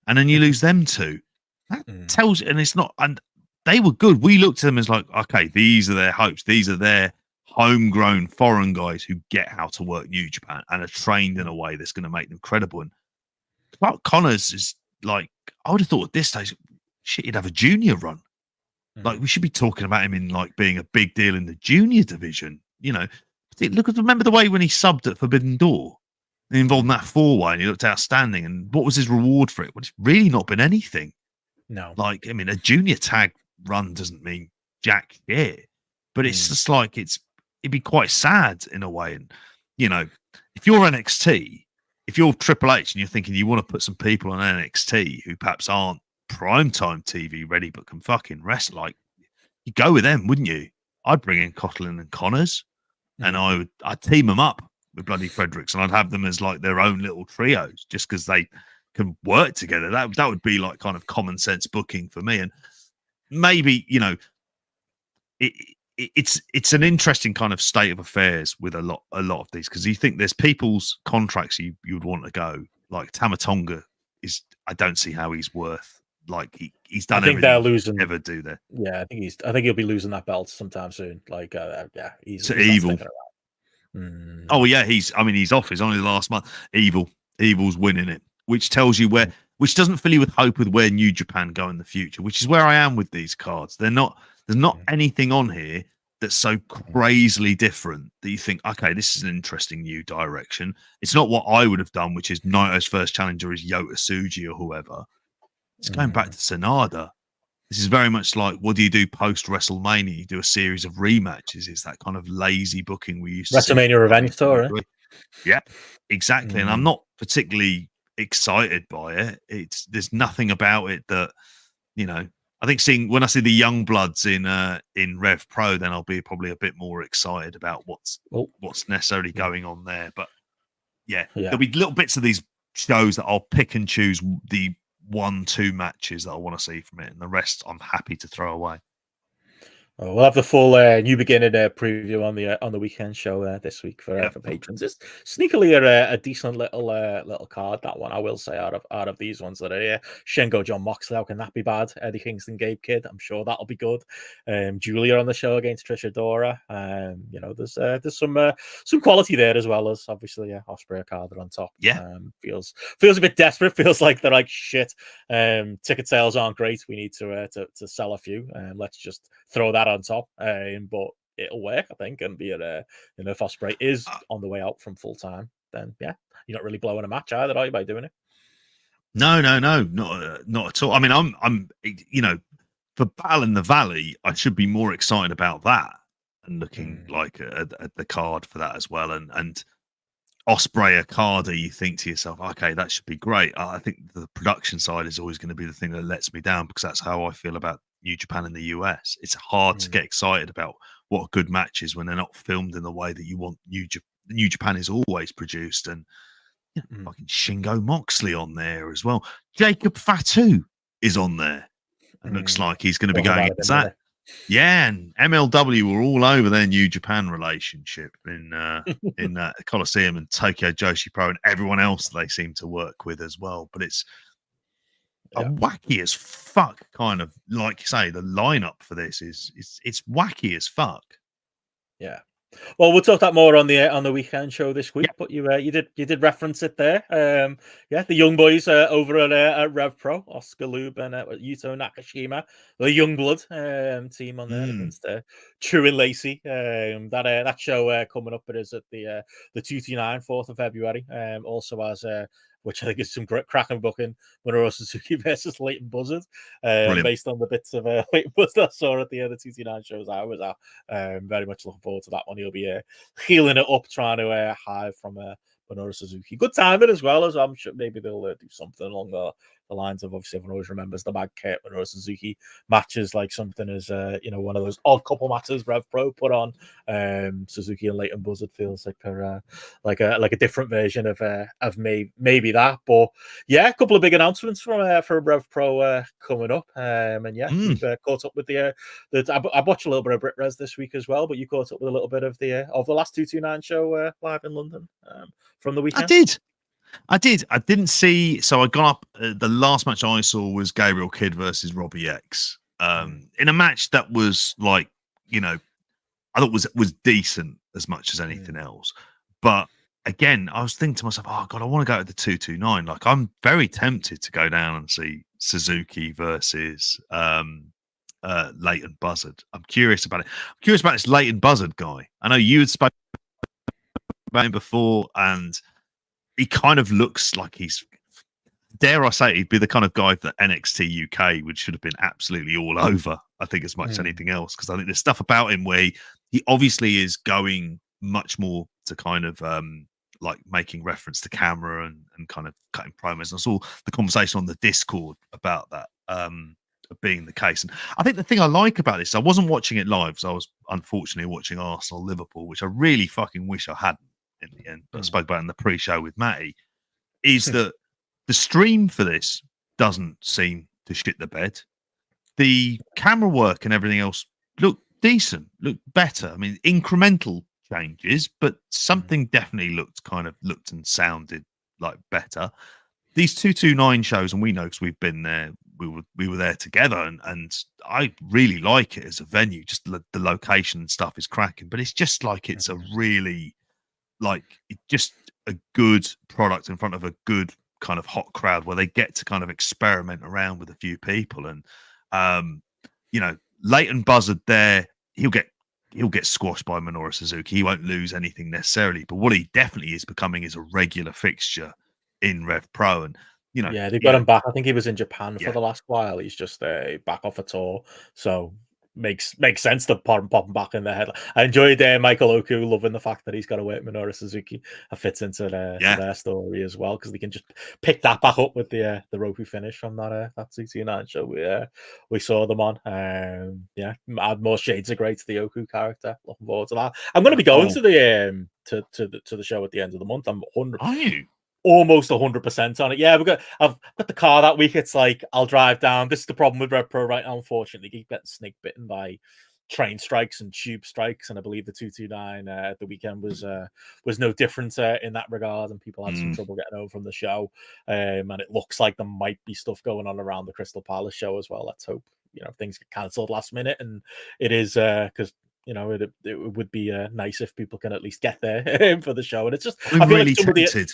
and then you lose them too. That tells you, and it's not, and they were good. We looked at them as like, okay, these are their hopes. These are their homegrown foreign guys who get how to work New Japan and are trained in a way that's going to make them credible. And Clark Connors is like, I would have thought at this stage, shit, he'd have a junior run. Like, we should be talking about him in like being a big deal in the junior division. You know, remember the way when he subbed at Forbidden Door, involved in that 4-way, and he looked outstanding. And what was his reward for it? Well, it's really not been anything. No, like, I mean, a junior tag run doesn't mean jack shit, but it's just like it'd be quite sad in a way. And you know, if you're NXT, if you're Triple H, and you're thinking you want to put some people on NXT who perhaps aren't primetime TV ready but can fucking wrestle, like, you go with them, wouldn't you? I'd bring in Coughlin and Connors, and I'd team them up with bloody Fredericks, and I'd have them as like their own little trios, just because they can work together. That would be like kind of common sense booking for me. And maybe, you know, it's an interesting kind of state of affairs with a lot of these, because you think there's people's contracts you would want to go, like Tamatonga is, I don't see how he's worth. Like he's done. I think they're losing. Ever do there? Yeah, I think he'll be losing that belt sometime soon. Like, he's Evil. Oh yeah, he's off. It's only the last month. Evil's winning it, which tells you which doesn't fill you with hope with where New Japan go in the future. Which is where I am with these cards. There's not anything on here that's so crazily different that you think, okay, this is an interesting new direction. It's not what I would have done, which is Naito's first challenger is Yota Tsuji or whoever. It's going back to Sanada. This is very much like, what do you do post WrestleMania? You do a series of rematches. It's that kind of lazy booking we used to see. WrestleMania Revenge Tour. Yeah, exactly. And I'm not particularly excited by it. There's nothing about it that, you know, I think when I see the young bloods in Rev Pro, then I'll be probably a bit more excited about what's necessarily going on there. But yeah, there'll be little bits of these shows that I'll pick and choose the 1-2 matches that I want to see from it, and the rest I'm happy to throw away. Oh, we'll have the full New Beginning preview on the weekend show this week for patrons. It's sneakily a decent little card, that one, I will say, out of these ones that are here. Shingo, John Moxley, how can that be bad? Eddie Kingston, Gabe Kidd, I'm sure that'll be good. Julia on the show against Trish Adora. You know, there's some quality there, as well as obviously Ospreay Okada on top. Feels a bit desperate. Feels like they're like, shit. Ticket sales aren't great. We need to sell a few. Let's just throw that on top, but it'll work, I think. And if Ospreay is on the way out from full time, then you're not really blowing a match either, are you, by doing it? No, not at all. I mean, I'm for Battle in the Valley, I should be more excited about that and looking like at the card for that as well. And Ospreay Okada, you think to yourself, okay, that should be great. I think the production side is always going to be the thing that lets me down, because that's how I feel about New Japan in the US. It's hard to get excited about what a good match is when they're not filmed in the way that you want. New Japan is always produced, and fucking Shingo Moxley on there as well. Jacob Fatu is on there. It looks like he's going to be going into that. Yeah, and MLW were all over their New Japan relationship in Coliseum and Tokyo Joshi Pro and everyone else they seem to work with as well. But it's a wacky as fuck kind of, like you say, the lineup for this is it's wacky as fuck. Yeah. Well, we'll talk that more on the weekend show this week. But you did reference it there. The young boys over at Rev Pro, Oscar Lube and Yuto Nakashima, the Youngblood team on there against True and Lacey. That show coming up, it is at the 229, 4th of February. Also has which I think is some great cracking booking, Minoru Suzuki versus Leighton Buzzard, based on the bits of Leighton Buzzard I saw at the 229 shows I was at. Very much looking forward to that one. He'll be healing it up, trying to hide from Minoru Suzuki. Good timing as well, as I'm sure maybe they'll do something along the lines of, obviously everyone always remembers the Mad Kurt Minoru Suzuki matches, like something as one of those odd couple matches Rev Pro put on. Suzuki and Leighton Buzzard feels like they're like a different version of maybe that. But a couple of big announcements from Rev Pro coming up. You've caught up with I watched a little bit of Brit Res this week as well, but you caught up with a little bit of the last 229 show live in London from the weekend. I did. I didn't see. So I got up. The last match I saw was Gabriel Kidd versus Robbie X. In a match that was like, I thought was decent as much as anything else. But again, I was thinking to myself, oh God, I want to go to the 229. Like, I'm very tempted to go down and see Suzuki versus Leighton Buzzard. I'm curious about it. I'm curious about this Leighton Buzzard guy. I know you had spoken about him before, and he kind of looks like he's, dare I say, he'd be the kind of guy that NXT UK should have been absolutely all over, I think, as much as anything else. Because I think there's stuff about him where he obviously is going much more to kind of like making reference to camera and kind of cutting promos. And I saw the conversation on the Discord about that being the case. And I think the thing I like about this, I wasn't watching it live, so I was unfortunately watching Arsenal Liverpool, which I really fucking wish I hadn't in the end, but I spoke about in the pre-show with Matty, is that the stream for this doesn't seem to shit the bed. The camera work and everything else look decent, look better. I mean, incremental changes, but something definitely looked and sounded like better. These 229 shows, and we know because we've been there, we were there together, and I really like it as a venue. Just the location and stuff is cracking, but it's just like it's a really just a good product in front of a good kind of hot crowd where they get to kind of experiment around with a few people. And Leighton Buzzard there, he'll get he'll get squashed by Minoru Suzuki. He won't lose anything necessarily, but what he definitely is becoming is a regular fixture in Rev Pro. And yeah, they've got him back. I think he was in Japan for Yeah. the last while. He's just back off a tour, so makes sense to pop him back in the head. I enjoyed Michael Oku loving the fact that he's got to work Minoru Suzuki. It fits into their story as well, because they can just pick that back up with the ropey finish from that 229 show we saw them on. Add more shades of grey to the Oku character. Looking forward to that. I'm going to be going to the to the show at the end of the month. I'm 100. Are you? Almost 100% on it. Yeah, I've got the car that week. It's like I'll drive down. This is the problem with Rev Pro right now. Unfortunately, you keep getting snake bitten by train strikes and tube strikes, and I believe the 229 at the weekend was no different in that regard. And people had some trouble getting home from the show. And it looks like there might be stuff going on around the Crystal Palace show as well. Let's hope things get cancelled last minute, and it is because. It would be nice if people can at least get there for the show. And it's just I'm really tempted.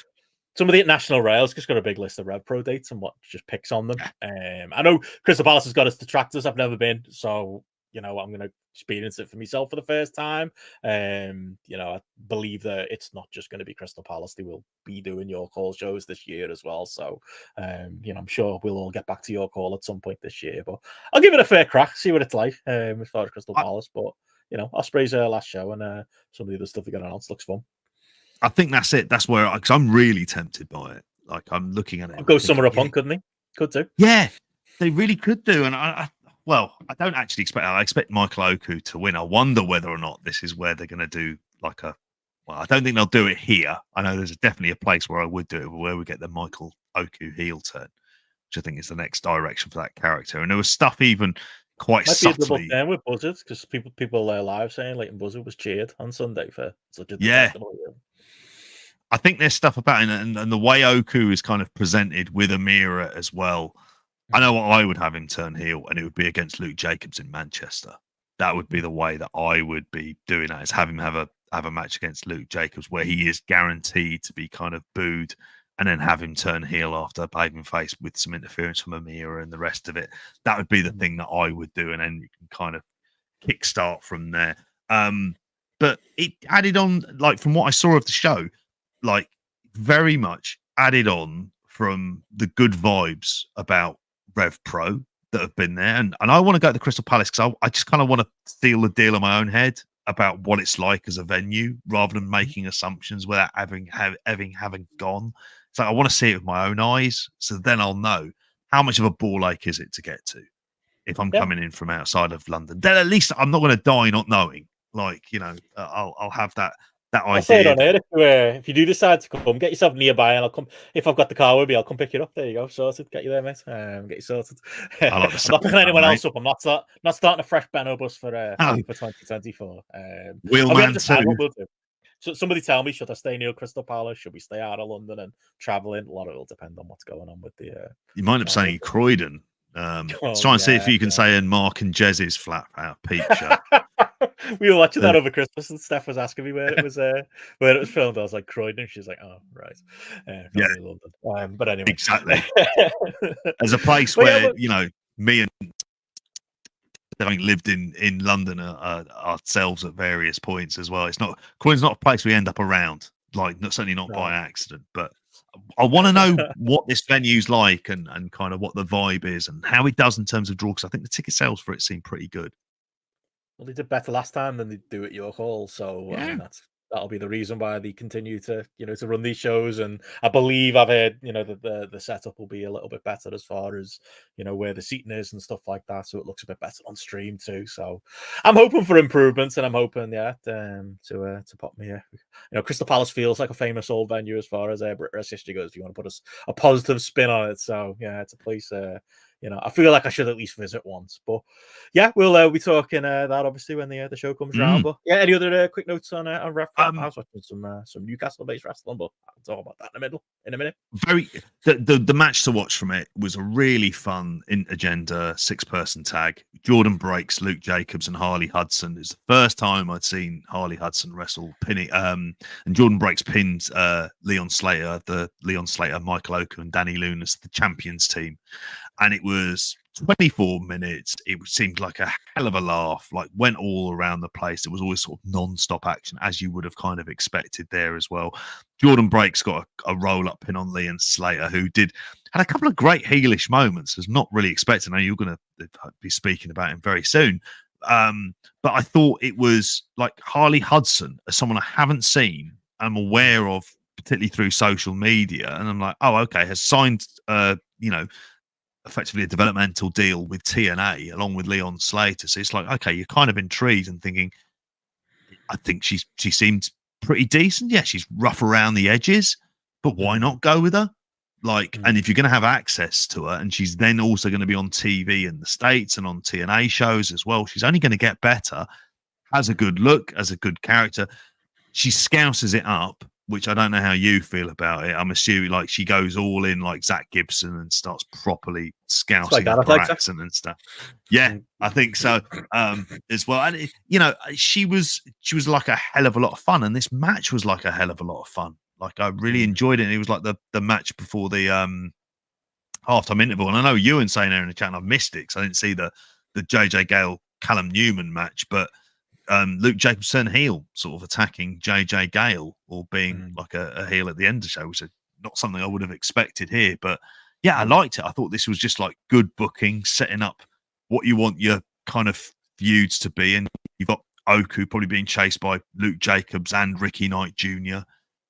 Some of the National Rails just got a big list of Rev Pro dates and what just picks on them. I know Crystal Palace has got its detractors. I've never been, so I'm going to experience it for myself for the first time. I believe that it's not just going to be Crystal Palace; they will be doing York Hall shows this year as well. So, I'm sure we'll all get back to York Hall at some point this year. But I'll give it a fair crack, see what it's like as far as Crystal Palace. But Osprey's last show and some of the other stuff they got announced looks fun. I think that's it. That's where, because I'm really tempted by it. Like, I'm looking at it. I'll go Summer Up on, couldn't he? Could do. Yeah, they really could do. And I don't actually expect. I expect Michael Oku to win. I wonder whether or not this is where they're going to do like a. Well, I don't think they'll do it here. I know there's definitely a place where I would do it, where we get the Michael Oku heel turn, which I think is the next direction for that character. And there was stuff even quite subtly. Might be with Buzzards, because people live saying Leighton Buzzard was cheered on Sunday for such a I think there's stuff about it, and the way Oku is kind of presented with Amira as well. I know what I would have him turn heel, and it would be against Luke Jacobs in Manchester. That would be the way that I would be doing that, is have him have a match against Luke Jacobs where he is guaranteed to be kind of booed, and then have him turn heel after paving face with some interference from Amira and the rest of it. That would be the thing that I would do, and then you can kind of kickstart from there. But it added on, like, from what I saw of the show, like, very much added on from the good vibes about Rev Pro that have been there. And I want to go to the Crystal Palace because I just kind of want to seal the deal in my own head about what it's like as a venue, rather than making assumptions without having gone. So I want to see it with my own eyes, so then I'll know how much of a ball ache is it to get to if I'm coming in from outside of London. Then at least I'm not going to die not knowing. Like, I'll have that idea. I'll say it on air. If you do decide to come, get yourself nearby, and I'll come. If I've got the car with me, I'll come pick you up. There you go, sorted. Get you there, mate. Get you sorted. I'm not picking anyone else up. I'm not starting a fresh Benno bus for 2024. Wheelman too. We'll do. So somebody tell me, should I stay near Crystal Palace? Should we stay out of London and travel in? A lot of it will depend on what's going on with the. You might up saying Croydon. Let's try and see if you can say in Mark and Jez's flat out peep show. We were watching that over Christmas, and Steph was asking me where it was filmed. I was like, Croydon. She's like, oh, right. London. But anyway, exactly. As a place where me and having lived in London ourselves at various points as well. Croydon's not a place we end up around, like certainly not by accident. But I want to know what this venue's like and kind of what the vibe is and how it does in terms of draw, because I think the ticket sales for it seem pretty good. Well, they did better last time than they do at York Hall, so I mean, that'll be the reason why they continue to to run these shows. And I believe I've heard that the setup will be a little bit better as far as where the seating is and stuff like that, so it looks a bit better on stream too. So I'm hoping for improvements, and I'm hoping to pop me Crystal Palace feels like a famous old venue as far as British history goes, if you want to put a positive spin on it. So yeah, it's a place I feel like I should at least visit once. But yeah, we'll be talking that obviously when the show comes around. But yeah, any other quick notes on Rev Pro? I was watching some Newcastle-based wrestling, but I'll talk about that in a minute. The match to watch from it was a really fun intergender 6-person tag. Jordan Breaks, Luke Jacobs, and Harley Hudson. It's the first time I'd seen Harley Hudson wrestle pinning, and Jordan Breaks pinned Leon Slater, Michael Oku, and Danny Lunas, the champions team. and it was 24 minutes. It seemed like a hell of a laugh, like went all around the place. It was always sort of non-stop action, as you would have kind of expected there as well. Jordan Breaks got a roll-up pin on Leon Slater, who had a couple of great heelish moments. Was not really expecting. Now you're going to be speaking about him very soon. But I thought it was like Harley Hudson, as someone I haven't seen, I'm aware of, particularly through social media, and I'm like, oh, okay, has signed, effectively a developmental deal with TNA along with Leon Slater. So it's like, okay, you're kind of intrigued and thinking, I think she seems pretty decent. Yeah, she's rough around the edges, but why not go with her? Like, and if you're going to have access to her, and she's then also going to be on TV in the States and on TNA shows as well, she's only going to get better. Has a good look, has a good character. She scouses it up, which I don't know how you feel about it. I'm assuming like she goes all in like Zach Gibson and starts properly scousing up her accent and stuff. Yeah, I think so as well. And she was like a hell of a lot of fun, and this match was like a hell of a lot of fun. Like I really enjoyed it. And it was like the match before the halftime interval. And I know you and saying there in the chat, and I've missed it because I didn't see the JJ Gale Callum Newman match, but Luke Jacobson heel sort of attacking JJ Gale or being like a heel at the end of the show, which is not something I would have expected here. But yeah, I liked it. I thought this was just like good booking, setting up what you want your kind of feuds to be. And you've got Oku probably being chased by Luke Jacobs and Ricky Knight Jr.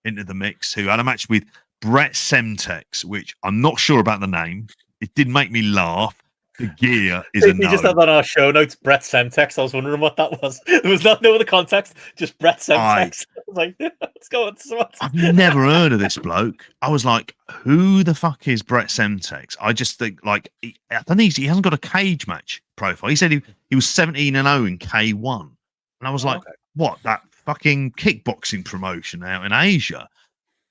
into the mix, who had a match with Brett Semtex, which I'm not sure about the name. It did make me laugh. The gear is a no. You just had that on our show notes, Brett Semtex. I was wondering what that was. There was no other context, just Brett Semtex. I was like, let's go on. I've never heard of this bloke. I was like, who the fuck is Brett Semtex? I just think, like, I don't think he hasn't got a cage match profile. He said he was 17-0 in K1. And I was like, what, that fucking kickboxing promotion out in Asia?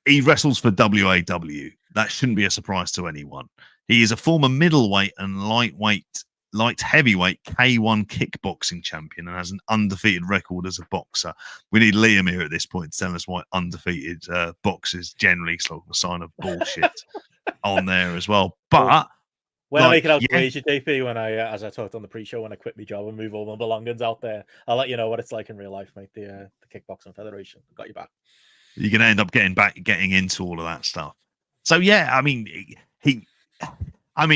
He wrestles for WAW. That shouldn't be a surprise to anyone. He is a former middleweight and light heavyweight K1 kickboxing champion and has an undefeated record as a boxer. We need Liam here at this point to tell us why undefeated boxers generally sort of a sign of bullshit on there as well. But when I make it out to Asia, JP, when I, as I talked on the pre-show, when I quit my job and move all my belongings out there, I'll let you know what it's like in real life, mate. The Kickboxing Federation got you back. You're going to end up getting into all of that stuff. So yeah, I mean,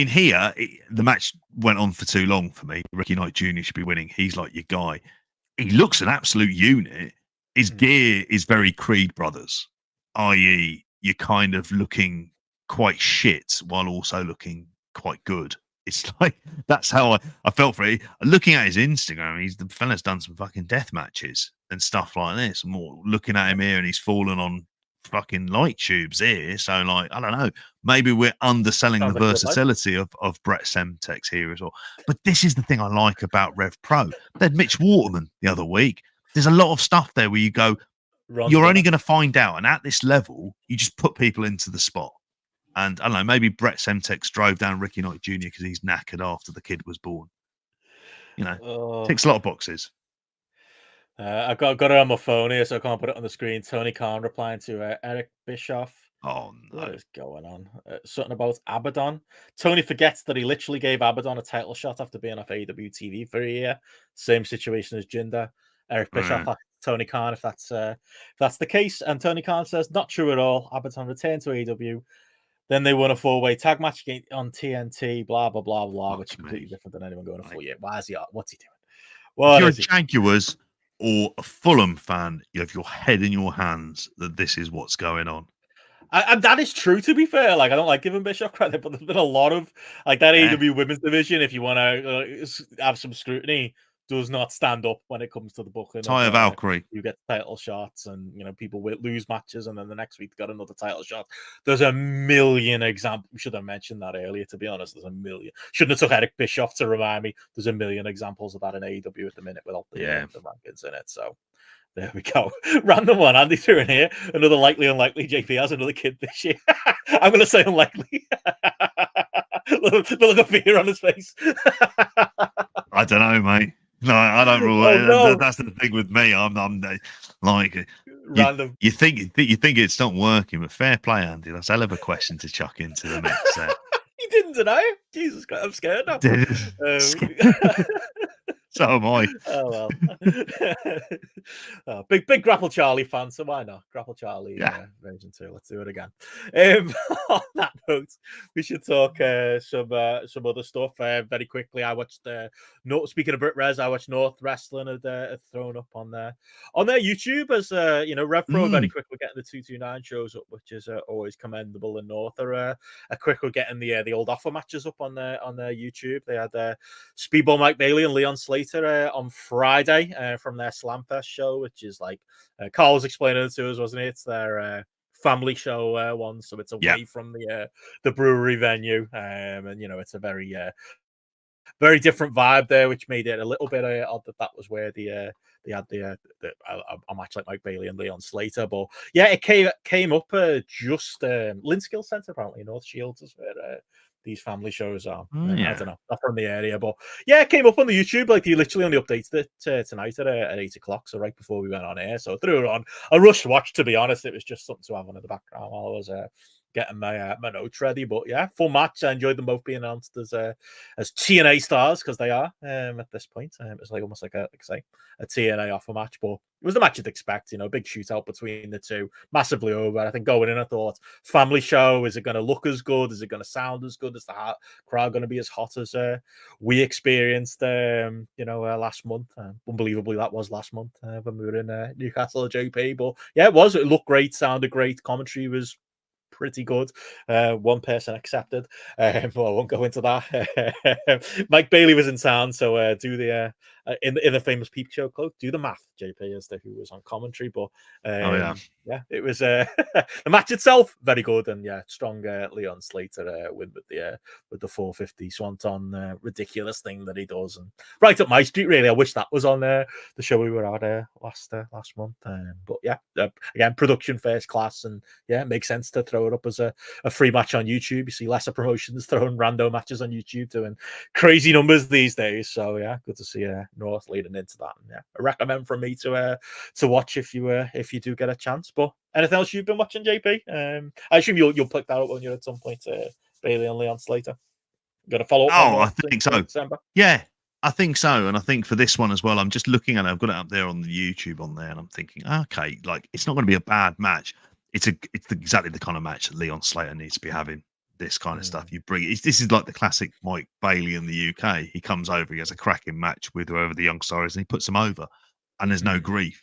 here the match went on for too long for me. Ricky Knight Jr. should be winning. He's like your guy. He looks an absolute unit. His gear is very Creed Brothers, i.e., you're kind of looking quite shit while also looking quite good. It's like that's how I felt for it. Looking at his Instagram, the fella's done some fucking death matches and stuff like this. More looking at him here, and he's fallen on fucking light tubes here. So, like, I don't know. Maybe we're underselling the versatility of Brett Semtex here as well. But this is the thing I like about Rev Pro. They had Mitch Waterman the other week. There's a lot of stuff there where you go, you're only going to find out. And at this level, you just put people into the spot. And I don't know, maybe Brett Semtex drove down Ricky Knight Jr. because he's knackered after the kid was born. Ticks a lot of boxes. I've got it on my phone here, so I can't put it on the screen. Tony Khan replying to Eric Bischoff. Oh, no. What is going on? Something about Abaddon. Tony forgets that he literally gave Abaddon a title shot after being off AEW TV for a year. Same situation as Jinder. Eric Bischoff asked Tony Khan if that's the case. And Tony Khan says, not true at all. Abaddon returned to AEW. Then they won a 4-way tag match on TNT, blah, blah, blah, blah, which is completely different than anyone going a 4 year. Why is he? What's he doing? If you're a Jaguars or a Fulham fan, you have your head in your hands that this is what's going on. And that is true, to be fair. Like, I don't like giving Bischoff credit, but there's been a lot of, like, that AEW women's division, if you want to have some scrutiny, does not stand up when it comes to the booking. Taya Valkyrie. You get title shots and, people lose matches and then the next week got another title shot. There's a million examples. We should have mentioned that earlier, to be honest. There's a million. Shouldn't have took Eric Bischoff to remind me. There's a million examples of that in AEW at the minute without the rankings in it. So there we go. Random one. Andy threw in here. Another likely, unlikely. JP has another kid this year. I'm going to say unlikely. the look of fear on his face. I don't know, mate. No, I don't rule. No. That's the thing with me. I'm like random. You think it's not working, but fair play, Andy. That's a hell of a question to chuck into the mix. He didn't deny it. Jesus Christ, I'm scared now. So am I. Oh well. Big Grapple Charlie fan, so why not? Grapple Charlie version 2. Let's do it again. On that note, we should talk some other stuff very quickly. I watched speaking of Brit Res, I watched North Wrestling had thrown up on their YouTube as Rev Pro very quickly getting the 229 shows up, which is always commendable. And North are quickly getting the old offer matches up on their YouTube. They had Speedball Mike Bailey and Leon Slater on Friday from their Slamfest show, which is like Carl was explaining it to us, wasn't it? It's their family show one, so it's away from the brewery venue, and it's a very very different vibe there, which made it a little bit odd that was where they had a match like Mike Bailey and Leon Slater. But yeah, it came up just Linskill Centre, apparently North Shields is where these family shows are. I don't know, not from the area, but yeah, it came up on the YouTube. Like, he literally only updated it tonight at 8 o'clock, so right before we went on air. So I threw it on. I rushed watch, to be honest. It was just something to have on in the background while I was getting my notes ready. But yeah, full match. I enjoyed them both being announced as TNA stars, because they are at this point. It's like almost like a TNA offer match, but it was the match you'd expect. Big shootout between the two, massively over. I think going in, I thought, family show, is it going to look as good? Is it going to sound as good? Is the crowd going to be as hot as we experienced last month? Unbelievably, that was last month when we were in Newcastle at JP. But yeah, it looked great, sounded great, commentary was pretty good. One person accepted. Well, I won't go into that. Mike Bailey was in town, so do the in the famous Peep Show quote, do the math, JP, as to who was on commentary. But it was the match itself very good, and strong Leon Slater win with the 450 swanton ridiculous thing that he does, and right up my street, really. I wish that was on the show we were at last month. But yeah, again, production first class, and it makes sense to throw it up as a free match on YouTube. You see lesser promotions throwing rando matches on YouTube, doing crazy numbers these days. So yeah, good to see North leading into that. And I recommend from me to watch if you do get a chance. But anything else you've been watching, JP? I assume you'll pick that up when you're at some point. Bailey and Leon Slater. Going to follow up? I think so. December? Yeah, I think so. And I think for this one as well, I'm just looking at it. I've got it up there on the YouTube on there, and I'm thinking, okay, like, it's not going to be a bad match. It's exactly the kind of match that Leon Slater needs to be having. This kind of stuff you bring. This is like the classic Mike Bailey in the UK. He comes over, he has a cracking match with whoever the young star is, and he puts them over, and there's no grief.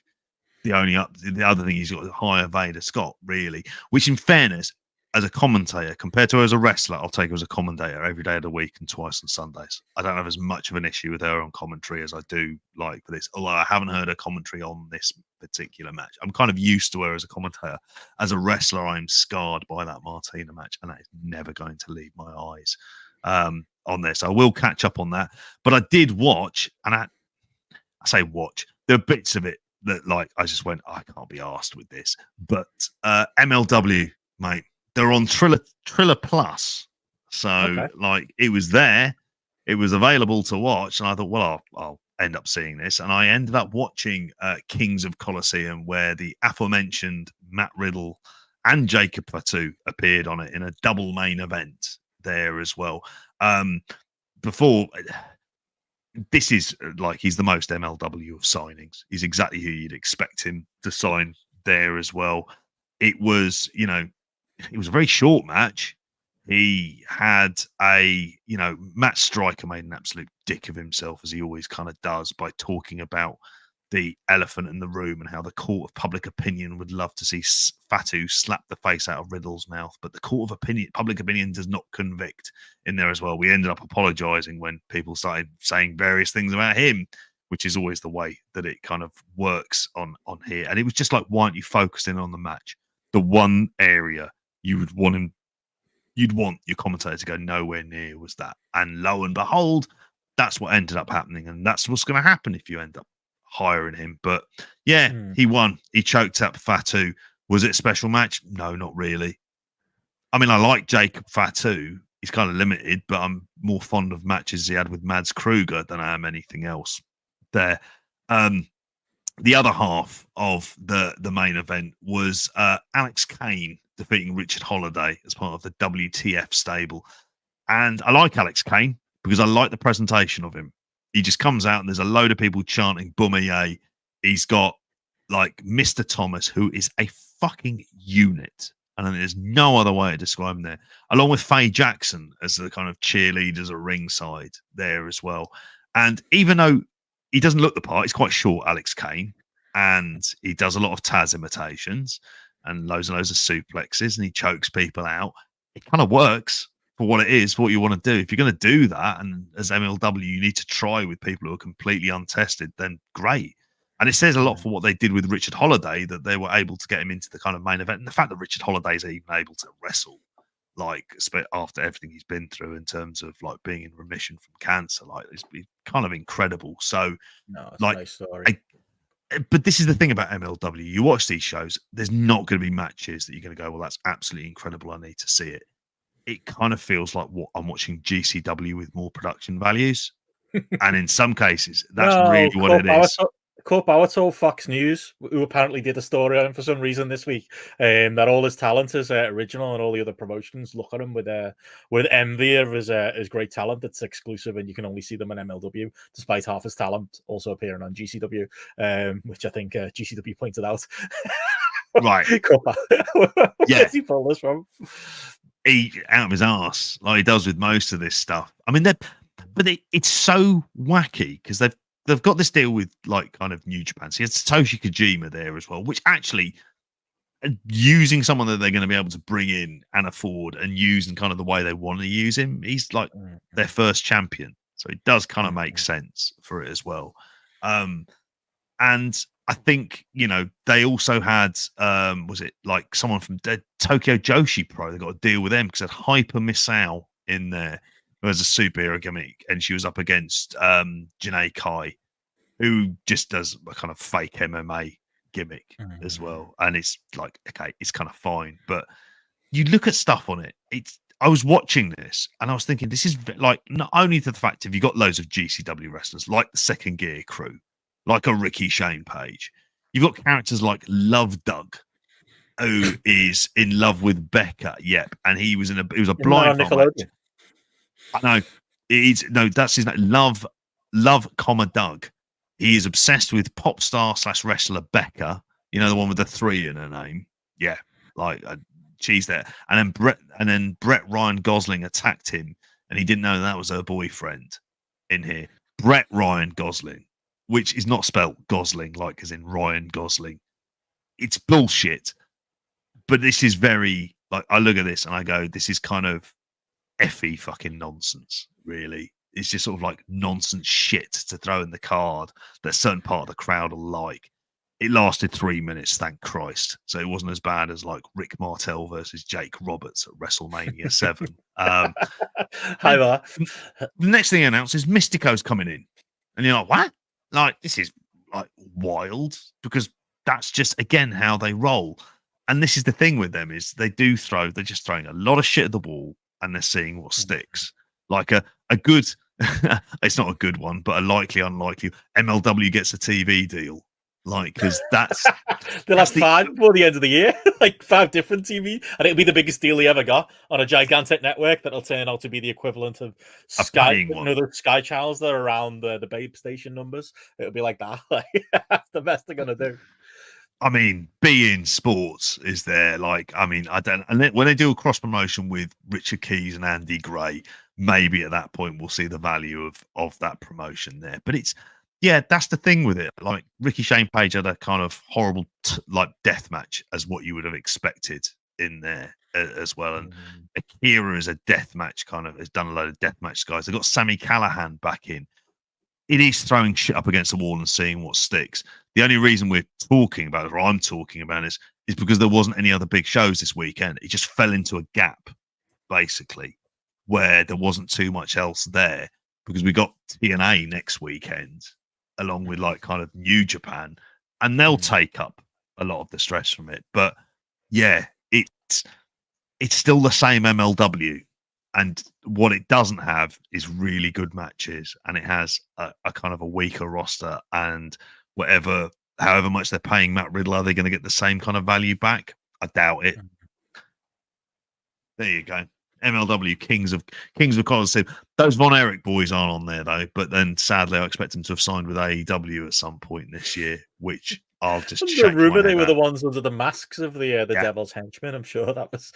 The other thing, he's got a higher Vader Scott, really, which in fairness, as a commentator compared to her as a wrestler, I'll take her as a commentator every day of the week and twice on Sundays. I don't have as much of an issue with her on commentary as I do like for this, although I haven't heard her commentary on this particular match. I'm kind of used to her as a commentator. As a wrestler, I'm scarred by that Martina match, and that is never going to leave my eyes on this. I will catch up on that. But I did watch, and I say watch, there are bits of it that, like, I just went, I can't be arsed with this. But MLW, mate, they're on Triller Plus. So, like, it was there. It was available to watch. And I thought, well, I'll end up seeing this. And I ended up watching Kings of Colosseum, where the aforementioned Matt Riddle and Jacob Fatu appeared on it in a double main event there as well. This is like, he's the most MLW of signings. He's exactly who you'd expect him to sign there as well. It was, it was a very short match. He had Matt Striker made an absolute dick of himself, as he always kind of does, by talking about the elephant in the room and how the court of public opinion would love to see Fatu slap the face out of Riddle's mouth. But the court of public opinion does not convict in there as well. We ended up apologizing when people started saying various things about him, which is always the way that it kind of works on here. And it was just like, why aren't you focusing on the match? The one area you'd want your commentator to go nowhere near was that. And lo and behold, that's what ended up happening. And that's what's going to happen if you end up hiring him. But yeah, he won. He choked up Fatu. Was it a special match? No, not really. I mean, I like Jacob Fatu. He's kind of limited, but I'm more fond of matches he had with Mads Kruger than I am anything else there. The other half of the main event was Alex Kane defeating Richard Holiday as part of the WTF stable. And I like Alex Kane because I like the presentation of him. He just comes out and there's a load of people chanting Boumaier. He's got like Mr. Thomas, who is a fucking unit. And then there's no other way to describe him there. Along with Faye Jackson as the kind of cheerleaders at ringside there as well. And even though he doesn't look the part, he's quite short, Alex Kane. And he does a lot of Taz imitations and loads of suplexes and he chokes people out. It kind of works for what it is, for what you want to do. If you're going to do that, and as MLW, you need to try with people who are completely untested, then great. And it says a lot for what they did with Richard Holiday, that they were able to get him into the kind of main event. And the fact that Richard Holiday's even able to wrestle, like after everything he's been through in terms of like being in remission from cancer, like it's kind of incredible. So, no, it's like, a nice story. But this is the thing about MLW. You watch these shows, there's not going to be matches that you're going to go, well, that's absolutely incredible. I need to see it. It kind of feels like what I'm watching GCW with more production values. And in some cases, that's really what it is. Kurt Bauer told Fox News, who apparently did a story on him for some reason this week, that all his talent is original, and all the other promotions look at him with envy of his great talent that's exclusive, and you can only see them on MLW, despite half his talent also appearing on GCW, which I think GCW pointed out. Right. Kurt Bauer. Yeah. Where's he pulled this from? He out of his arse, like he does with most of this stuff. I mean, it's so wacky because they've got this deal with like kind of New Japan. So it's Satoshi Kojima there as well, which actually using someone that they're going to be able to bring in and afford and use in kind of the way they want to use him. He's like their first champion. So it does kind of make sense for it as well. And I think, you know, they also had, was it like someone from Tokyo Joshi Pro? They got a deal with them because they had Hyper Misao in there, who has a superhero gimmick, and she was up against Janae Kai, who just does a kind of fake MMA gimmick as well. And it's like, okay, it's kind of fine, but you look at stuff on it. I was watching this and I was thinking, this is like, not only to the fact if you got loads of GCW wrestlers like the Second Gear crew, like a Ricky Shane Page, you've got characters like Love Doug, who is in love with Becca. Yep, and he was a blind. I know. That's his name. Love, Doug. He is obsessed with pop star / wrestler Becca. You know, the one with the 3 in her name. Yeah, like she's there. And then Brett Ryan Gosling attacked him, and he didn't know that was her boyfriend in here. Brett Ryan Gosling, which is not spelled Gosling, like as in Ryan Gosling. It's bullshit. But this is very, like, I look at this and I go, this is kind of effie fucking nonsense, really. It's just sort of like nonsense shit to throw in the card that a certain part of the crowd will like. It lasted 3 minutes, thank Christ. So it wasn't as bad as like Rick Martel versus Jake Roberts at WrestleMania 7. Hi there. The next thing he announced is Mystico's coming in. And you're like, what? Like, this is like wild, because that's just, again, how they roll. And this is the thing with them, is they're just throwing a lot of shit at the wall and they're seeing what sticks. Like a good, it's not a good one, but a likely, unlikely, MLW gets a TV deal. Like, because that's... They'll have 5 before the end of the year. Like 5 different TV. And it'll be the biggest deal he ever got on a gigantic network that'll turn out to be the equivalent of Sky, other Sky channels that are around the Babe Station numbers. It'll be like that. Like, that's the best they're going to do. I mean, being sports is there. Like, I mean, I don't... And then when they do a cross-promotion with Richard Keys and Andy Gray, maybe at that point we'll see the value of that promotion there. But it's... Yeah, that's the thing with it. Like, Ricky Shane Page had a kind of horrible like death match as what you would have expected in there as well. And Akira is a death match has done a load of death match guys. They've got Sammy Callahan back in. It is throwing shit up against the wall and seeing what sticks. The only reason we're talking about it, or I'm talking about it, is because there wasn't any other big shows this weekend. It just fell into a gap, basically, where there wasn't too much else there, because we got TNA next weekend, along with like kind of New Japan, and they'll take up a lot of the stress from it. But yeah, it's still the same MLW, and what it doesn't have is really good matches, and it has a kind of a weaker roster, and however much they're paying Matt Riddle, are they going to get the same kind of value back? I doubt it. There you go. MLW Kings of Collision. Those Von Erich boys aren't on there though. But then sadly, I expect them to have signed with AEW at some point this year, which I'll just Wasn't check. there a rumor my they head were the out. ones under the masks of the Devil's Henchmen? I'm sure that was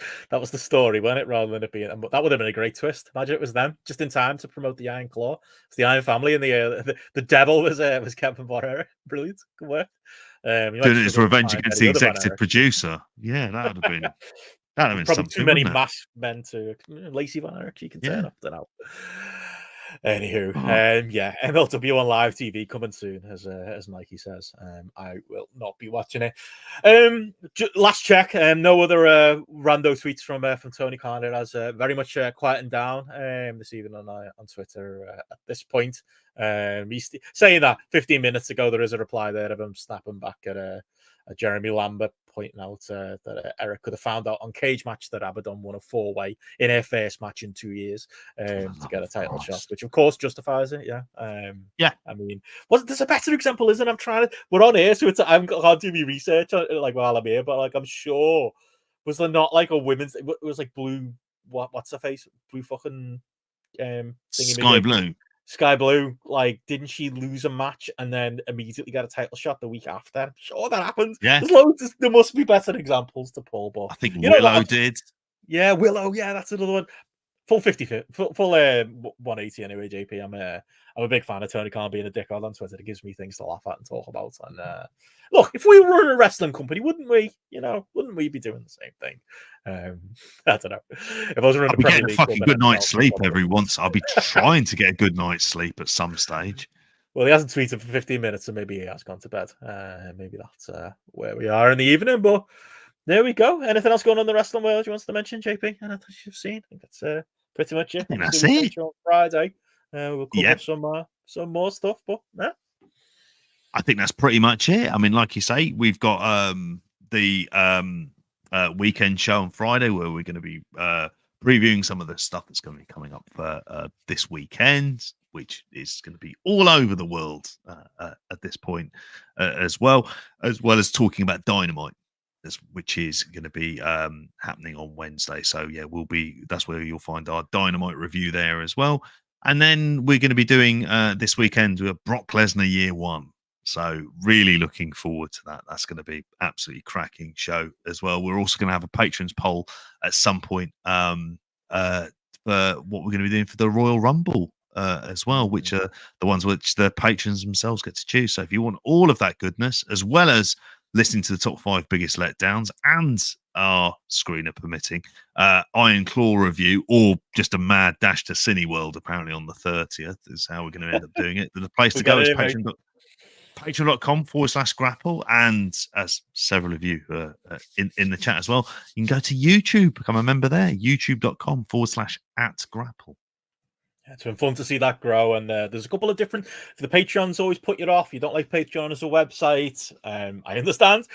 the story, wasn't it? Rather than it being that would have been a great twist. Imagine it was them just in time to promote the Iron Claw. It's the Iron Family, and the Devil was Kevin Von Erich. Brilliant, good work. Doing his revenge against the executive producer. Yeah, that would have been. That'd have been probably too many wouldn't it? masked men to Lacey Von Erich. You can turn up then out. Anywho, yeah, MLW on live TV coming soon, as Mikey says. I will not be watching it. Last check, no other rando tweets from Tony Khan. It has very much quietened down this evening on Twitter at this point. He's saying that 15 minutes ago there is a reply there of him snapping back at Jeremy Lambert, pointing out that Eric could have found out on Cage Match that Abaddon won a 4-way in their first match in 2 years to get a title shot, which of course justifies it. Yeah. Yeah. I mean, there's a better example, isn't it? We're on here, so I can't do my research on, like while I'm here, but like I'm sure, was there not like a women's? It was like blue. What's her face? Blue fucking Sky Blue, like, didn't she lose a match and then immediately get a title shot the week after? I'm sure that happened. Yeah. There's loads. There must be better examples to pull, but I think Willow did. Yeah, Willow. Yeah, that's another one. Full 50, full 180 anyway, JP. I'm a big fan of Tony Khan being a dickhead on Twitter. It gives me things to laugh at and talk about. And look, if we were a wrestling company, wouldn't we? Wouldn't we be doing the same thing? I don't know. If I was running I'll be getting a fucking good night's sleep every once. I'll be trying to get a good night's sleep at some stage. Well, he hasn't tweeted for 15 minutes, so maybe he has gone to bed. Maybe that's where we are in the evening. But there we go. Anything else going on in the wrestling world you want to mention, JP? Anything you've seen? I think that's pretty much it. That's it. On Friday, we'll cover some more stuff. But yeah. I think that's pretty much it. I mean, like you say, we've got the weekend show on Friday where we're going to be previewing some of the stuff that's going to be coming up for this weekend, which is going to be all over the world at this point, as well as talking about Dynamite, which is going to be happening on Wednesday. So yeah, that's where you'll find our Dynamite review there as well. And then we're going to be doing this weekend with Brock Lesnar Year One. So really looking forward to that. That's going to be absolutely cracking show as well. We're also going to have a patrons poll at some point for what we're going to be doing for the Royal Rumble as well, which are the ones which the patrons themselves get to choose. So if you want all of that goodness, as well as listening to the top 5 biggest letdowns and our screener permitting Iron Claw review, or just a mad dash to Cineworld apparently on the 30th is how we're going to end up doing it. The place to go is patreon.com/grapple, and as several of you in the chat as well, you can go to YouTube, become a member there, youtube.com/@grapple. Yeah, it's been fun to see that grow, and there's a couple of different. The Patreons always put you off. You don't like Patreon as a website. I understand.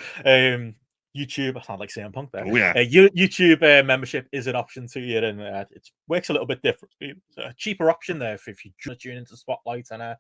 YouTube, I sound like CM Punk there. Oh, yeah. YouTube membership is an option to you, and it works a little bit different. It's a cheaper option there if you tune into Spotlight and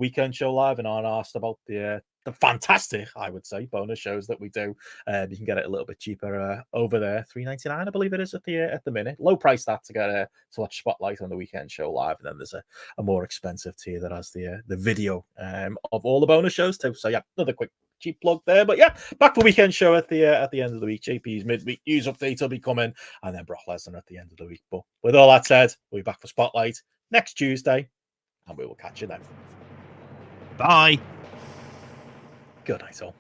Weekend Show Live and aren't asked about the fantastic, I would say, bonus shows that we do. You can get it a little bit cheaper over there, $3.99, I believe it is at the minute. Low price that to get to watch Spotlight on the Weekend Show Live, and then there's a more expensive tier that has the video of all the bonus shows too. So yeah, another quick cheap plug there. But yeah, back for Weekend Show at the end of the week. JP's midweek news update will be coming, and then Brock Lesnar at the end of the week. But with all that said, we'll be back for Spotlight next Tuesday, and we will catch you then. Bye. Good night, all.